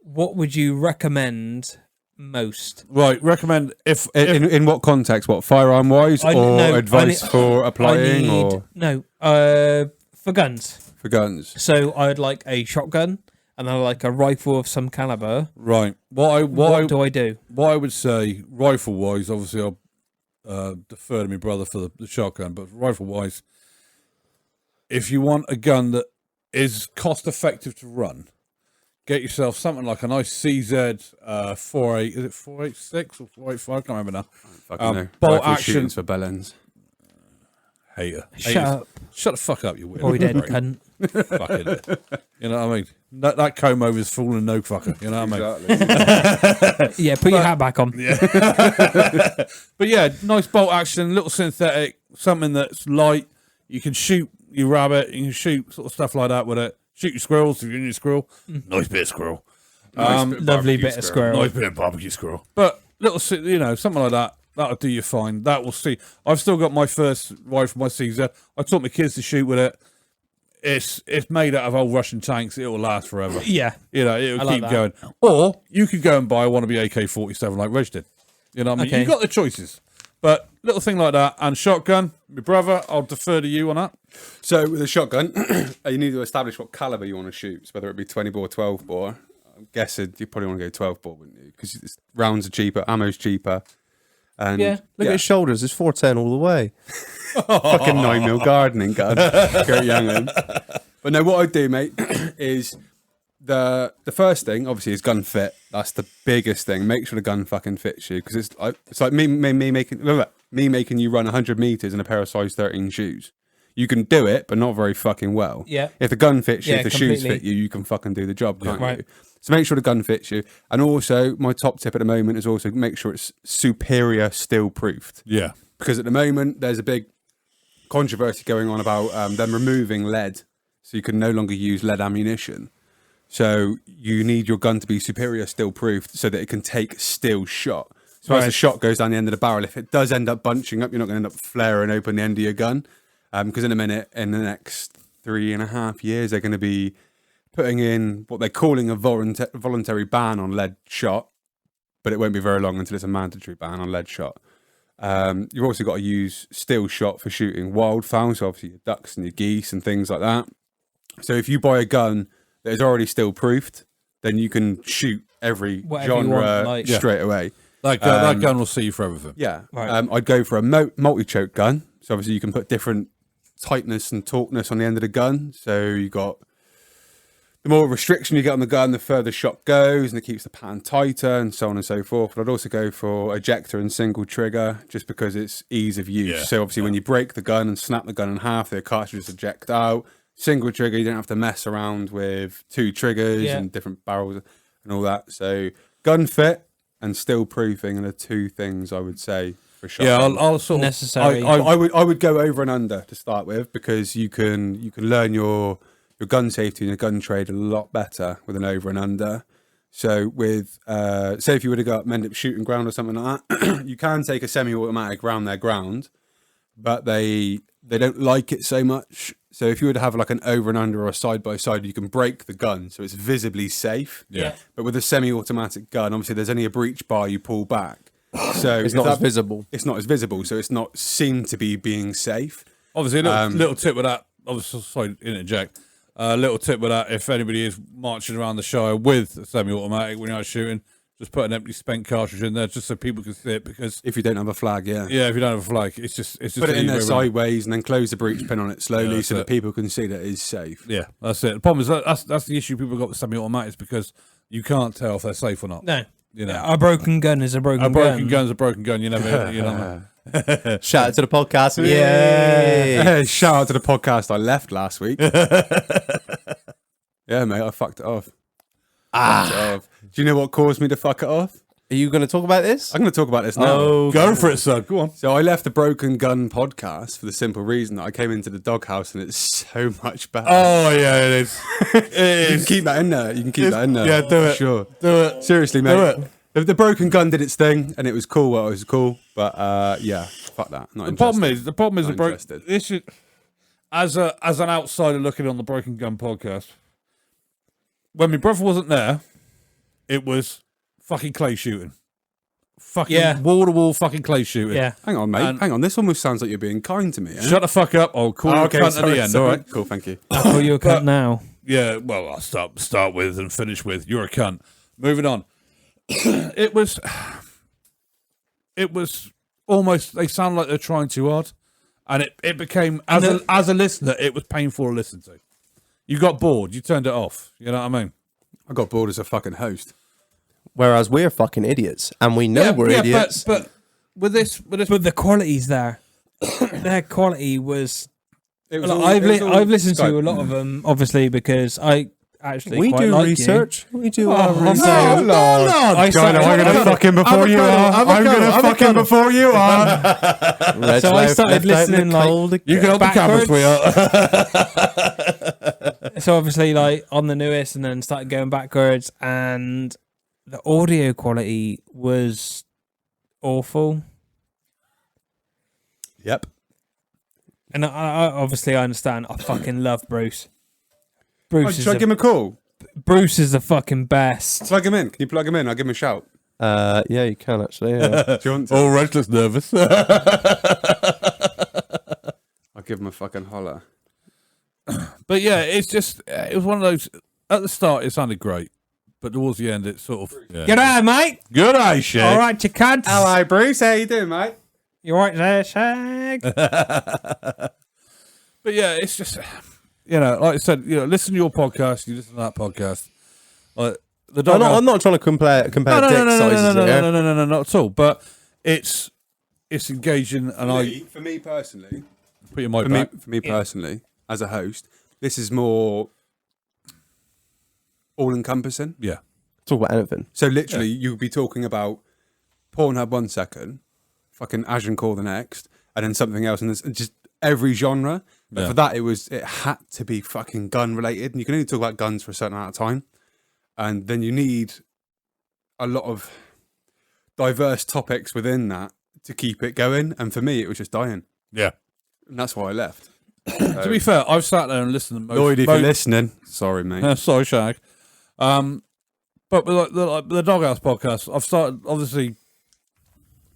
What would you recommend most? Right. Recommend if In what context? What, firearm wise, or advice for applying, or for guns. for guns? So I'd like a shotgun and I'd like a rifle of some caliber. right. What do I do? What I would say, rifle wise, obviously I'll defer to my brother for the shotgun, but rifle wise, if you want a gun that is cost effective to run, get yourself something like a nice CZ 48. Is it 486 or 485? I can't remember now. Fucking no. Bolt Rifle action. shootings for bellends. Hater. Shut Haters. up. Shut the fuck up, you weird. Roid Ed cunt. Fucking. You know what I mean? That comb over is fooling no fucker. You know what I mean? Yeah, put your hat back on. But yeah, nice bolt action, little synthetic, something that's light. You can shoot your rabbit, you can shoot sort of stuff like that with it. Shoot your squirrels if you need a squirrel. Nice bit of squirrel. Lovely bit of squirrel. Nice bit of barbecue squirrel. But little, something like that. That'll do you fine. That will see. I've still got my first rifle, my CZ. I taught my kids to shoot with it. It's made out of old Russian tanks. It will last forever. Yeah. It'll like keep that. going. Or you could go and buy a wannabe AK-47 like Reg did. You know what I mean? Okay. You've got the choices. But little thing like that. And shotgun, my brother, I'll defer to you on that. So with a shotgun, you need to establish what caliber you want to shoot, so whether it be 20 bore, 12 bore. I'm guessing you probably want to go 12 bore, wouldn't you? Because rounds are cheaper, ammo's cheaper. And Yeah. Look at his shoulders. It's 410 all the way. fucking 9mm gardening gun, Kurt Youngman. But no, what I do, mate, is the first thing obviously is gun fit. That's the biggest thing. Make sure the gun fucking fits you, because it's like me making you run 100 meters in a pair of size 13 shoes. You can do it, but not very fucking well. Yeah. If the gun fits you, Yeah, if the shoes completely. fit you, you can fucking do the job, can't Right. you? So make sure the gun fits you. And also, my top tip at the moment is also make sure it's superior steel proofed. Yeah. Because at the moment, there's a big controversy going on about them removing lead. So you can no longer use lead ammunition. So you need your gun to be superior steel proofed so that it can take steel shot. So as the shot goes down the end of the barrel, if it does end up bunching up, you're not going to end up flaring open the end of your gun. Because in the next 3.5 years, they're going to be putting in what they're calling a voluntary ban on lead shot, but it won't be very long until it's a mandatory ban on lead shot. You've also got to use steel shot for shooting wildfowl, so obviously your ducks and your geese and things like that. So if you buy a gun that is already steel proofed, then you can shoot every Whatever you genre want, straight away. That gun will see you for everything. Yeah. Right. I'd go for a multi-choke gun. So obviously you can put different tightness and tautness on the end of the gun. So you got the more restriction you get on the gun, the further shot goes, and it keeps the pattern tighter, and so on and so forth. But I'd also go for ejector and single trigger, just because it's ease of use. Yeah. So obviously when you break the gun and snap the gun in half, the cartridges eject out. Single trigger, you don't have to mess around with two triggers and different barrels and all that. So gun fit and steel proofing are the two things I would say for sure. Yeah, I'll sort of Necessary. I would go over and under to start with, because you can learn your gun safety and your gun trade a lot better with an over and under. So with say if you were to go up Mendip shooting ground or something like that, you can take a semi-automatic round their ground, but they don't like it so much. So if you were to have like an over and under or a side by side, you can break the gun so it's visibly safe. Yeah. But with a semi-automatic gun, obviously there's only a breech bar you pull back. So It's not as visible. It's not as visible, so it's not seen to be being safe. Obviously, a little tip with that. Obviously, sorry, interject. Little tip with that: if anybody is marching around the Shire with a semi-automatic when you're out shooting, just put an empty spent cartridge in there, just so people can see it. Because If you don't have a flag, yeah. if you don't have a flag, it's just Put it in there easier way around. sideways and then close the breech pin on it slowly that's so that it. people can see that it is safe. Yeah, that's it. The problem is that's the issue people got with semi-automatics, because you can't tell if they're safe or not. No. You know, A broken gun is a broken a broken gun. gun's a broken gun. You never, you know. Shout out to the podcast. Yeah. Shout out to the podcast I left last week. Yeah, mate, I fucked it off. Fucked it off. Do you know what caused me to fuck it off? Are you going to talk about this? I'm going to talk about this now. Oh, Go for it, sir. Go on. So I left the Broken Gun podcast for the simple reason that I came into the doghouse and it's so much better. Oh yeah, it is. It You is. can keep that in there. You can keep that in there. Yeah, do it. Sure. Do it. Seriously, mate. Do it. The Broken Gun did its thing and it was cool. Well, it was cool. But yeah, fuck that. Not The problem interested. is Not the broken. interested. This is. as an outsider looking on the Broken Gun podcast, when my brother wasn't there, it was fucking clay shooting. Fucking wall-to-wall fucking clay shooting. Yeah. Hang on, mate. Hang on. This almost sounds like you're being kind to me. Eh? Shut the fuck up. I'll call you a cunt at the end, all right? Cool, thank you. I'll call you a cunt now. Yeah, well, I'll start with and finish with, you're a cunt. Moving on. It was almost, they sound like they're trying too hard. And it became, as a listener, it was painful to listen to. You got bored. You turned it off. You know what I mean? I got bored as a fucking host. Whereas we're fucking idiots, and we know we're idiots. But with this, but the quality's there. Their quality was. I've listened to a lot of them, obviously, because I actually we quite do like research. You. We do our research. No, I'm gonna fuck him before you are. I'm gonna fuck him before you are. So I started listening like you can hold the camera, sweetheart. So obviously, like on the newest, and then started going backwards, and the audio quality was awful. Yep. And I obviously I understand. I fucking love Bruce. Bruce Should I give him a call? Bruce is the fucking best. Plug him in. Can you plug him in? I'll give him a shout. Yeah, you can actually. Yeah. Do you want to? Oh, Reg looks nervous. I'll give him a fucking holler. But yeah, it's just, it was one of those, at the start it sounded great, but towards the end it sort of... Yeah. G'day, mate. G'day, Shag. All right, you cunts. Hello, Bruce. How you doing, mate? You right there, Shag? But yeah, it's just, like I said, listen to your podcast, you listen to that podcast. Like, I'm not trying to compare dick sizes here. No, not at all. But it's engaging, and For me personally, put your mic back. For me personally, as a host, this is more all-encompassing. Yeah. Talk about anything. So literally, you'll be talking about Pornhub 1 second, fucking Agincourt the next, and then something else, and there's just every genre. But for that, it had to be fucking gun related, and you can only talk about guns for a certain amount of time, and then you need a lot of diverse topics within that to keep it going. And for me, it was just dying. Yeah. And that's why I left. To be fair, I've sat there and listened to most... Lloyd, if you're listening, sorry, mate. Sorry, Shag. But with the Doghouse podcast, I've started, obviously,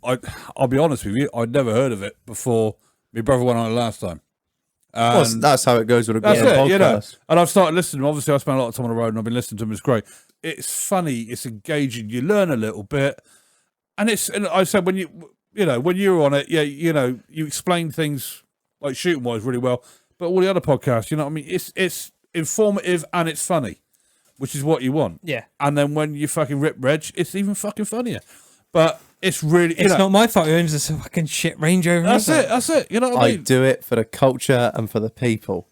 I'll be honest with you, I'd never heard of it before my brother went on it last time. Well, that's how it goes with a good podcast. And I've started listening. Obviously, I spent a lot of time on the road, and I've been listening to them. It's great. It's funny. It's engaging. You learn a little bit, and I said when you're on it, you explain things like shooting wise really well. But all the other podcasts, you know what I mean? It's informative and it's funny, which is what you want. Yeah. And then when you fucking rip Reg, it's even fucking funnier. But it's really... It's not my fault. He owns this fucking shit Range Rover. That's it. You know what I mean? I do it for the culture and for the people.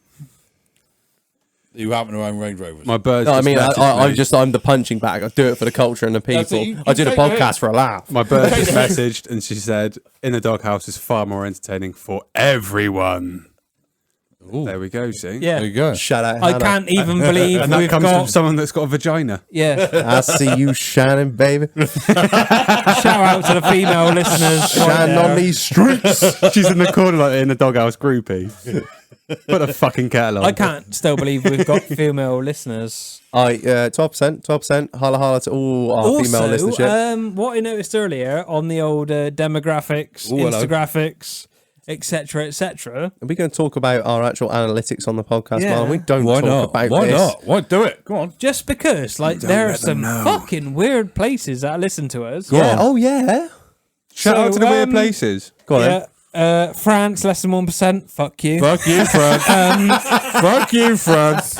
You happen to own Range Rovers. My birds. No, I mean, I'm the punching bag. I do it for the culture and the people. I do the podcast for a laugh. My bird just messaged and she said, "In the doghouse is far more entertaining for everyone." Ooh. There we go. See, yeah, there you go. Shout out. I can't even believe and that comes from someone that's got a vagina. Yeah, I see you shining, baby. Shout out to the female listeners. Shining on these streets. She's in the corner like in the doghouse groupie. Put a fucking kettle on. I can't still believe we've got female listeners. 12%. Holla to all our female listenership. What I noticed earlier on the old demographics, Instagraphics, etc. Are we going to talk about our actual analytics on the podcast, Yeah. Marlon? We don't Why talk not? about Why this. not? Why do it? Go on. Just because, like, there are some fucking weird places that listen to us. Yeah. Oh, yeah. Shout out to the weird places. Go on then. France, less than 1%. Fuck you. Fuck you, France. Fuck you, France.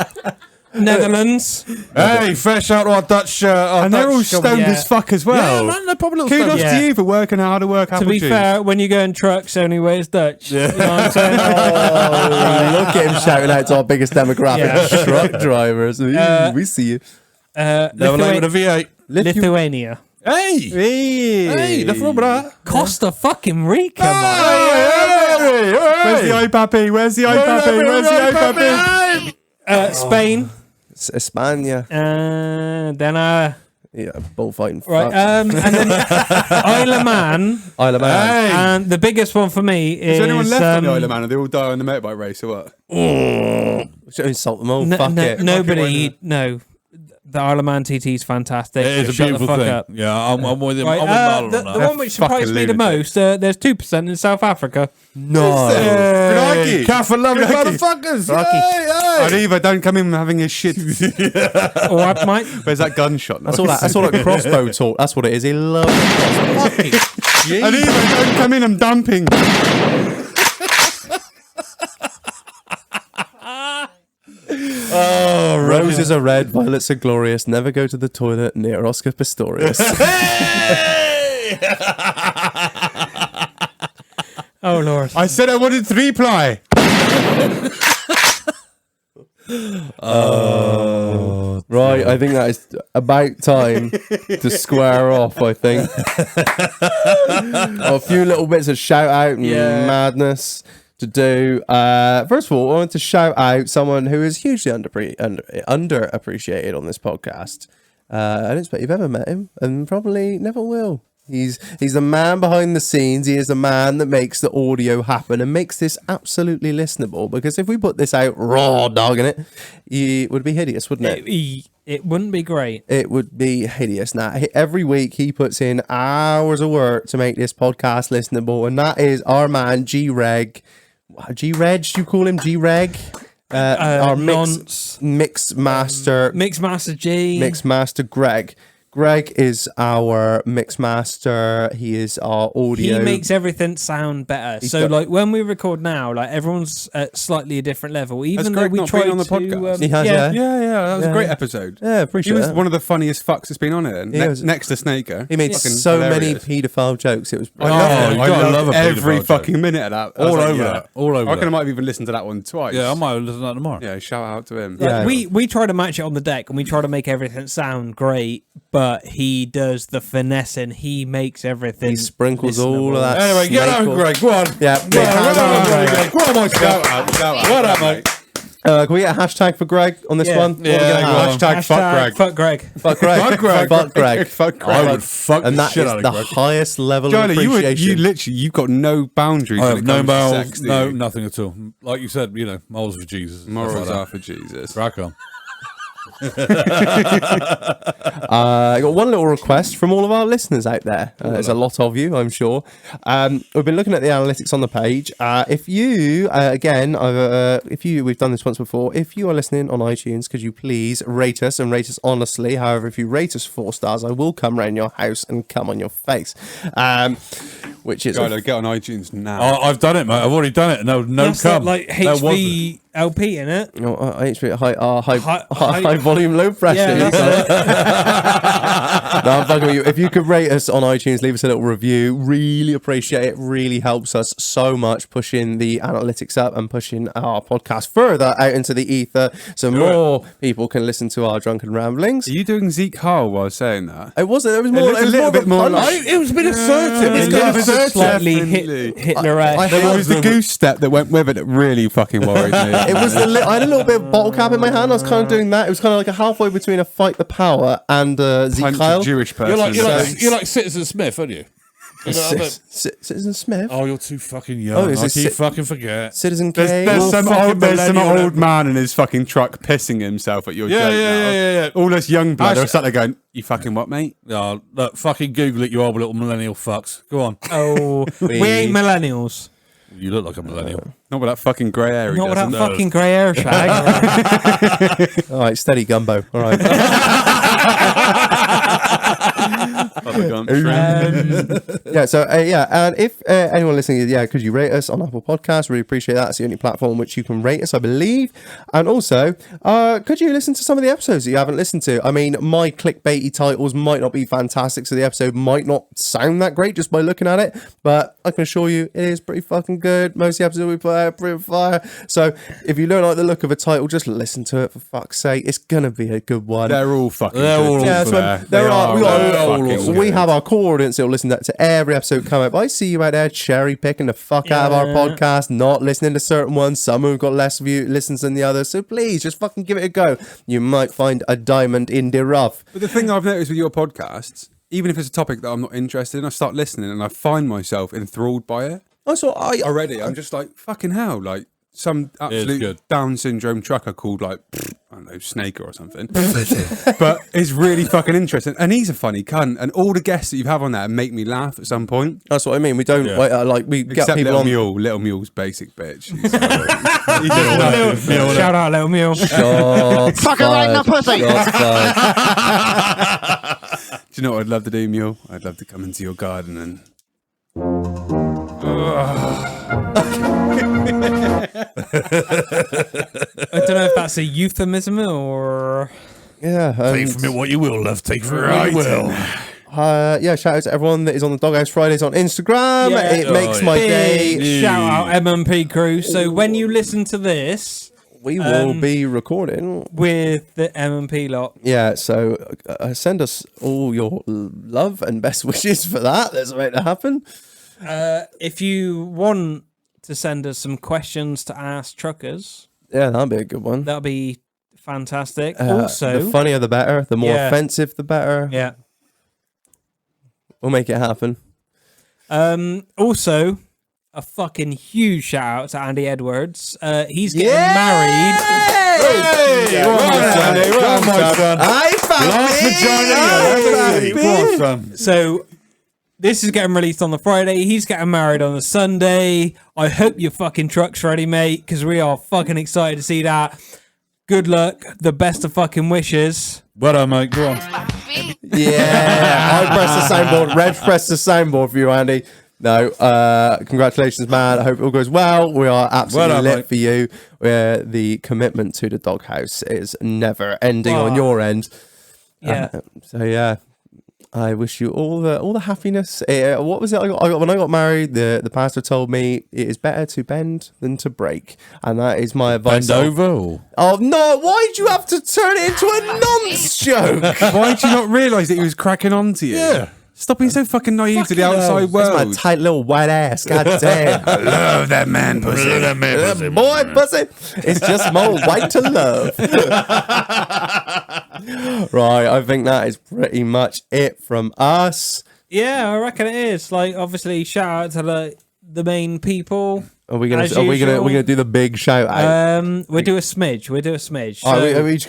Netherlands. Hey, fresh out our Dutch. And they're all stoned Yeah. as fuck as well. Yeah, man, they're probably Kudos Yeah. to you for working out how to work apple To be juice. fair, when you go in trucks, the only way is Dutch. Yeah. You know what I'm saying? Oh, look at him shouting out to our biggest demographic, Yeah. truck drivers. We see you. Never late with a V8. Lithuania. Hey, nothing wrong with that. Costa fucking Rica, man. Where's the iPappy? Where's the iPappy? Where's the iPappy? Spain. España. Then Yeah, bullfighting. Right, and then Isle of Man, Isle of Man. and the biggest one for me is... Is there anyone left on the Isle of Man? Or they all die on the motorbike race or what? Should insult them all. Fuck it. Nobody, no. The Isle of Man TT is fantastic. It is a Shut the beautiful fuck thing. up. Yeah, I'm with him. Right, I'm with Marlon on the that. one which surprised me the lunatics. most, there's 2% in South Africa. No. Crikey. Caffeine loving Crikey. motherfuckers. Crikey. Hey, hey. Arriva, don't come in having his shit. All right, mate. Where's that gunshot? That's all that crossbow talk. That's what it is. He loves crossbow. Arriva, don't come in, I'm dumping. Oh, roses are red, violets are glorious. Never go to the toilet near Oscar Pistorius. Oh, Lord. I said I wanted 3-ply. Right, I think that is about time to square off, I think. A few little bits of shout out and madness to do. First of all, I want to shout out someone who is hugely underappreciated on this podcast. I don't expect you've ever met him, and probably never will. He's the man behind the scenes. He is the man that makes the audio happen and makes this absolutely listenable. Because if we put this out raw dogging it, it would be hideous, wouldn't it? It wouldn't be great. It would be hideous. Now, every week he puts in hours of work to make this podcast listenable, and that is our man G-Reg. G-Reg, do you call him G-Reg? Our mix master. Mixmaster G. Mix master Greg. Greg is our mix master. He is our audio. He makes everything sound better. So, like, when we record now, like, everyone's at slightly a different level. Even though Greg we not tried been on the to... podcast? He has, Yeah, that was a great episode. Yeah, appreciate He was that. one of the funniest fucks that's been on it. Next to Snaker. He made Fucking so hilarious. many paedophile jokes. It was I love it. you I gotta love love a every paedophile fucking joke. minute of that. I All was like, over yeah. that. All over I reckon I that. might have even listened to that one twice. Yeah, I might listen to that tomorrow. Yeah, shout out to him. Yeah. We try to match it on the deck, and we try to make everything sound great, but he does the finessing. He makes everything. He sprinkles all of that. Anyway, get snake on, oil. Greg. Go on. Yeah. Go on, Greg. Go on, my Shout scout. out. What up, mate? Can we get a hashtag for Greg on this Yeah. one? What are we Yeah, gonna go have? on. Hashtag fuck Greg. Fuck Greg. Fuck Greg. Fuck Greg. Fuck Greg. Fuck Greg. I would fuck And the that shit is out of the Greg. highest level of Johnny, appreciation. you've got no boundaries. I when have it no comes to morals, sex, do no, you? nothing at all. Like you said, morals for Jesus. Morals Stuff like are for Jesus. that. Crack on. I got one little request from all of our listeners out there. There's a lot of you, I'm sure. We've been looking at the analytics on the page. If you, we've done this once before. If you are listening on iTunes, could you please rate us and rate us honestly? However, if you rate us 4 stars, I will come round your house and come on your face. Which is Go get on iTunes now. I've done it, mate. I've already done it. No That's cum. like There wasn't. HVLP in it. HP high High- volume, low pressure. Yeah, that's No, I'm fucking with you. If you could rate us on iTunes, leave us a little review. Really appreciate it. Really helps us so much pushing the analytics up and pushing our podcast further out into the ether, so more people can listen to our drunken ramblings. Are you doing Zeke Hull while saying that? It wasn't. It was It more. looked a It was little more bit more of a like- punch. It was a bit assertive. It's It was got a bit assertive. Slightly Definitely. Hitler-esque. It was the goose step that went with it that really fucking worried me. It was I had a little bit of bottle cap in my hand. I was kind of doing that. It was kind of like a halfway between a fight the power and Zeke Punch Kyle. a Jewish person. You're like Citizen Smith, aren't you? You know what I mean? Citizen Smith. Oh, you're too fucking young. Oh, is I it keep Ci- fucking forget. Citizen K. There's some fucking old man in his fucking truck pissing himself at your Yeah, joke yeah, now. yeah. All us young blood are Actually- sat there going, "You fucking what, mate?" Oh, look, fucking Google it, you old little millennial fucks. Go on. Oh, we ain't millennials. You look like a millennial. Not with that fucking grey hair. he Not with that doesn't. fucking grey hair shag. All right, steady gumbo. All right. Yeah, so and if anyone listening, could you rate us on Apple Podcasts? Really appreciate that. It's the only platform which you can rate us, I believe. And also, could you listen to some of the episodes that you haven't listened to? I mean, my clickbaity titles might not be fantastic, so the episode might not sound that great just by looking at it, but I can assure you it is pretty fucking good. Most of the episodes we play are pretty fire. So if you don't like the look of a title, just listen to it, for fuck's sake. It's gonna be a good one. They're all fucking They're good. all to be Yeah, so fair. there They are- we all are fucking all well we have our core audience that will listen to every episode come up. I see you out there cherry picking the fuck out of our podcast, not listening to certain ones. Some who've got less listens than the others. So please just fucking give it a go. You might find a diamond in the rough. But the thing I've noticed with your podcasts, even if it's a topic that I'm not interested in, I start listening and I find myself enthralled by it. Also, Already, I'm just like, fucking hell, like some absolute good. Down syndrome trucker called like, I don't know, Snaker or something. But it's really fucking interesting. And he's a funny cunt. And all the guests that you have on there make me laugh at some point. that's what I mean. We don't we get Except people Little on. Mule. Little Mule's basic bitch. Shout out, Little Mule. Shots Fuck her right in the pussy. Shots fired. Do you know what I'd love to do, Mule? I'd love to come into your garden and... I don't know if that's a euphemism or... Yeah. Take from it what you will, love. Take from it what you will. Yeah, shout out to everyone that is on the Doghouse Fridays on Instagram. Yeah. It makes my day. Big shout out MMP crew. So when you listen to this We will be recording. with the MMP lot, Yeah, so send us all your love and best wishes for that. Let's make that happen. if you want to send us some questions to ask truckers, Yeah, that'll be a good one. that'll be fantastic. The Also, funnier the better. The more Yeah. offensive the better. yeah. We'll make it happen. Also, a fucking huge shout out to Andy Edwards. He's getting married. So this is getting released on the Friday. He's getting married on the Sunday. I hope your fucking truck's ready, mate, because we are fucking excited to see that. Good luck. The best of fucking wishes. Well done, mate. Go on. Yeah, I pressed the soundboard. Reg pressed the soundboard for you, Andy. No, congratulations, man. I hope it all goes well. We are absolutely Well done, lit mate. for you. Where the commitment to the doghouse is never ending on Oh. your end. Yeah. So yeah, I wish you all the happiness. What was it? I got when I got married. The pastor told me it is better to bend than to break, and that is my advice. Bend over. Or? Oh no! Why did you have to turn it into a nonce joke? Why did you not realise that he was cracking on to you? Yeah. Stop being so fucking naive to the outside That's my world. tight little white ass. God damn. I love that man pussy. Boy, pussy. It's just more white to love. Right, I think that is pretty much it from us. Yeah, I reckon it is. Like, obviously, shout out to the main people. Are we gonna As are we usual. gonna do the big shout out? We do a smidge. We do a smidge. Are So- we just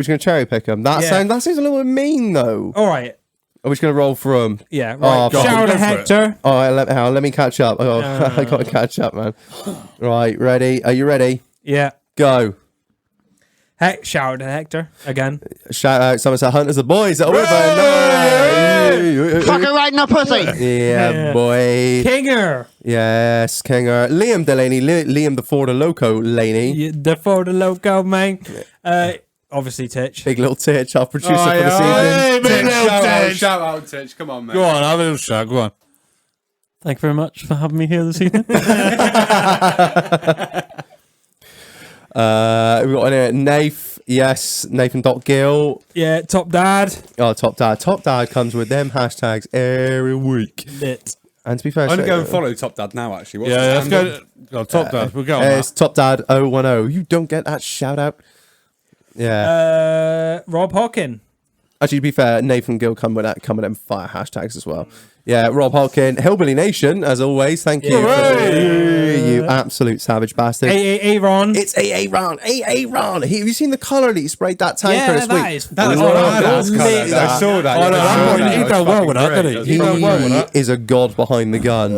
gonna cherry pick them? That Yeah. sounds a little bit mean though. all right. Are we just gonna roll through them? Yeah. Oh, Right. God, shout out go to for it. Hector. All right, let me catch up. Oh, I gotta catch up, man. Right, ready? Are you ready? Yeah. Go. Shout out to Hector again. Shout out Somerset Hunters, the boys that are with us. Fuck her right in the pussy. Yeah, boy. Kinger. Yes, Kinger. Liam Delaney, Liam the Ford Loco Laney. The for the loco, man. Obviously, Titch. Big little Titch, our producer for this evening. Hey, big little Titch. Shout out, Titch. Come on, man. Go on, have a little shout. Go on. Thank you very much for having me here this evening. We've got Nath. Yes, Nathan.Gill. Yeah, top dad. Oh, Top Dad. Top Dad comes with them hashtags every week. Lit. And to be fair, I'm going to go and follow Top Dad now, actually. What's Yeah, his let's handle? go. Top Dad. We'll go on it's that. Top Dad 010. You don't get that shout out. Yeah. Rob Hawkin. Actually, to be fair, Nathan Gill come with them fire hashtags as well. Yeah, Rob Hodkin, Hillbilly Nation, as always. Thank you. You absolute savage bastard. Aaron. It's AA Ron. AA Ron. Have you seen the colour that he sprayed that tanker Yeah, this that week? is That was Oh, badass colour. lit. I saw that. Oh, no, I saw that boy, that. he It was done well fucking with that, great. didn't he? It was He done well with that. is a god behind the gun.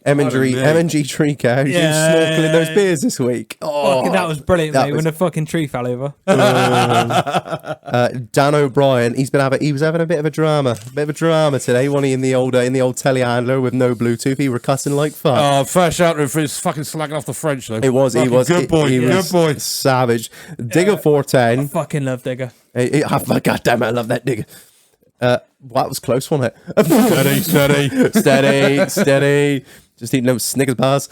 M&G Tree Care. You snorkeling those beers this week. Oh, Fucking, that was brilliant, that mate, was- when the fucking tree fell over. Dan O'Brien. He was having a bit of a drama today. Wasn't he in the old telehandler with no Bluetooth? He were cussing like fuck. Oh, first shout out for his fucking slagging off the French, though. He was. Good boy. He Good was boy. savage. Digger 410. Fucking love Digger. God damn it, I love that nigga. That was close, wasn't it? Steady. Steady. Just eating those Snickers bars.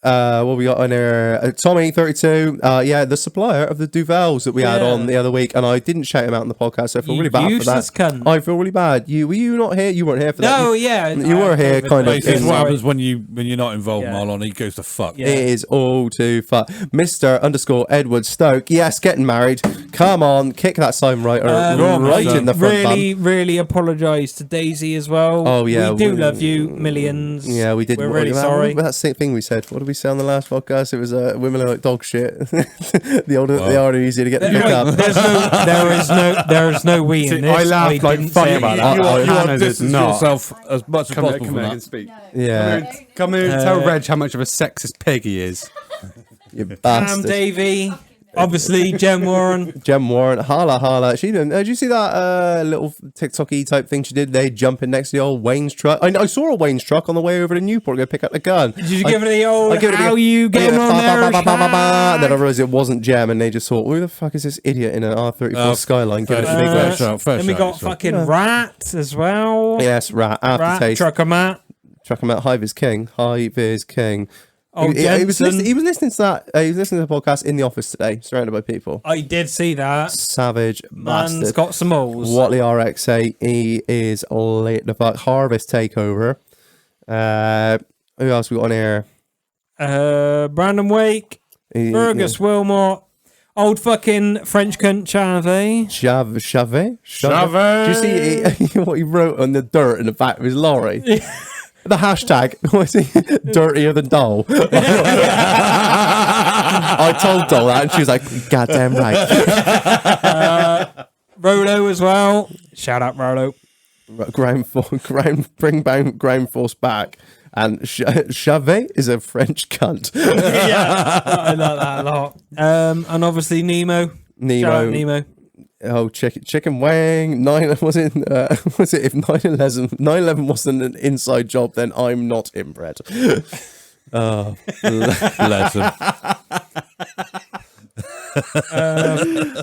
What we got on there? Tommy 32. Yeah, the supplier of the Duvals that we had on the other week, and I didn't shout him out on the podcast. So I feel really bad for that. Cunt. I feel really bad. Were you not here? You weren't here for that. No, yeah, you were here, kind of. It's what happens when you're not involved, Marlon. He goes to fuck. It is all too fun. Mr. Edward Stoke. Yes, getting married. Come on, kick that sign right in the front. Really apologise to Daisy as well. Oh yeah, we do love you, millions. Yeah, we did. We're really sorry. That same thing we said. What did we say on the last podcast? It was women are like dog shit. The older they are, the easier to get the pick up. There is no we in this. I laughed like fuck about that. You want Hannah to did distance not. yourself as much as possible Come from here that. and speak. Yeah, Come here and tell Reg how much of a sexist pig he is. you Cam bastard. Davey, obviously Jem Warren. Jem Warren, holla. She did. Did you see that little TikTok-y type thing she did? They jumping next to the old Wayne's truck. I saw a Wayne's truck on the way over to Newport to go pick up the gun. Did you give it the old? I give it How you getting on there? And then I realised it wasn't Jem, and they just thought, "Who the fuck is this idiot in an R34 Skyline?" Giving it a big rush. Then we got fucking Rat as well. Yes, Rat. Rat, Aftertaste. Trucker Matt. Chuck him out. Hive is king. Hive is king. Oh, He was listening to that. He was listening to the podcast in the office today, surrounded by people. I did see that. Savage Man's bastard. got some moles. Watley RX8. He is late the fuck. Harvest takeover. Who else we got on here? Brandon Wake. Fergus Wilmot. Old fucking French cunt Chavey. Chave. Do you see what he wrote on the dirt in the back of his lorry? The hashtag was he dirtier than Dole? I told Dole that, and she was like, "Goddamn right." Rolo as well. Shout out Rolo. Bring ground force back. And Chave is a French cunt. Yeah, I like that a lot. And obviously Nemo. Shout out Nemo. Oh, chicken wang. Was it if 9/11 wasn't an inside job, then I'm not inbred. Oh, bless him.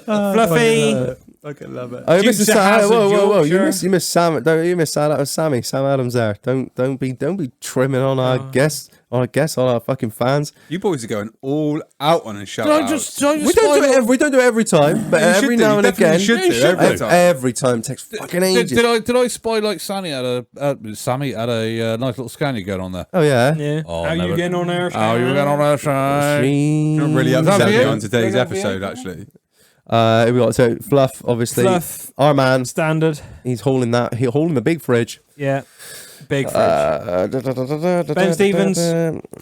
Fluffy. I can love it. Oh, you missed Hazard, whoa! Yorkshire. You missed Sam. Don't you miss Sam? That was Sam Adams there. Don't be trimming on our guests. On our fucking fans. You boys are going all out on a shout Did I out. just We don't do it every time, but every now and again. Every time takes fucking ages. Did I spy like Sammy had a nice little Scania going on there? Oh yeah. Yeah. Oh, How never. you getting on there? Oh, you getting on there, Shane? Not really Is that upset me you? on today's Is that you? episode, actually. We got so Fluff, obviously. Fluff. Our man. Standard. He's holding the big fridge. Yeah. Big fridge. Ben Stevens.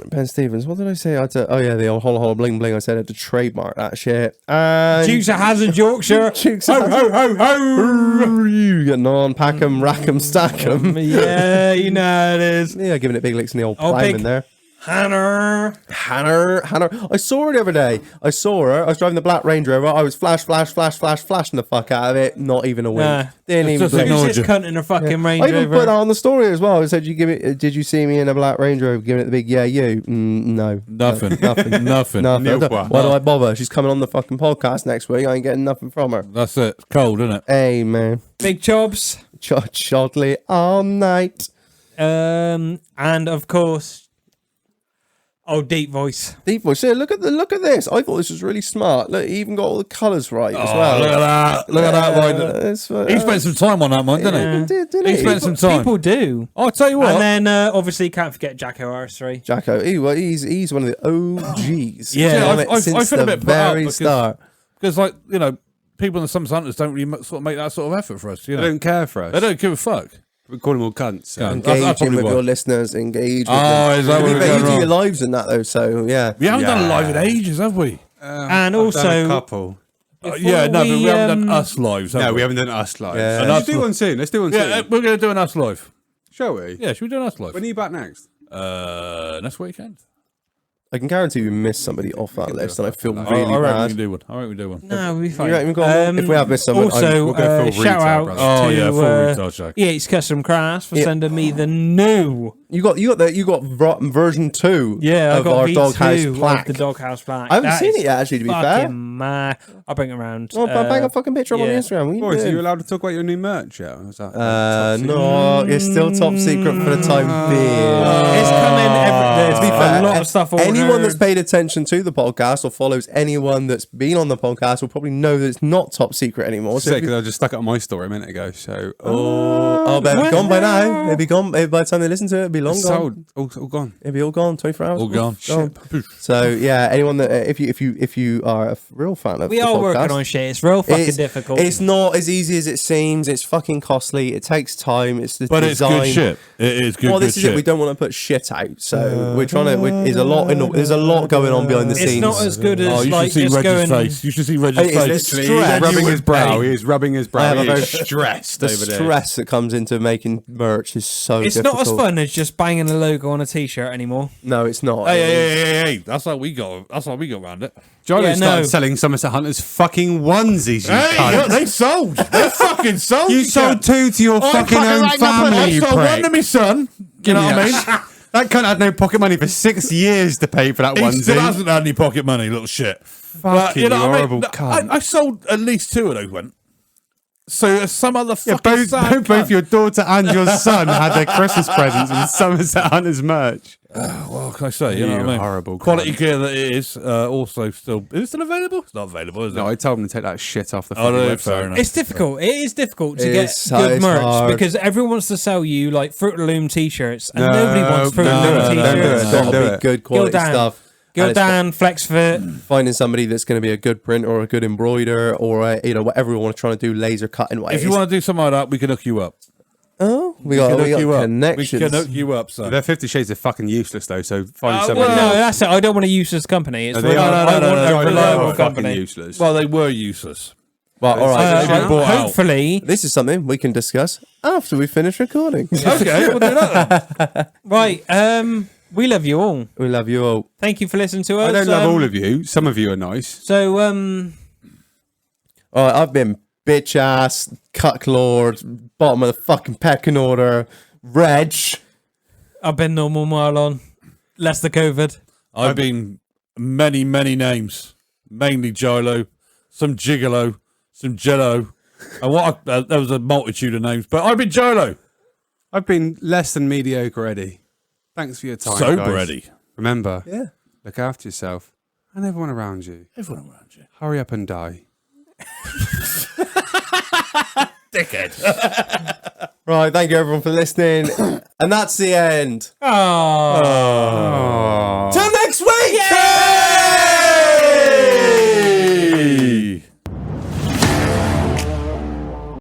Ben Stevens. What did I say? The old holla bling bling. I said I had to trademark that shit. And Dukes of Hazard, Yorkshire. Dukes Ho, ho, ho, ho. you getting on, pack 'em, rack 'em, stack 'em. Yeah, you know how it is. Yeah, giving it big licks in the old Oh, prime big- in there. Hannah. Hannah. I saw her the other day. I was driving the black Range Rover. I was flashing the fuck out of it. Not even a wink. Nah. Didn't even just blink. ignored Who's this cunt in a fucking Range I even Rover? put that on the story as well. I said, did you see me in a black Range Rover giving it the big yeah you? No. Nothing. Nothing. Nothing. Why do I bother? She's coming on the fucking podcast next week. I ain't getting nothing from her. That's it. It's cold, isn't it? Hey, man. Big Chobs. Chodley all night. And of course, deep voice. Deep voice. Yeah, look at this. I thought this was really smart. Look, he even got all the colours right as well. Look at that. Look at that. It's, He spent some time on that one, didn't he? didn't He he? spent some time. People do. I'll tell you what. And then obviously can't forget Jacko R3. Jacko, he's one of the OGs. Yeah, He's done it I since feel a the bit put out very start. because, like, people in the Somerset Hunters don't really sort of make that sort of effort for us. They don't care for us. They don't give a fuck. We call them all cunts. So. Cunt. That's Engaging probably with why. your listeners, engage with Oh, them. is that what You we're going do wrong? your lives in that though, so yeah. We haven't done Yeah. a live in ages, have we? And I've done also, a couple. Yeah, no, but we haven't done um, us lives. Have No, we haven't done us live. Yeah. Let's do one soon. Let's do one soon. Yeah, we're going to do an us live. Shall we? Yeah, should we do an us live? When are you back next? Next weekend. I can guarantee we missed somebody off that list, and I feel I really reckon we bad. can do one. I reckon we do one. no, we'll be fine. You reckon we've got- if we have missed someone, also, we'll go full shout retail, out brother. Oh, to yeah, full retail check. EH Custom Crafts for Yeah. sending me the new You got version 2 Yeah, I of got our V2 doghouse of plaque. the doghouse plaque. I haven't That seen is it yet, actually, to be fair. fucking mad. I'll bring it around. Well, bang a fucking picture up on the yeah. Instagram. What are you Boys, are you doing? allowed to talk about your new merch yet? Or is that, No, it's still top secret for the time being. It's coming To be fair, a lot of stuff. anyone that's ordered. paid attention to the podcast or follows anyone that's been on the podcast will probably know that it's not top secret anymore. So Sick, 'cause I just stuck it on my story a minute ago. So but it'll be gone by now. It'll be gone by the time they listen to it. It'll be long it's gone. sold, all gone. It'll be all gone. 24 hours. All gone. So yeah, anyone that if you are a real fan of we the are podcast, working on shit. It's real fucking difficult. It's not as easy as it seems. It's fucking costly. It takes time. It's the But design. it's good shit. It is good. Well, this good is shit. it. We don't want to put shit out, so we're trying to. There's a lot there's a lot going on behind the It's scenes. not as good Oh, as you like should see just Reggie's going. face. You should see Reggie's It's face. stress. He's rubbing his brow. pain. He is rubbing his I brow. have a He very is stressed the over there. stress that comes into making merch is so It's difficult. not as fun as just banging a logo on a t-shirt anymore. No, it's not. Hey! That's how we go. That's how we go around it. Johnny Yeah, started no. selling Somerset Hunters fucking onesies. You Hey, cunt. look, they sold. They fucking sold. You sold two to your fucking own family. I You sold one prick. to my son. You know what I mean? That cunt had no pocket money for 6 years to pay for that He still onesie. hasn't had any pocket money, little shit. Fucking what I mean? horrible cunt. I sold at least 2 of those. Went. So some other Yeah, fucking sad both cunt. your daughter and your son had their Christmas presents in Somerset Hunters merch. What can I say? You know You what I mean? horrible Quality cunt. gear that it is. Also, still is it still available? It's not available, is it? No, I told him to take that shit off the Oh, fucking no, website. fair enough. It's difficult. It is difficult to It get is so- good it's merch hard. because everyone wants to sell you like Fruit of the Loom t-shirts, and No, nobody wants Fruit of the no, Loom no, t-shirts. don't do it. It's got to do be it. good quality Gildan. stuff. And it's Gildan, Flex Fit. finding somebody that's going to be a good printer or a good embroider or whatever we want to try to do, laser cutting wise. If you want to do something like that, we can hook you up. we got We can hook you up. We connections. can hook you up, son. They're 50 Shades of fucking useless though. So find Oh, somebody. well, No, else. that's it. I don't want a useless company. It's No, really, they are- I want no, a no, reliable fucking company. useless. Well, they were useless. Well, all right. They've been bought out. Hopefully, This is something we can discuss after we finish recording. Okay, we'll do that then. right. We love you all. We love you all. Thank you for listening to us. I don't love all of you. Some of you are nice. So, All right, I've been bitch ass, cuck lord, bottom of the fucking pecking order, Reg. I've been normal Marlon. Less the COVID. I've been many, many names. Mainly Gilo, some Gigolo, some Jello. And there was a multitude of names, but I've been Gilo. I've been less than mediocre, Eddie. Thanks for your time, Sober guys. Eddie. Remember, look after yourself and everyone around you. Everyone around you. Hurry up and die. Dickhead. Right, thank you everyone for listening. And that's the end. Oh. Till next week!